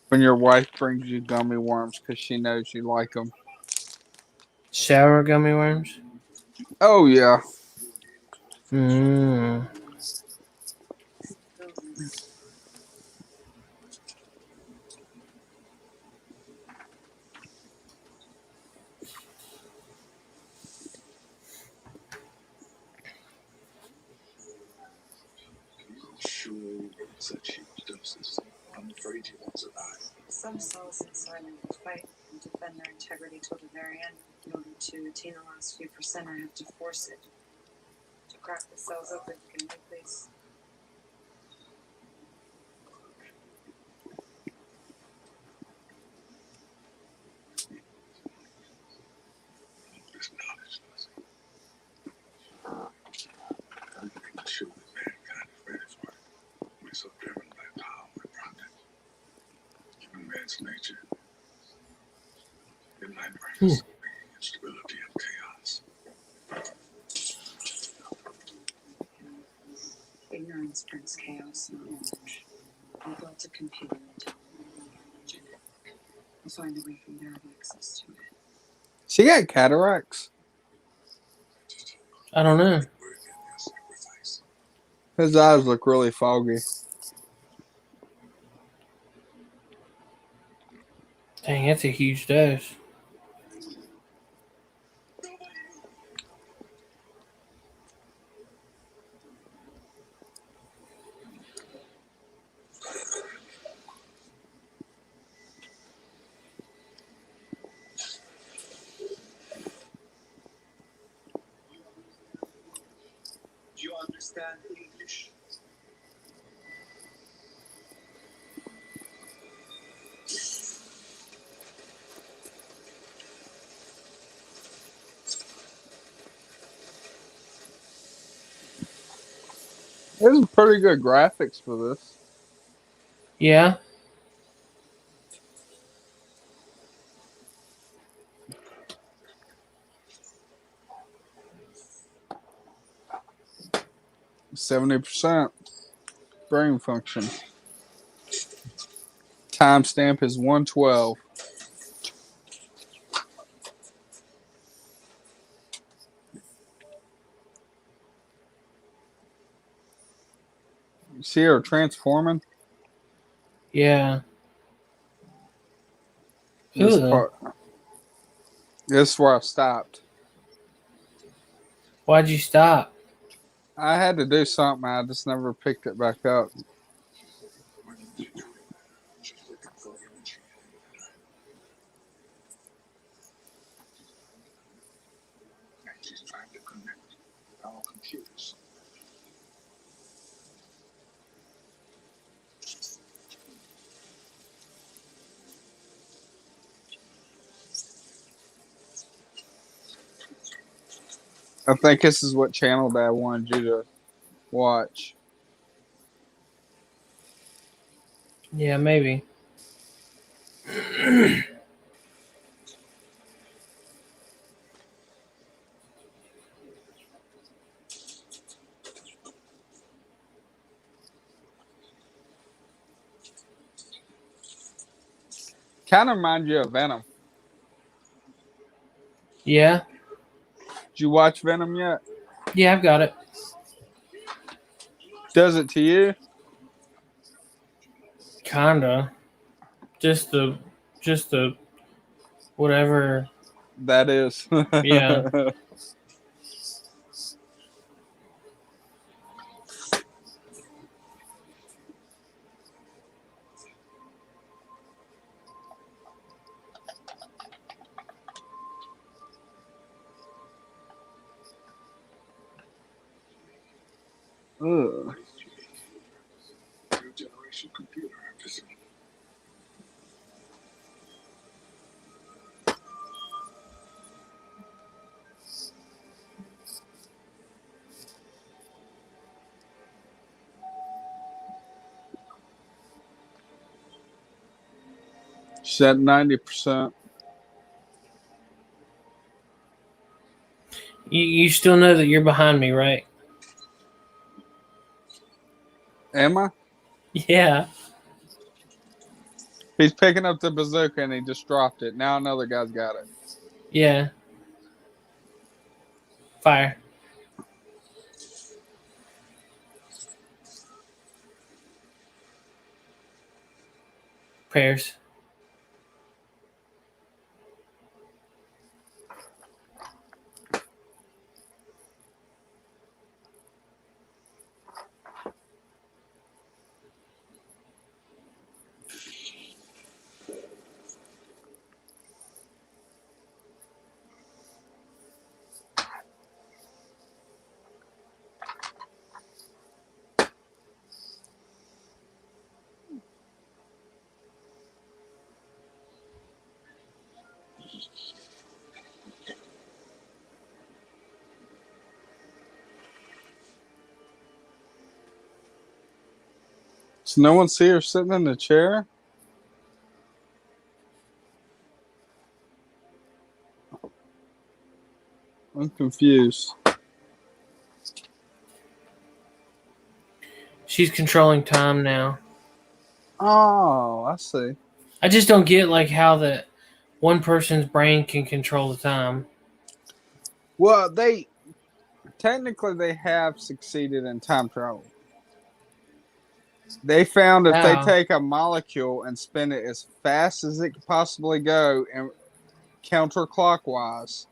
When your wife brings you gummy worms because she knows you like them. Sour gummy worms? Oh, yeah. Mmm. Sure, such huge doses. I'm afraid you won't survive. Some cells inside me will fight and defend their integrity till the very end. In order to attain the last few percent, I have to force it. To crack the cells open, can you please? This knowledge, I'm not sure that mankind is ready for it. We're so driven by power and profit. Human man's nature. It might bring us instability and chaos. Ignorance brings chaos, not knowledge. We built a computer into knowledge. We'll find a way for you to have access to it. She got cataracts. I don't know. His eyes look really foggy. Dang, that's a huge dose. Do you understand English? There's pretty good graphics for this. Yeah. 70% brain function. Timestamp is 112. You see her transforming? Yeah. This Ooh. part. This is where I stopped. Why'd you stop? I had to do something. I just never picked it back up. She's looking for you and she and she's trying to connect our computers. I think this is what channel Dad wanted you to watch. Yeah, maybe. Kind of remind you of Venom. Yeah. Did you watch Venom yet? Yeah, I've got it. Does it to you? Kinda. Just the whatever. That is. Yeah. Ugh. New generation computer, I presume. She's at 90%. You still know that you're behind me, right? Am I? Yeah. He's picking up the bazooka and he just dropped it. Now another guy's got it. Yeah. Fire. Prayers. So no one see her sitting in the chair? I'm confused. She's controlling time now. Oh, I see. I just don't get like how the one person's brain can control the time. Well, they have succeeded in time travel. They found if they Wow. take a molecule and spin it as fast as it could possibly go and counterclockwise,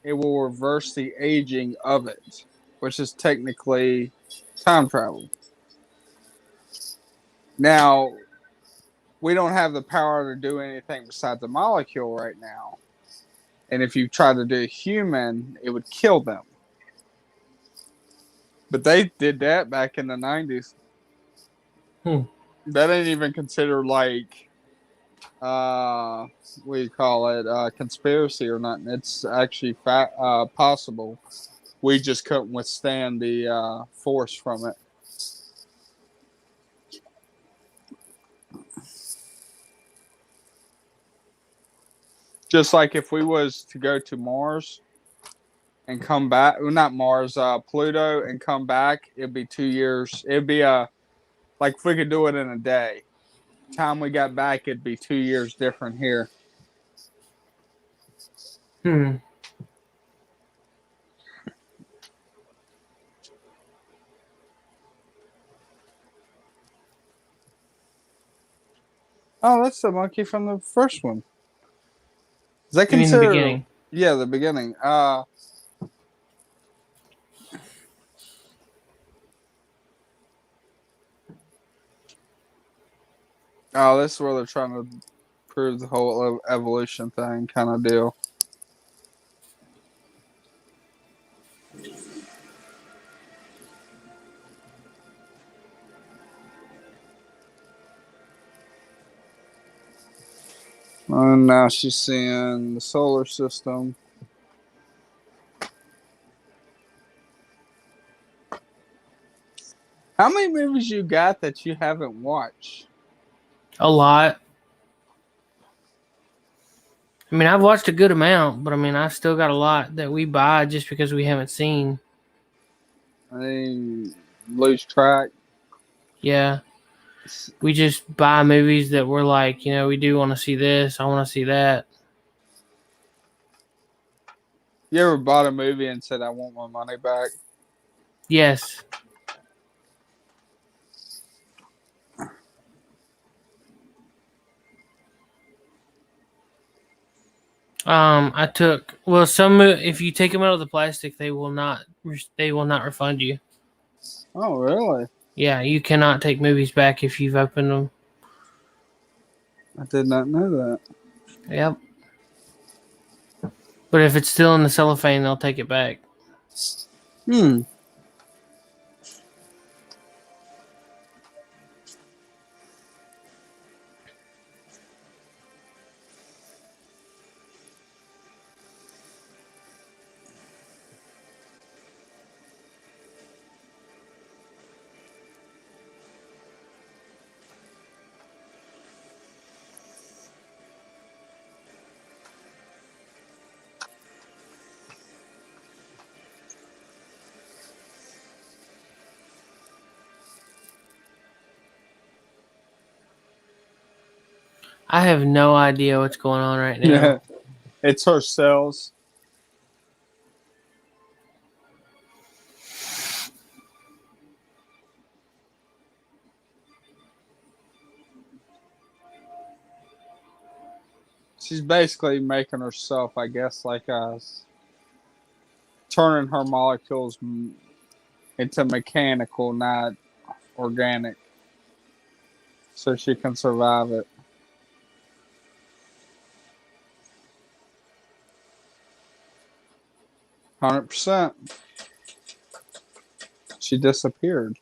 it will reverse the aging of it, which is technically time travel. Now, we don't have the power to do anything besides the molecule right now. And if you try to do a human, it would kill them. But they did that back in the 90s. That ain't even considered like what do you call it, conspiracy or nothing. It's actually possible. We just couldn't withstand the force from it. Just like if we was to go to Mars and come back. Well, not Mars, Pluto, and come back, it'd be 2 years. It'd be like if we could do it in a day. Time we got back, it'd be 2 years different here. Hmm. Oh, that's the monkey from the first one. Is that You mean the considered? beginning? Yeah, the beginning. Oh, this is where they're trying to prove the whole evolution thing kind of deal. And now she's seeing the solar system. How many movies you got that you haven't watched? A lot. I mean, I've watched a good amount, but I mean, I still got a lot that we buy just because we haven't seen. I lose track. Yeah. We just buy movies that we're like, we do want to see this. I want to see that. You ever bought a movie and said, I want my money back? Yes. I took some if you take them out of the plastic, they will not refund you. Oh, really? Yeah, you cannot take movies back if you've opened them. I did not know that. Yep. But if it's still in the cellophane, they'll take it back. Hmm. I have no idea what's going on right now. It's her cells. She's basically making herself, I guess, like turning her molecules into mechanical, not organic, so she can survive it. %. She disappeared.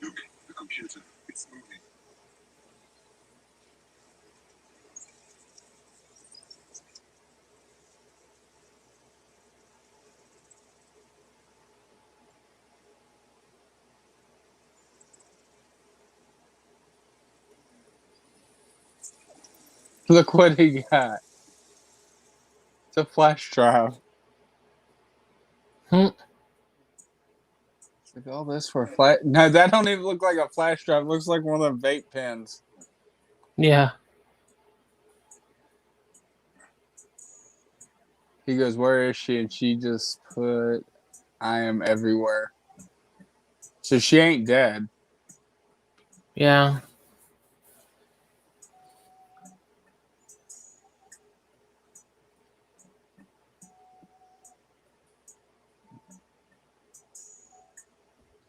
Luke, the computer, it's moving. Look what he got. It's a flash drive. Hmm. Like all this for a flash? No, that don't even look like a flash drive. It looks like one of them vape pens. Yeah. He goes, "Where is she?" And she just put, "I am everywhere." So she ain't dead. Yeah.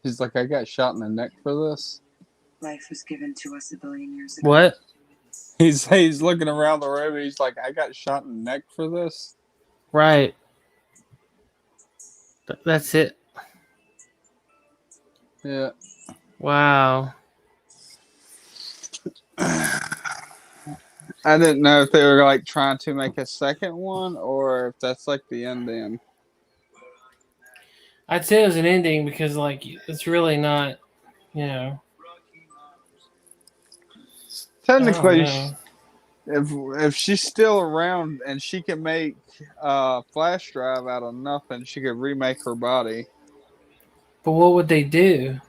He's like, "I got shot in the neck for this." Life was given to us a billion years ago. What? He's looking around the room and he's like, I got shot in the neck for this. Right. That's it. Yeah. Wow. I didn't know if they were like trying to make a second one or if that's like the ending. I'd say it was an ending because, like, it's really not, you know. Technically, I if she's still around and she can make a flash drive out of nothing, she could remake her body. But what would they do?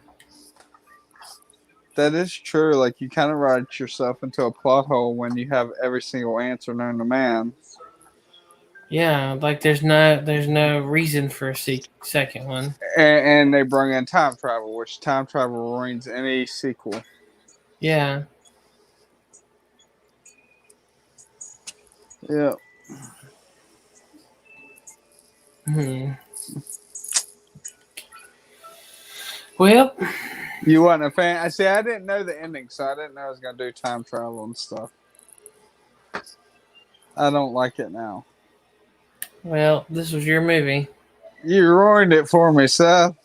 That is true. Like, you kind of write yourself into a plot hole when you have every single answer known to man. Yeah, like there's no reason for a second one. And they bring in time travel, which time travel ruins any sequel. Yeah. Yeah. Well, You wasn't a fan. I see. I didn't know the ending, so I didn't know I was gonna do time travel and stuff. I don't like it now. well, this was your movie. You ruined it for me, Seth.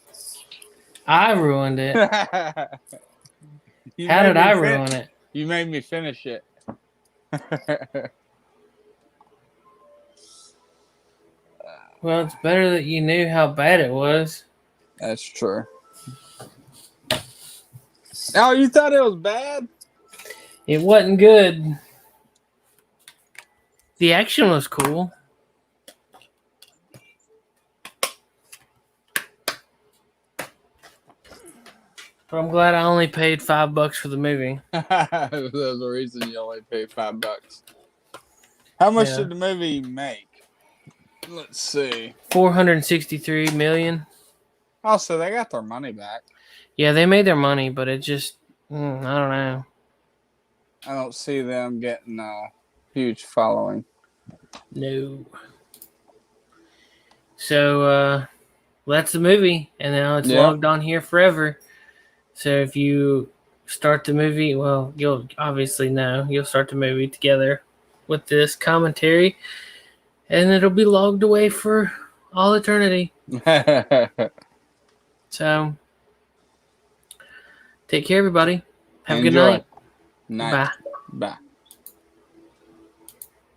I ruined it. How did I ruin it? You made me finish it. Well, it's better that you knew how bad it was. That's true. Oh, you thought it was bad? It wasn't good. The action was cool. But I'm glad I only paid $5 for the movie. There's a reason you only paid $5. How much did the movie make? Let's see. 463 million. Oh, so they got their money back. Yeah, they made their money, but it just, I don't know. I don't see them getting a huge following. No. So, that's the movie, and now it's logged on here forever. So if you start the movie, well, you'll obviously know. You'll start the movie together with this commentary, and it'll be logged away for all eternity. So, take care, everybody. Have a good night. Bye.